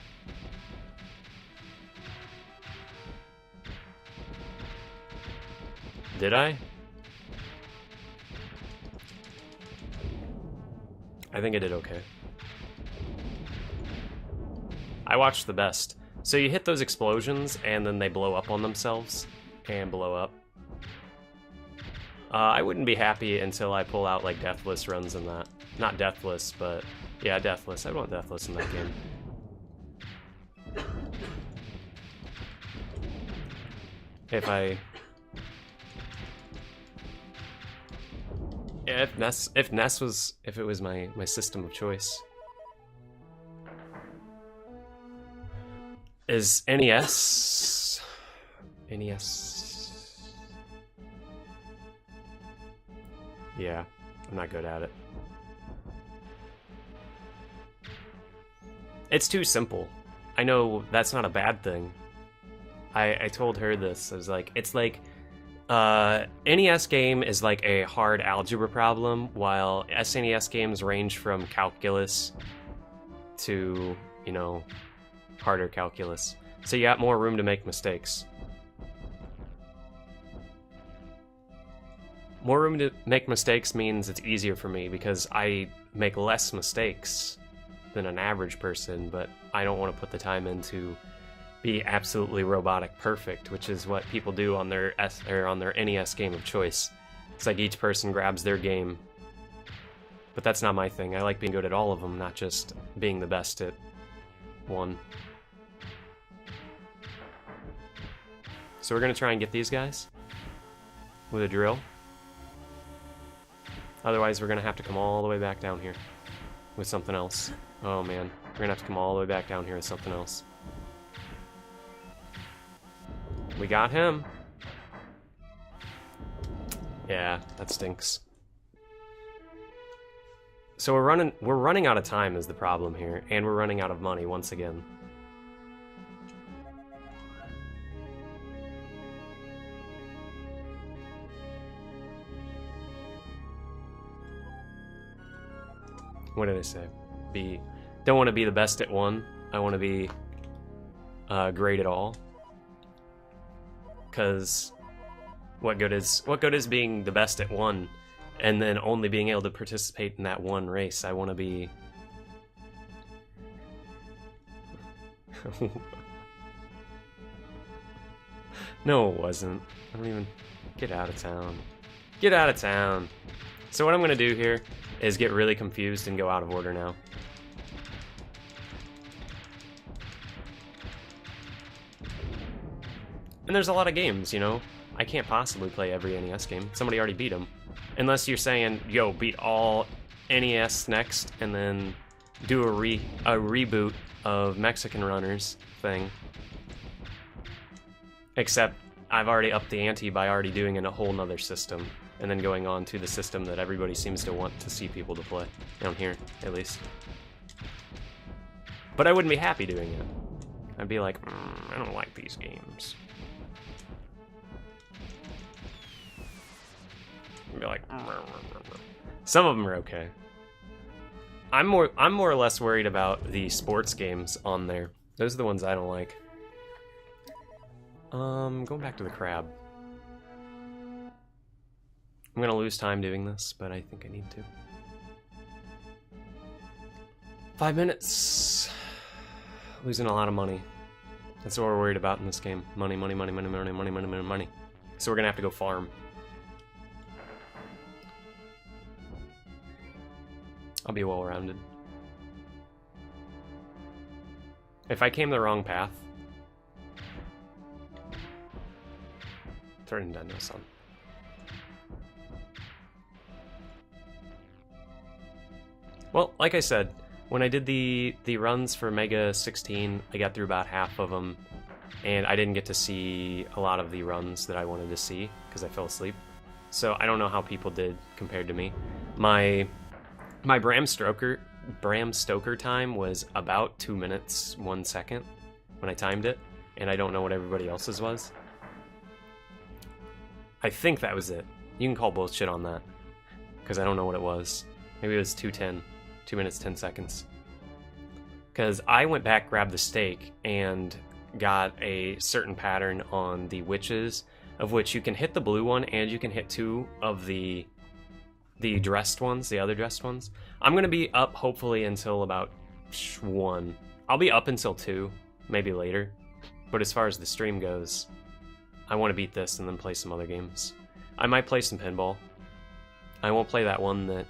Did I? I think I did okay. I watched the best. So you hit those explosions, and then they blow up on themselves, and blow up. I wouldn't be happy until I pull out, like, Deathless runs in that. Not Deathless, but... yeah, Deathless. I want Deathless in that game. If I... yeah, if Ness was... if it was my system of choice. Is NES... NES... yeah, I'm not good at it. It's too simple. I know that's not a bad thing. I told her this. I was like, it's like... NES game is like a hard algebra problem, while SNES games range from calculus to, you know, harder calculus. So you got more room to make mistakes. More room to make mistakes means it's easier for me because I make less mistakes than an average person, but I don't want to put the time in to be absolutely robotic perfect, which is what people do on their NES game of choice. It's like each person grabs their game. But that's not my thing. I like being good at all of them, not just being the best at one. So we're gonna try and get these guys with a drill. Otherwise, we're gonna have to come all the way back down here with something else. Oh man, we're gonna have to come all the way back down here with something else. We got him. Yeah, that stinks. So we're running out of time is the problem here, and we're running out of money once again. What did I say? Don't want to be the best at one. I want to be great at all. Because what good is being the best at one and then only being able to participate in that one race? I want to be... no, it wasn't. I don't even... get out of town. Get out of town. So what I'm going to do here is get really confused and go out of order now. And there's a lot of games, you know? I can't possibly play every NES game. Somebody already beat them. Unless you're saying, yo, beat all NES next, and then do a reboot of Mexican Runners thing. Except, I've already upped the ante by already doing in a whole nother system, and then going on to the system that everybody seems to want to see people to play. Down here, at least. But I wouldn't be happy doing it. I'd be like, I don't like these games. Be like, some of them are okay. I'm more or less worried about the sports games on there. Those are the ones I don't like. Going back to the crab. I'm gonna lose time doing this, but I think I need to. 5 minutes. Losing a lot of money. That's what we're worried about in this game. Money, money, money, money, money, money, money, money, money. So we're gonna have to go farm. I'll be well-rounded. If I came the wrong path... throw Nintendo, son. Well, like I said, when I did the runs for Mega 16, I got through about half of them, and I didn't get to see a lot of the runs that I wanted to see, because I fell asleep. So I don't know how people did compared to me. My Bram Stoker time was about 2 minutes, 1 second when I timed it, and I don't know what everybody else's was. I think that was it. You can call bullshit on that, because I don't know what it was. Maybe it was 2:10, 2 minutes, 10 seconds. Because I went back, grabbed the steak, and got a certain pattern on the witches of which you can hit the blue one and you can hit 2 of the dressed ones, the other dressed ones. I'm gonna be up hopefully until about 1. I'll be up until 2, maybe later. But as far as the stream goes, I want to beat this and then play some other games. I might play some pinball. I won't play that one that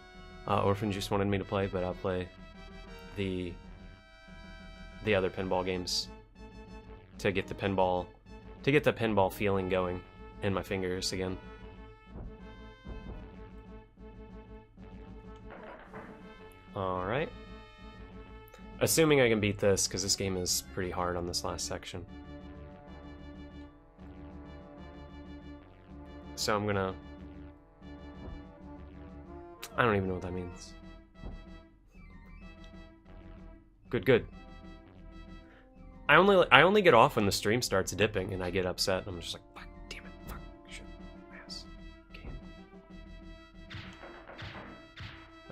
Orphan Juice wanted me to play, but I'll play the other pinball games to get the pinball feeling going in my fingers again. All right. Assuming I can beat this, because this game is pretty hard on this last section. So I'm gonna... I don't even know what that means. Good. I only get off when the stream starts dipping and I get upset. I'm just like, fuck, damn it, fuck, shit, ass, game.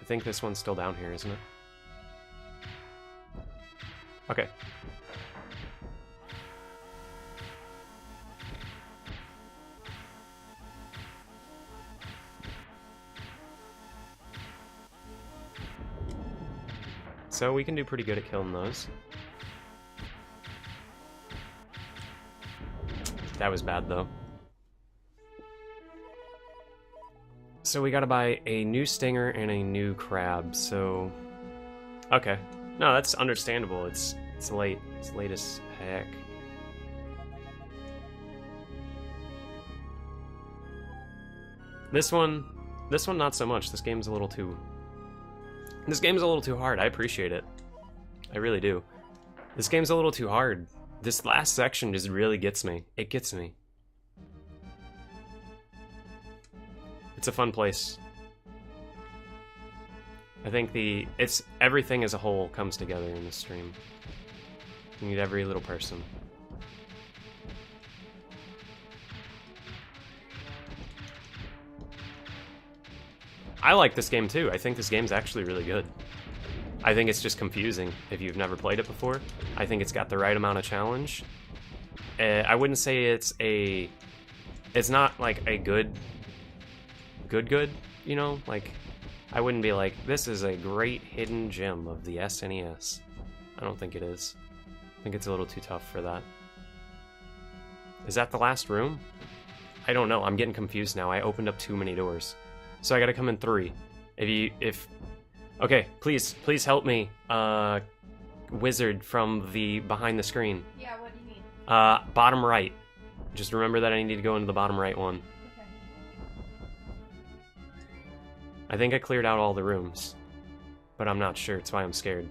I think this one's still down here, isn't it? Okay. So we can do pretty good at killing those. That was bad though. So we gotta buy a new stinger and a new crab, so... Okay. No, that's understandable. It's late. It's late as heck. This one not so much. This game's a little too hard. I appreciate it. I really do. This game's a little too hard. This last section just really gets me. It gets me. It's a fun place. I think everything as a whole comes together in this stream. You need every little person. I like this game too. I think this game's actually really good. I think it's just confusing if you've never played it before. I think it's got the right amount of challenge. I wouldn't say it's not like a good, you know? Like, I wouldn't be like, this is a great hidden gem of the SNES. I don't think it is. I think it's a little too tough for that. Is that the last room? I don't know. I'm getting confused now. I opened up too many doors. So I gotta come in 3. Okay, please help me, wizard from behind the screen. Yeah, what do you need? Bottom right. Just remember that I need to go into the bottom right one. Okay. I think I cleared out all the rooms, but I'm not sure. That's why I'm scared.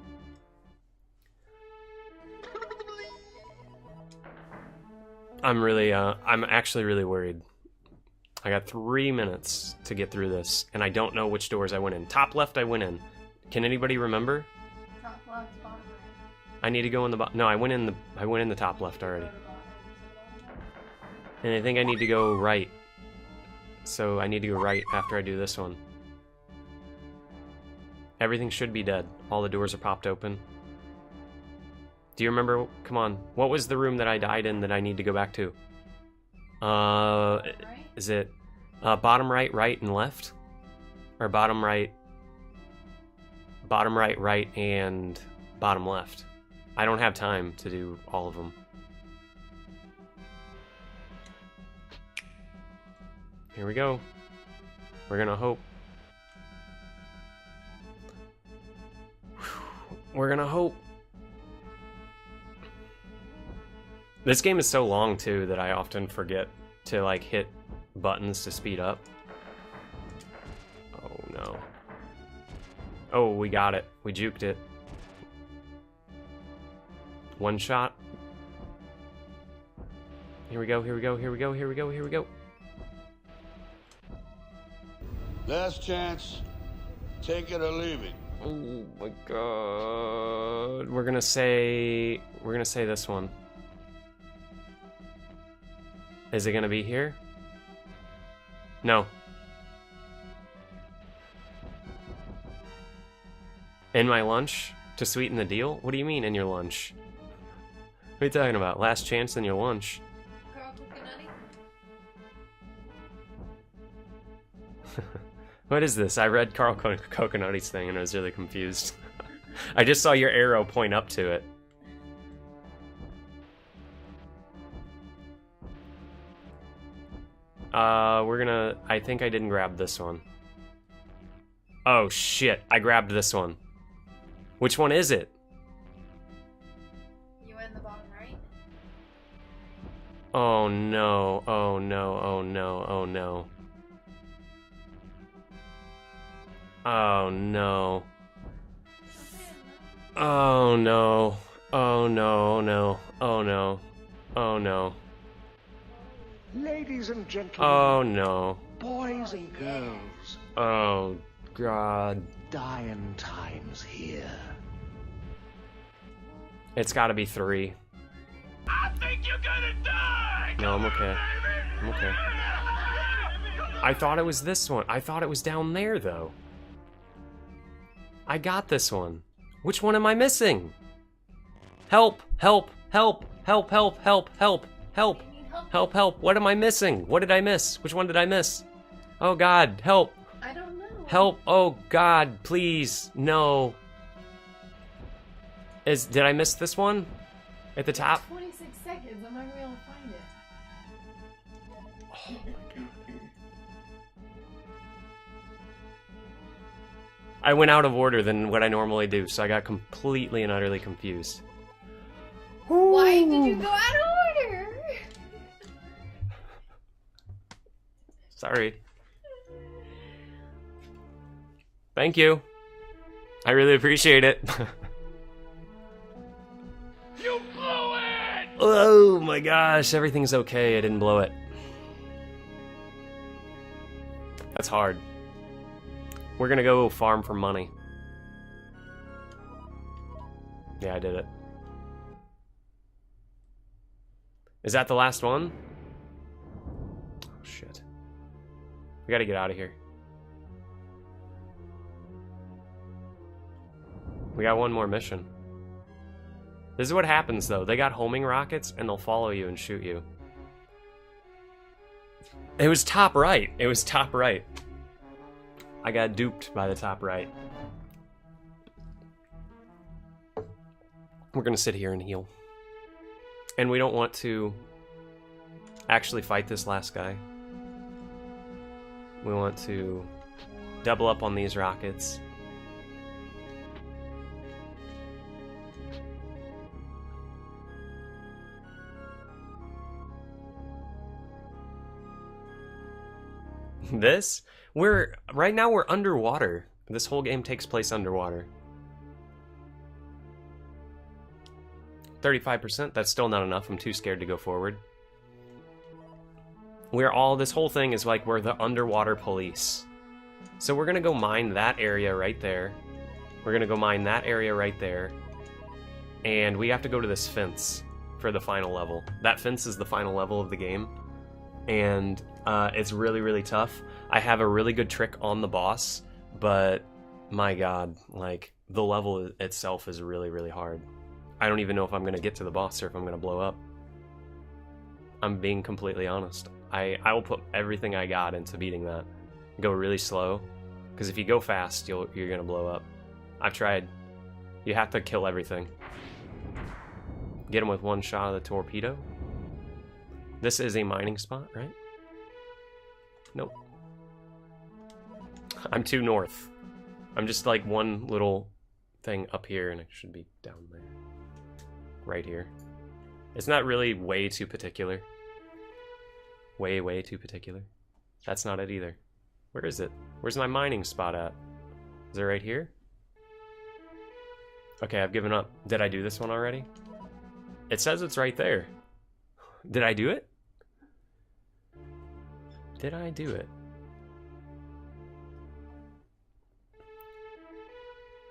I'm actually really worried. I got 3 minutes to get through this, and I don't know which doors I went in. Top left I went in. Can anybody remember? Top left, bottom right. I need to go in the no, I went in the top left already. And I think I need to go right. So I need to go right after I do this one. Everything should be dead. All the doors are popped open. Do you remember? Come on. What was the room that I died in that I need to go back to? Right? Is it bottom right, right, and left? Or bottom right, right, and bottom left? I don't have time to do all of them. Here we go. We're gonna hope. We're gonna hope. This game is so long too that I often forget to like hit buttons to speed up. Oh no. Oh, we got it. We juked it. One shot. Here we go, here we go, here we go, here we go, here we go. Last chance. Take it or leave it. Oh my god. We're gonna say this one. Is it gonna be here? No. In my lunch? To sweeten the deal? What do you mean in your lunch? What are you talking about? Last chance in your lunch? What is this? I read Carl Coconutty's thing and I was really confused. I just saw your arrow point up to it. I think I didn't grab this one. Oh shit, I grabbed this one. Which one is it? You went in the bottom right? Oh no, oh no, oh no, oh no. Oh no. Oh no. Oh no, no, oh no. Oh no. Ladies and gentlemen, Oh no. boys and girls, Oh god. dying times here. It's gotta be 3. I think you're gonna die! No, I'm okay. I'm okay. I thought it was this one. I thought it was down there, though. I got this one. Which one am I missing? Help! Help! Help! Help! Help! Help! Help! Help! Help! Help! What am I missing? What did I miss? Which one did I miss? Oh God! Help! I don't know. Help! Oh God! Please! No! Did I miss this one? At the top? 26 seconds. I'm not gonna be able to find it. Oh my God. I went out of order than what I normally do, so I got completely and utterly confused. Why did you go out of order? Sorry. Thank you. I really appreciate it. You blew it! Oh my gosh, everything's okay. I didn't blow it. That's hard. We're gonna go farm for money. Yeah, I did it. Is that the last one? Oh shit. We gotta get out of here. We got one more mission. This is what happens though. They got homing rockets and they'll follow you and shoot you. It was top right. It was top right. I got duped by the top right. We're gonna sit here and heal. And we don't want to actually fight this last guy. We want to double up on these rockets. This? Right now we're underwater. This whole game takes place underwater. 35%, that's still not enough. I'm too scared to go forward. This whole thing is like we're the underwater police. So we're gonna go mine that area right there. We're gonna go mine that area right there. And we have to go to this fence for the final level. That fence is the final level of the game. And it's really, really tough. I have a really good trick on the boss, but my god, like, the level itself is really, really hard. I don't even know if I'm going to get to the boss or if I'm going to blow up. I'm being completely honest. I will put everything I got into beating that. Go really slow, because if you go fast, you're going to blow up. I've tried. You have to kill everything. Get him with one shot of the torpedo. This is a mining spot, right? Nope. I'm too north. I'm just like one little thing up here, and it should be down there. Right here. It's not really way too particular. Way, way too particular. That's not it either. Where is it? Where's my mining spot at? Is it right here? Okay, I've given up. Did I do this one already? It says it's right there. Did I do it? Did I do it?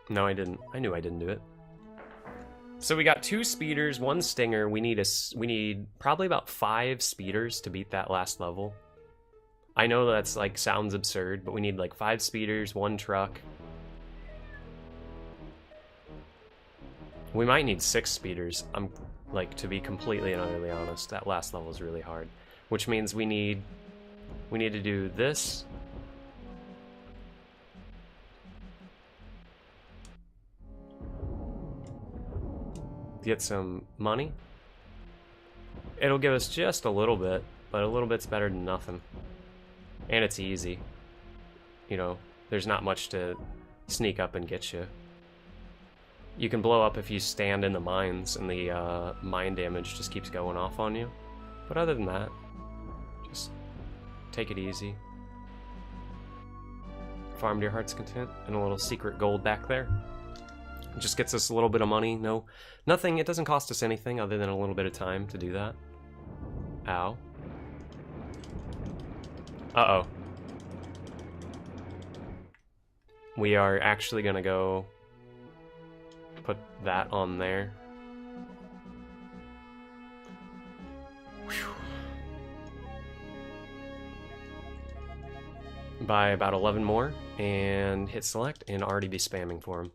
No, I didn't. I knew I didn't do it. So we got 2 speeders, 1 stinger. We need probably about 5 speeders to beat that last level. I know that's like sounds absurd, but we need like 5 speeders, 1 truck. We might need 6 speeders. I'm like, to be completely and utterly honest, that last level is really hard. Which means we need to do this, get some money. It'll give us just a little bit, but a little bit's better than nothing. And it's easy. You know, there's not much to sneak up and get you. You can blow up if you stand in the mines and the mine damage just keeps going off on you. But other than that, just take it easy. Farm to your heart's content, and a little secret gold back there. It just gets us a little bit of money. No, nothing, it doesn't cost us anything other than a little bit of time to do that. Ow. Uh-oh. We are actually gonna go put that on there. Whew. Buy about 11 more and hit select and already be spamming for him.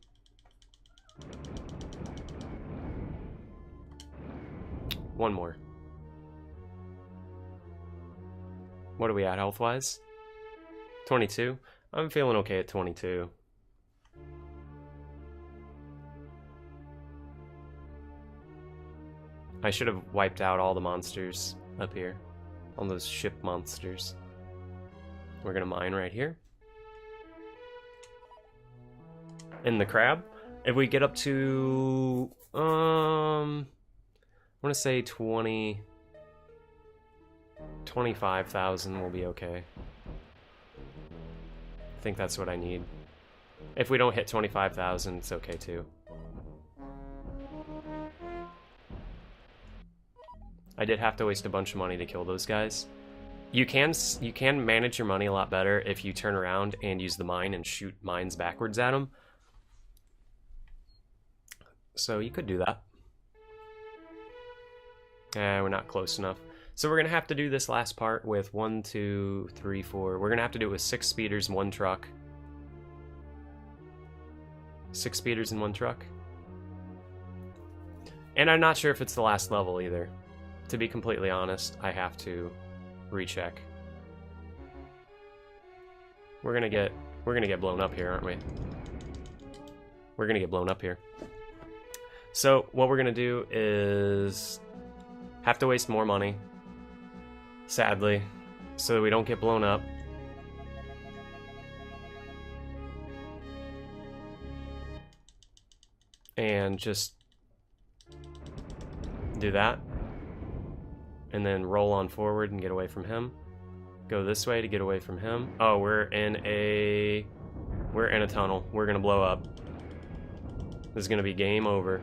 One more. What are we at health-wise? 22? I'm feeling okay at 22. I should have wiped out all the monsters up here. All those ship monsters. We're gonna mine right here. In the crab. If we get up to... I want to say 25,000 will be okay. I think that's what I need. If we don't hit 25,000, it's okay too. I did have to waste a bunch of money to kill those guys. You can manage your money a lot better if you turn around and use the mine and shoot mines backwards at them. So you could do that. We're not close enough. So we're gonna have to do this last part with 1, 2, 3, 4. We're gonna have to do it with 6 speeders and 1 truck. 6 speeders and 1 truck. And I'm not sure if it's the last level either. To be completely honest, I have to recheck. We're gonna get blown up here, aren't we? We're gonna get blown up here. So what we're gonna do is have to waste more money, sadly, so that we don't get blown up. And just do that. And then roll on forward and get away from him. Go this way to get away from him. Oh, we're in a tunnel. We're gonna blow up. This is gonna be game over.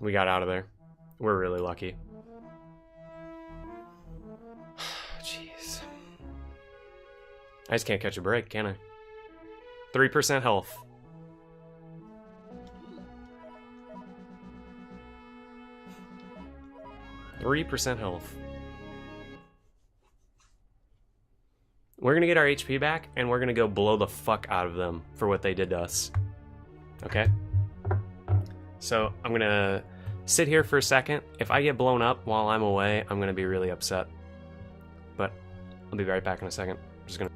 We got out of there. We're really lucky. Jeez. I just can't catch a break, can I? 3% health. %3 health. We're gonna get our HP back, and we're gonna go blow the fuck out of them for what they did to us. Okay? So, I'm gonna sit here for a second. If I get blown up while I'm away, I'm gonna be really upset. But I'll be right back in a second. I'm just gonna...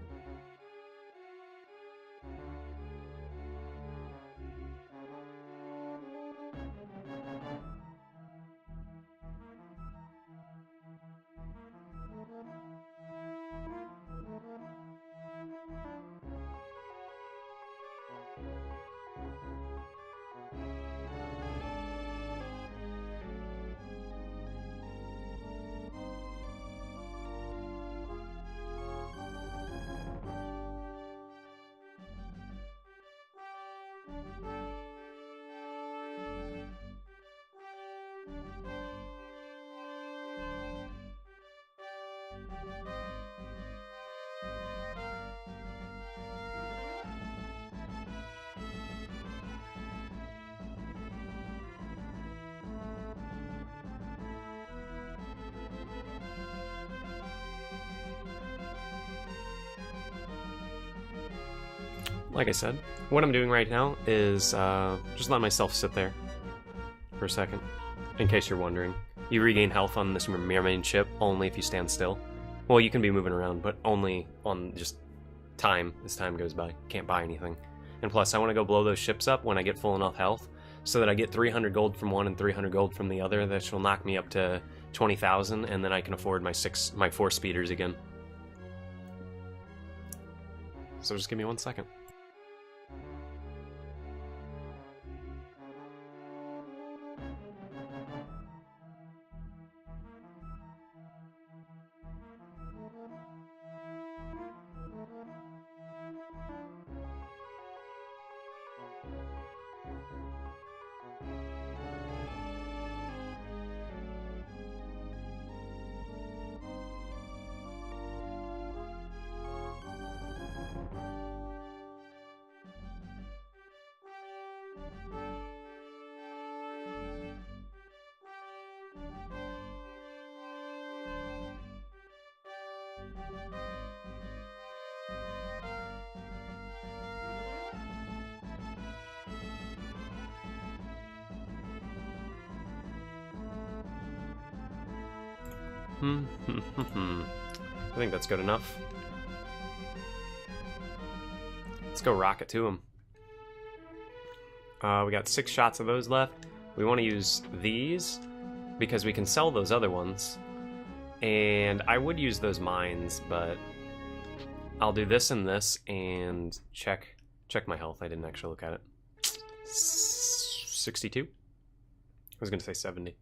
Like I said, what I'm doing right now is just let myself sit there for a second. In case you're wondering, you regain health on this mermaid ship only if you stand still. Well, you can be moving around, but only on just time as time goes by. Can't buy anything. And plus, I want to go blow those ships up when I get full enough health, so that I get 300 gold from one and 300 gold from the other. That will knock me up to 20,000, and then I can afford my 4 speeders again. So just give me 1 second. I think that's good enough. Let's go rocket to him. We got 6 shots of those left. We want to use these because we can sell those other ones. And I would use those mines, but I'll do this and this and check my health. I didn't actually look at it. 62? I was going to say 70.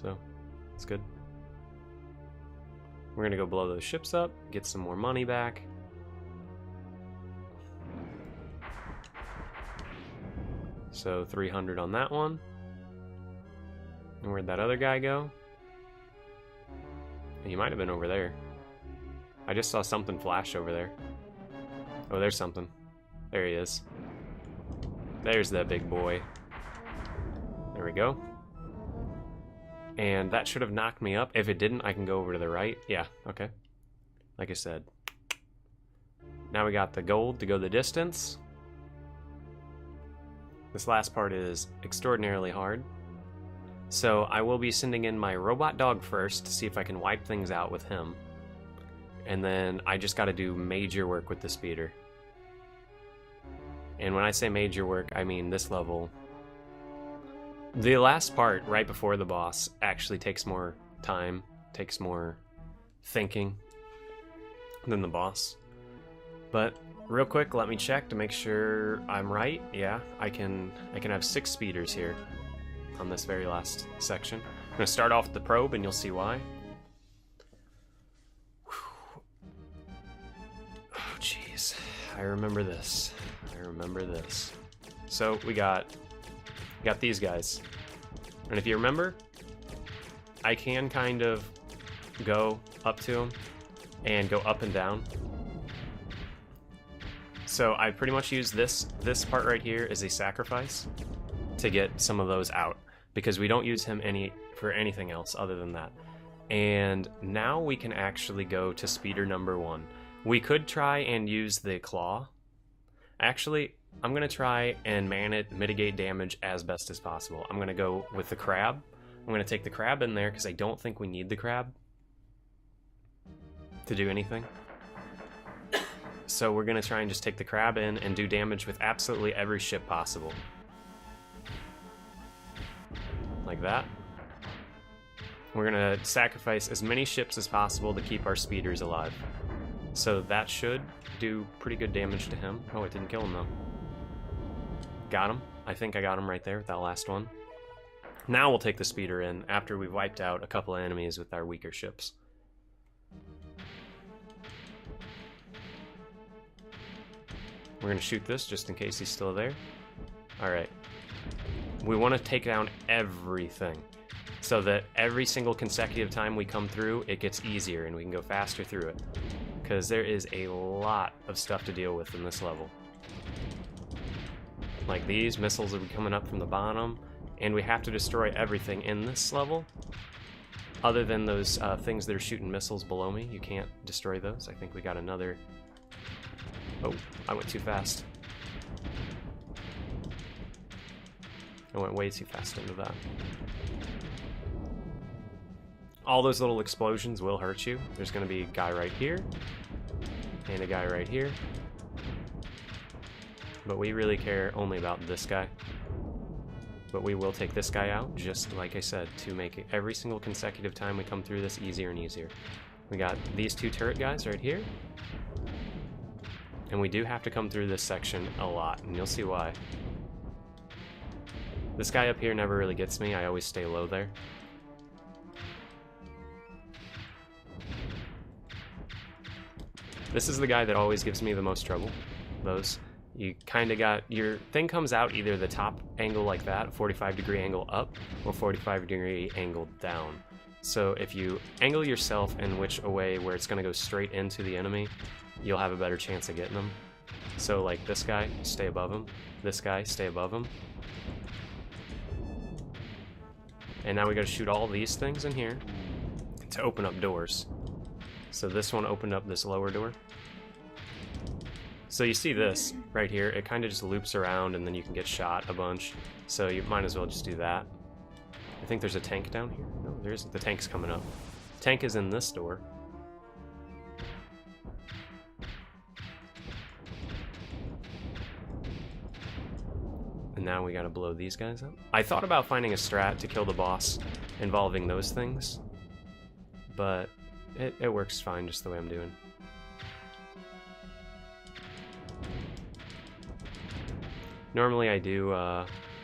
So, it's good. We're going to go blow those ships up, get some more money back. So 300 on that one. And where'd that other guy go? He might have been over there. I just saw something flash over there. Oh, there's something. There he is. There's that big boy. There we go. And that should have knocked me up. If it didn't, I can go over to the right. Yeah, okay. Like I said. Now we got the gold to go the distance. This last part is extraordinarily hard. So I will be sending in my robot dog first to see if I can wipe things out with him. And then I just got to do major work with the speeder. And when I say major work, I mean this level. The last part, right before the boss, actually takes more time, takes more thinking than the boss. But real quick, let me check to make sure I'm right. Yeah, I can have 6 speeders here on this very last section. I'm gonna start off with the probe, and you'll see why. Whew. Oh, jeez, I remember this. I remember this. So we got these guys, and if you remember, I can kind of go up to them and go up and down. So I pretty much use this part right here as a sacrifice to get some of those out, because we don't use him for anything else other than that. And now we can actually go to speeder number 1. We could try and use the claw. Actually, I'm going to try and mitigate damage as best as possible. I'm going to go with the crab. I'm going to take the crab in there because I don't think we need the crab to do anything. So we're going to try and just take the crab in and do damage with absolutely every ship possible. Like that. We're going to sacrifice as many ships as possible to keep our speeders alive. So that should do pretty good damage to him. Oh, it didn't kill him though. Got him. I think I got him right there with that last one. Now we'll take the speeder in after we've wiped out a couple of enemies with our weaker ships. We're going to shoot this just in case he's still there. Alright. We want to take down everything so that every single consecutive time we come through, it gets easier and we can go faster through it. Because there is a lot of stuff to deal with in this level. Like these missiles will be coming up from the bottom, and we have to destroy everything in this level. Other than those things that are shooting missiles below me, you can't destroy those. I think we got another... Oh, I went too fast. I went way too fast into that. all those little explosions will hurt you. There's going to be a guy right here, and a guy right here. But we really care only about this guy. But we will take this guy out, just like I said, to make it every single consecutive time we come through this easier and easier. We got these two turret guys right here. And we do have to come through this section a lot, and you'll see why. This guy up here never really gets me. I always stay low there. This is the guy that always gives me the most trouble. Those. You kind of got, your thing comes out either the top angle like that, 45-degree angle up, or 45-degree angle down. So if you angle yourself in which a way where it's going to go straight into the enemy, you'll have a better chance of getting them. So like this guy, stay above him. This guy, stay above him. And now we got to shoot all these things in here to open up doors. So this one opened up this lower door. So you see this right here, it kind of just loops around and then you can get shot a bunch. So you might as well just do that. I think there's a tank down here. No, there isn't. The tank's coming up. Tank is in this door. And now we gotta blow these guys up. I thought about finding a strat to kill the boss involving those things, but it works fine just the way I'm doing. Normally I do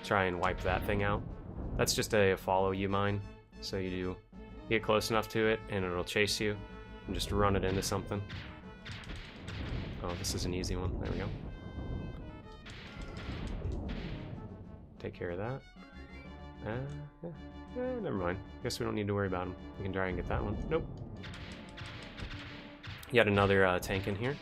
try and wipe that thing out. That's just a follow you mine. So you get close enough to it and it'll chase you and just run it into something. Oh, this is an easy one. There we go. Take care of that. Never mind. Guess we don't need to worry about him. We can try and get that one. Nope. Yet another tank in here.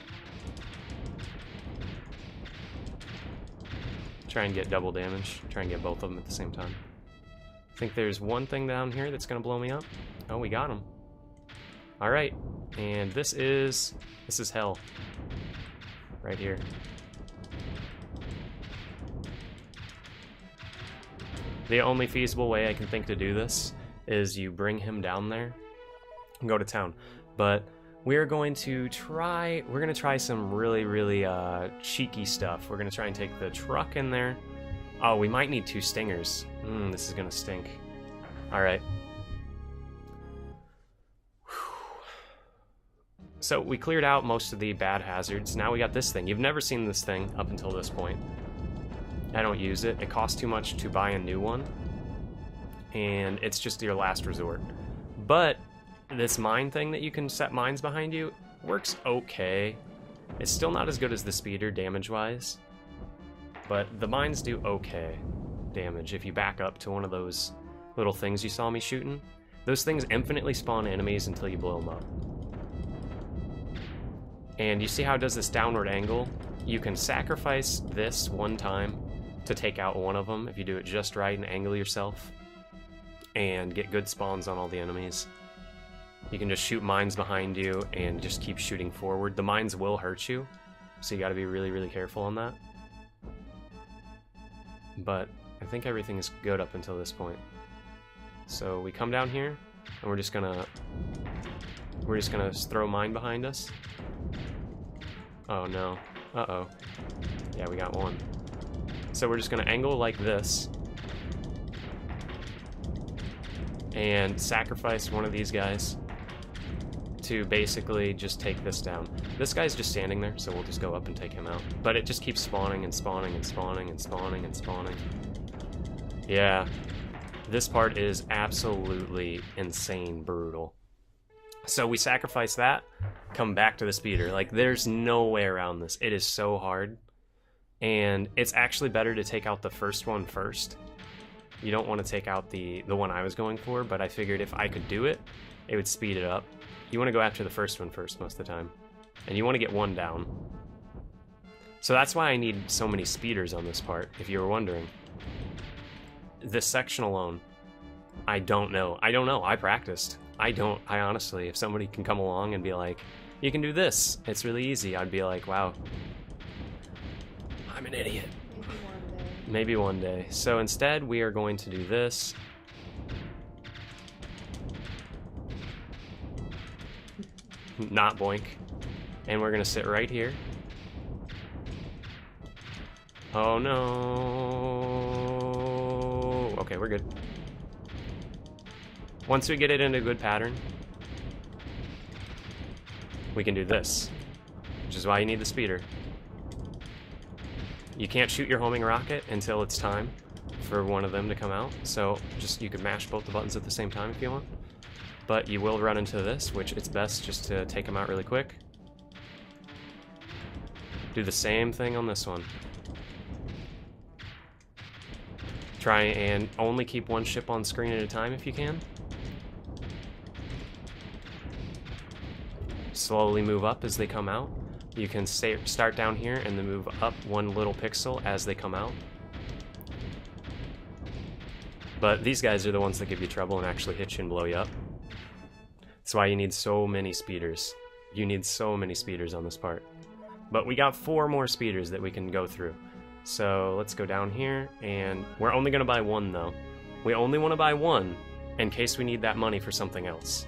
Try and get double damage. Try and get both of them at the same time. I think there's one thing down here that's gonna blow me up. Oh, we got him. All right, and this is hell. Right here. The only feasible way I can think to do this is you bring him down there and go to town. But we're going to try some really cheeky stuff. We're gonna try and take the truck in there. Oh, we might need 2 stingers. This is gonna stink. All right. So we cleared out most of the bad hazards. Now we got this thing. You've never seen this thing up until this point. I don't use it. It costs too much to buy a new one. And it's just your last resort. But this mine thing that you can set mines behind you works okay. It's still not as good as the speeder damage-wise, but the mines do okay damage if you back up to one of those little things you saw me shooting. Those things infinitely spawn enemies until you blow them up. And you see how it does this downward angle? You can sacrifice this one time to take out one of them if you do it just right and angle yourself and get good spawns on all the enemies. You can just shoot mines behind you and just keep shooting forward. The mines will hurt you, so you gotta be really careful on that. But I think everything is good up until this point. So we come down here and we're just gonna throw a mine behind us. Oh no. Uh-oh. Yeah, we got one. So we're just gonna angle like this and sacrifice one of these guys to basically just take this down. This guy's just standing there, so we'll just go up and take him out. But it just keeps spawning and spawning and spawning and spawning and spawning. Yeah, this part is absolutely insane brutal. So we sacrifice that, come back to the speeder. Like, there's no way around this. It is so hard. And it's actually better to take out the first one first. You don't want to take out the one I was going for, but I figured if I could do it, it would speed it up. You want to go after the first one first most of the time. And you want to get one down. So that's why I need so many speeders on this part, if you were wondering. This section alone, I don't know. I practiced. I honestly, if somebody can come along and be like, you can do this, it's really easy, I'd be like, wow, I'm an idiot. Maybe one day. So instead, we are going to do this. not boink. And we're gonna sit right here. Oh no. Okay, we're good. Once we get it into a good pattern, we can do this, which is why you need the speeder. You can't shoot your homing rocket until it's time for one of them to come out, so just you can mash both the buttons at the same time if you want. But you will run into this, which it's best just to take them out really quick. Do the same thing on this one. Try and only keep one ship on screen at a time if you can. Slowly move up as they come out. You can start down here and then move up one little pixel as they come out. But these guys are the ones that give you trouble and actually hit you and blow you up. That's why you need so many speeders. You need so many speeders on this part. But we got 4 more speeders that we can go through. So let's go down here, and we're only going to buy one though. We only want to buy one in case we need that money for something else.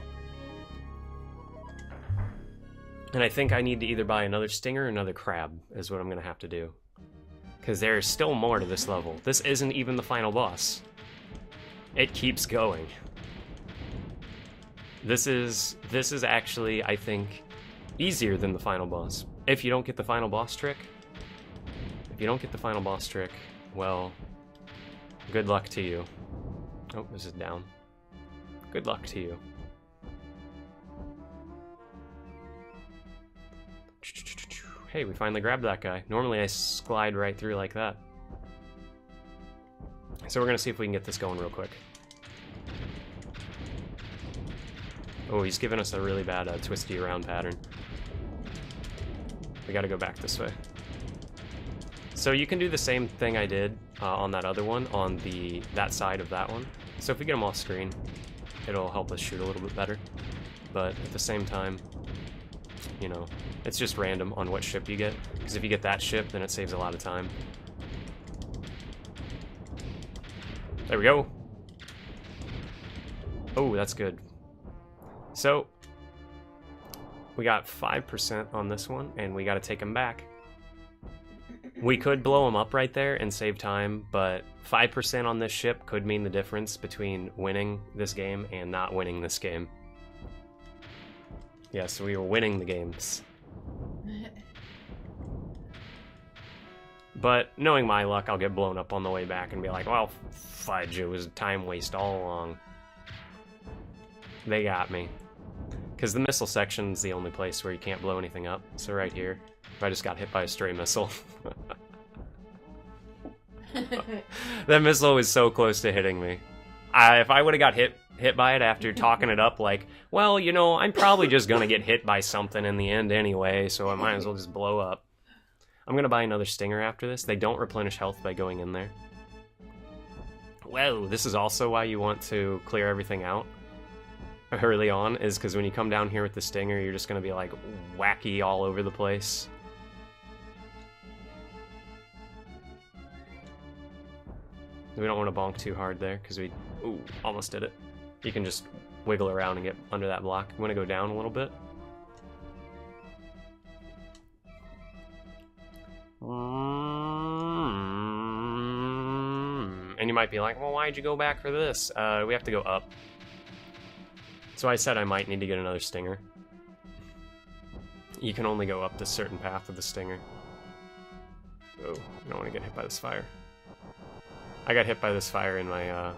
And I think I need to either buy another stinger or another crab is what I'm going to have to do. Because there's still more to this level. This isn't even the final boss. It keeps going. This is actually, I think, easier than the final boss. If you don't get the final boss trick, well, good luck to you. Oh, this is down. Good luck to you. Hey, we finally grabbed that guy. Normally I slide right through like that. So we're gonna see if we can get this going real quick. Oh, he's giving us a really bad twisty around pattern. We gotta go back this way. So you can do the same thing I did on that other one, on that side of that one. So if we get them off screen, it'll help us shoot a little bit better. But at the same time, you know, it's just random on what ship you get. Because if you get that ship, then it saves a lot of time. There we go. Oh, that's good. So, we got 5% on this one, and we gotta take them back. We could blow them up right there and save time, but 5% on this ship could mean the difference between winning this game and not winning this game. Yes, we were winning the games. But knowing my luck, I'll get blown up on the way back and be like, well, fudge, it was a time waste all along. They got me. Because the missile section's the only place where you can't blow anything up. So right here, if I just got hit by a stray missile. That missile was so close to hitting me. If I would have got hit by it after talking it up like, well, you know, I'm probably just gonna get hit by something in the end anyway, so I might as well just blow up. I'm gonna buy another stinger after this. They don't replenish health by going in there. Whoa, this is also why you want to clear everything out early on, is because when you come down here with the stinger, you're just gonna be like wacky all over the place. We don't want to bonk too hard there, because we... Ooh, almost did it. You can just wiggle around and get under that block. I'm going to go down a little bit. And you might be like, well, why'd you go back for this? We have to go up. So I said I might need to get another stinger. You can only go up this certain path with the stinger. Oh, I don't want to get hit by this fire. I got hit by this fire in my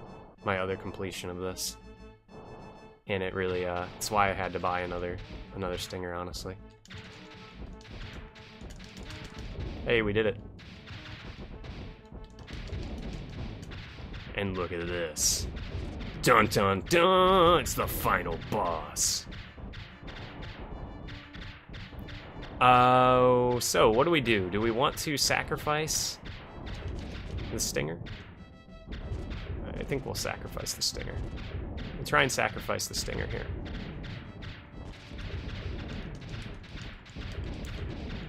my other completion of this, and it really it's why I had to buy another stinger, honestly. Hey, we did it. And look at this. Dun dun dun! It's the final boss. So what do we do? Do we want to sacrifice the stinger? I think we'll sacrifice the stinger. We'll try and sacrifice the stinger here.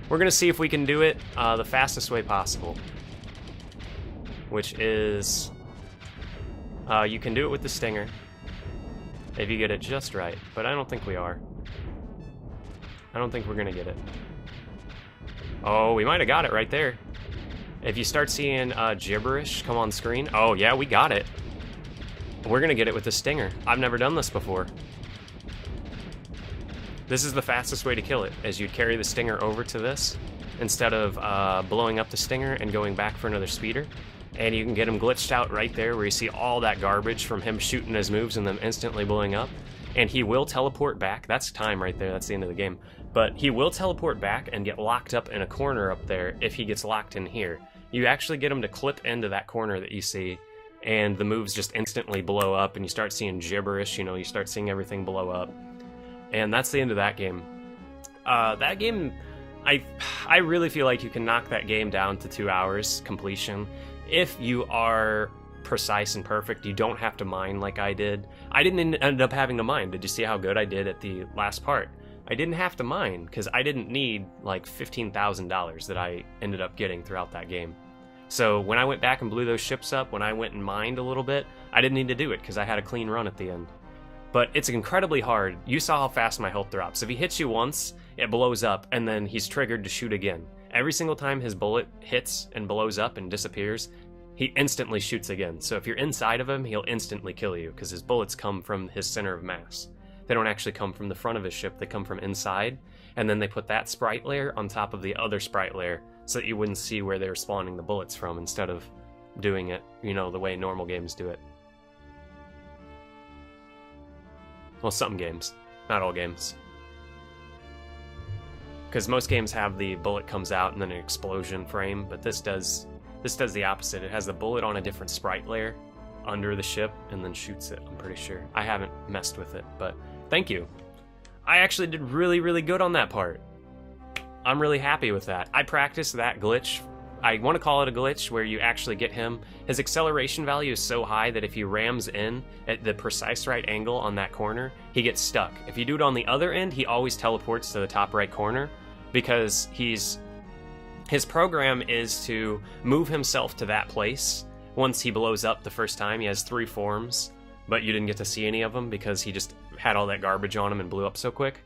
We're gonna see if we can do it the fastest way possible, which is you can do it with the stinger if you get it just right, but I don't think we are. I don't think we're gonna get it. Oh, we might have got it right there. If you start seeing gibberish come on screen, oh yeah, we got it. We're gonna get it with the stinger. I've never done this before. This is the fastest way to kill it, is you'd carry the stinger over to this, instead of blowing up the stinger and going back for another speeder. And you can get him glitched out right there where you see all that garbage from him shooting his moves and them instantly blowing up. And he will teleport back. That's time right there. That's the end of the game. But he will teleport back and get locked up in a corner up there if he gets locked in here. You actually get him to clip into that corner that you see, and the moves just instantly blow up, and you start seeing gibberish, you know, you start seeing everything blow up. And that's the end of that game. That game, I really feel like you can knock that game down to 2 hours completion. If you are precise and perfect, you don't have to mine like I did. I didn't end up having to mine. Did you see how good I did at the last part? I didn't have to mine because I didn't need like $15,000 that I ended up getting throughout that game. So when I went back and blew those ships up, when I went and mined a little bit, I didn't need to do it because I had a clean run at the end. But it's incredibly hard. You saw how fast my health drops. If he hits you once, it blows up, and then he's triggered to shoot again. Every single time his bullet hits and blows up and disappears, he instantly shoots again. So if you're inside of him, he'll instantly kill you, because his bullets come from his center of mass. They don't actually come from the front of his ship, they come from inside, and then they put that sprite layer on top of the other sprite layer, so that you wouldn't see where they're spawning the bullets from, instead of doing it, you know, the way normal games do it. Well, some games. Not all games. Because most games have the bullet comes out and then an explosion frame, but this does the opposite. It has the bullet on a different sprite layer under the ship and then shoots it, I'm pretty sure. I haven't messed with it, but thank you. I actually did really, really good on that part. I'm really happy with that. I practiced that glitch. I want to call it a glitch where you actually get him. His acceleration value is so high that if he rams in at the precise right angle on that corner, he gets stuck. If you do it on the other end, he always teleports to the top right corner because his program is to move himself to that place once he blows up the first time. He has 3 forms, but you didn't get to see any of them because he just had all that garbage on him and blew up so quick.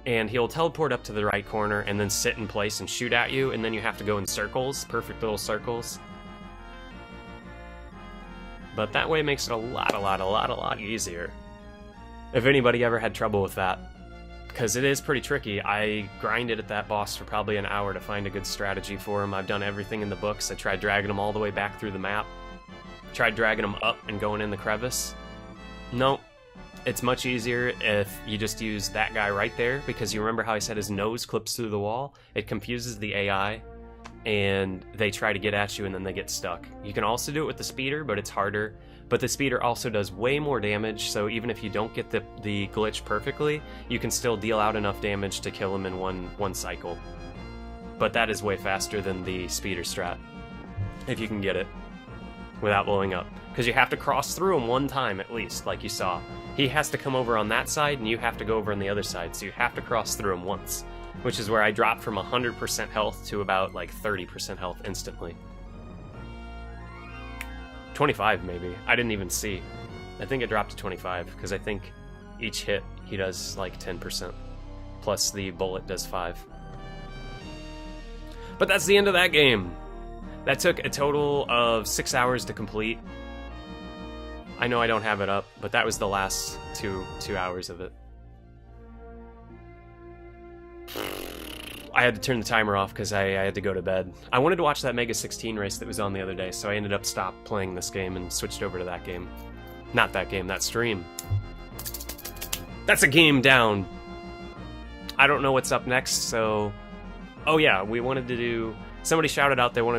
And he'll teleport up to the right corner and then sit in place and shoot at you, and then you have to go in circles, perfect little circles. But that way makes it a lot easier. If anybody ever had trouble with that, because it is pretty tricky. I grinded at that boss for probably an hour to find a good strategy for him. I've done everything in the books. I tried dragging him all the way back through the map. Tried dragging him up and going in the crevice. Nope. It's much easier if you just use that guy right there, because you remember how I said his nose clips through the wall? It confuses the AI, and they try to get at you and then they get stuck. You can also do it with the speeder, but it's harder. But the speeder also does way more damage, so even if you don't get the glitch perfectly, you can still deal out enough damage to kill him in one cycle. But that is way faster than the speeder strat, if you can get it without blowing up. Because you have to cross through him one time at least, like you saw. He has to come over on that side, and you have to go over on the other side, so you have to cross through him once. Which is where I dropped from 100% health to about like 30% health instantly. 25 maybe. I didn't even see. I think it dropped to 25, because I think each hit he does like 10%. Plus the bullet does 5. But that's the end of that game. That took a total of 6 hours to complete. I know I don't have it up, but that was the last two hours of it. I had to turn the timer off because I had to go to bed. I wanted to watch that Mega 16 race that was on the other day, so I ended up stopped playing this game and switched over to that game. Not that game, that stream. That's a game down. I don't know what's up next, so... Oh yeah, we wanted to do... Somebody shouted out they wanted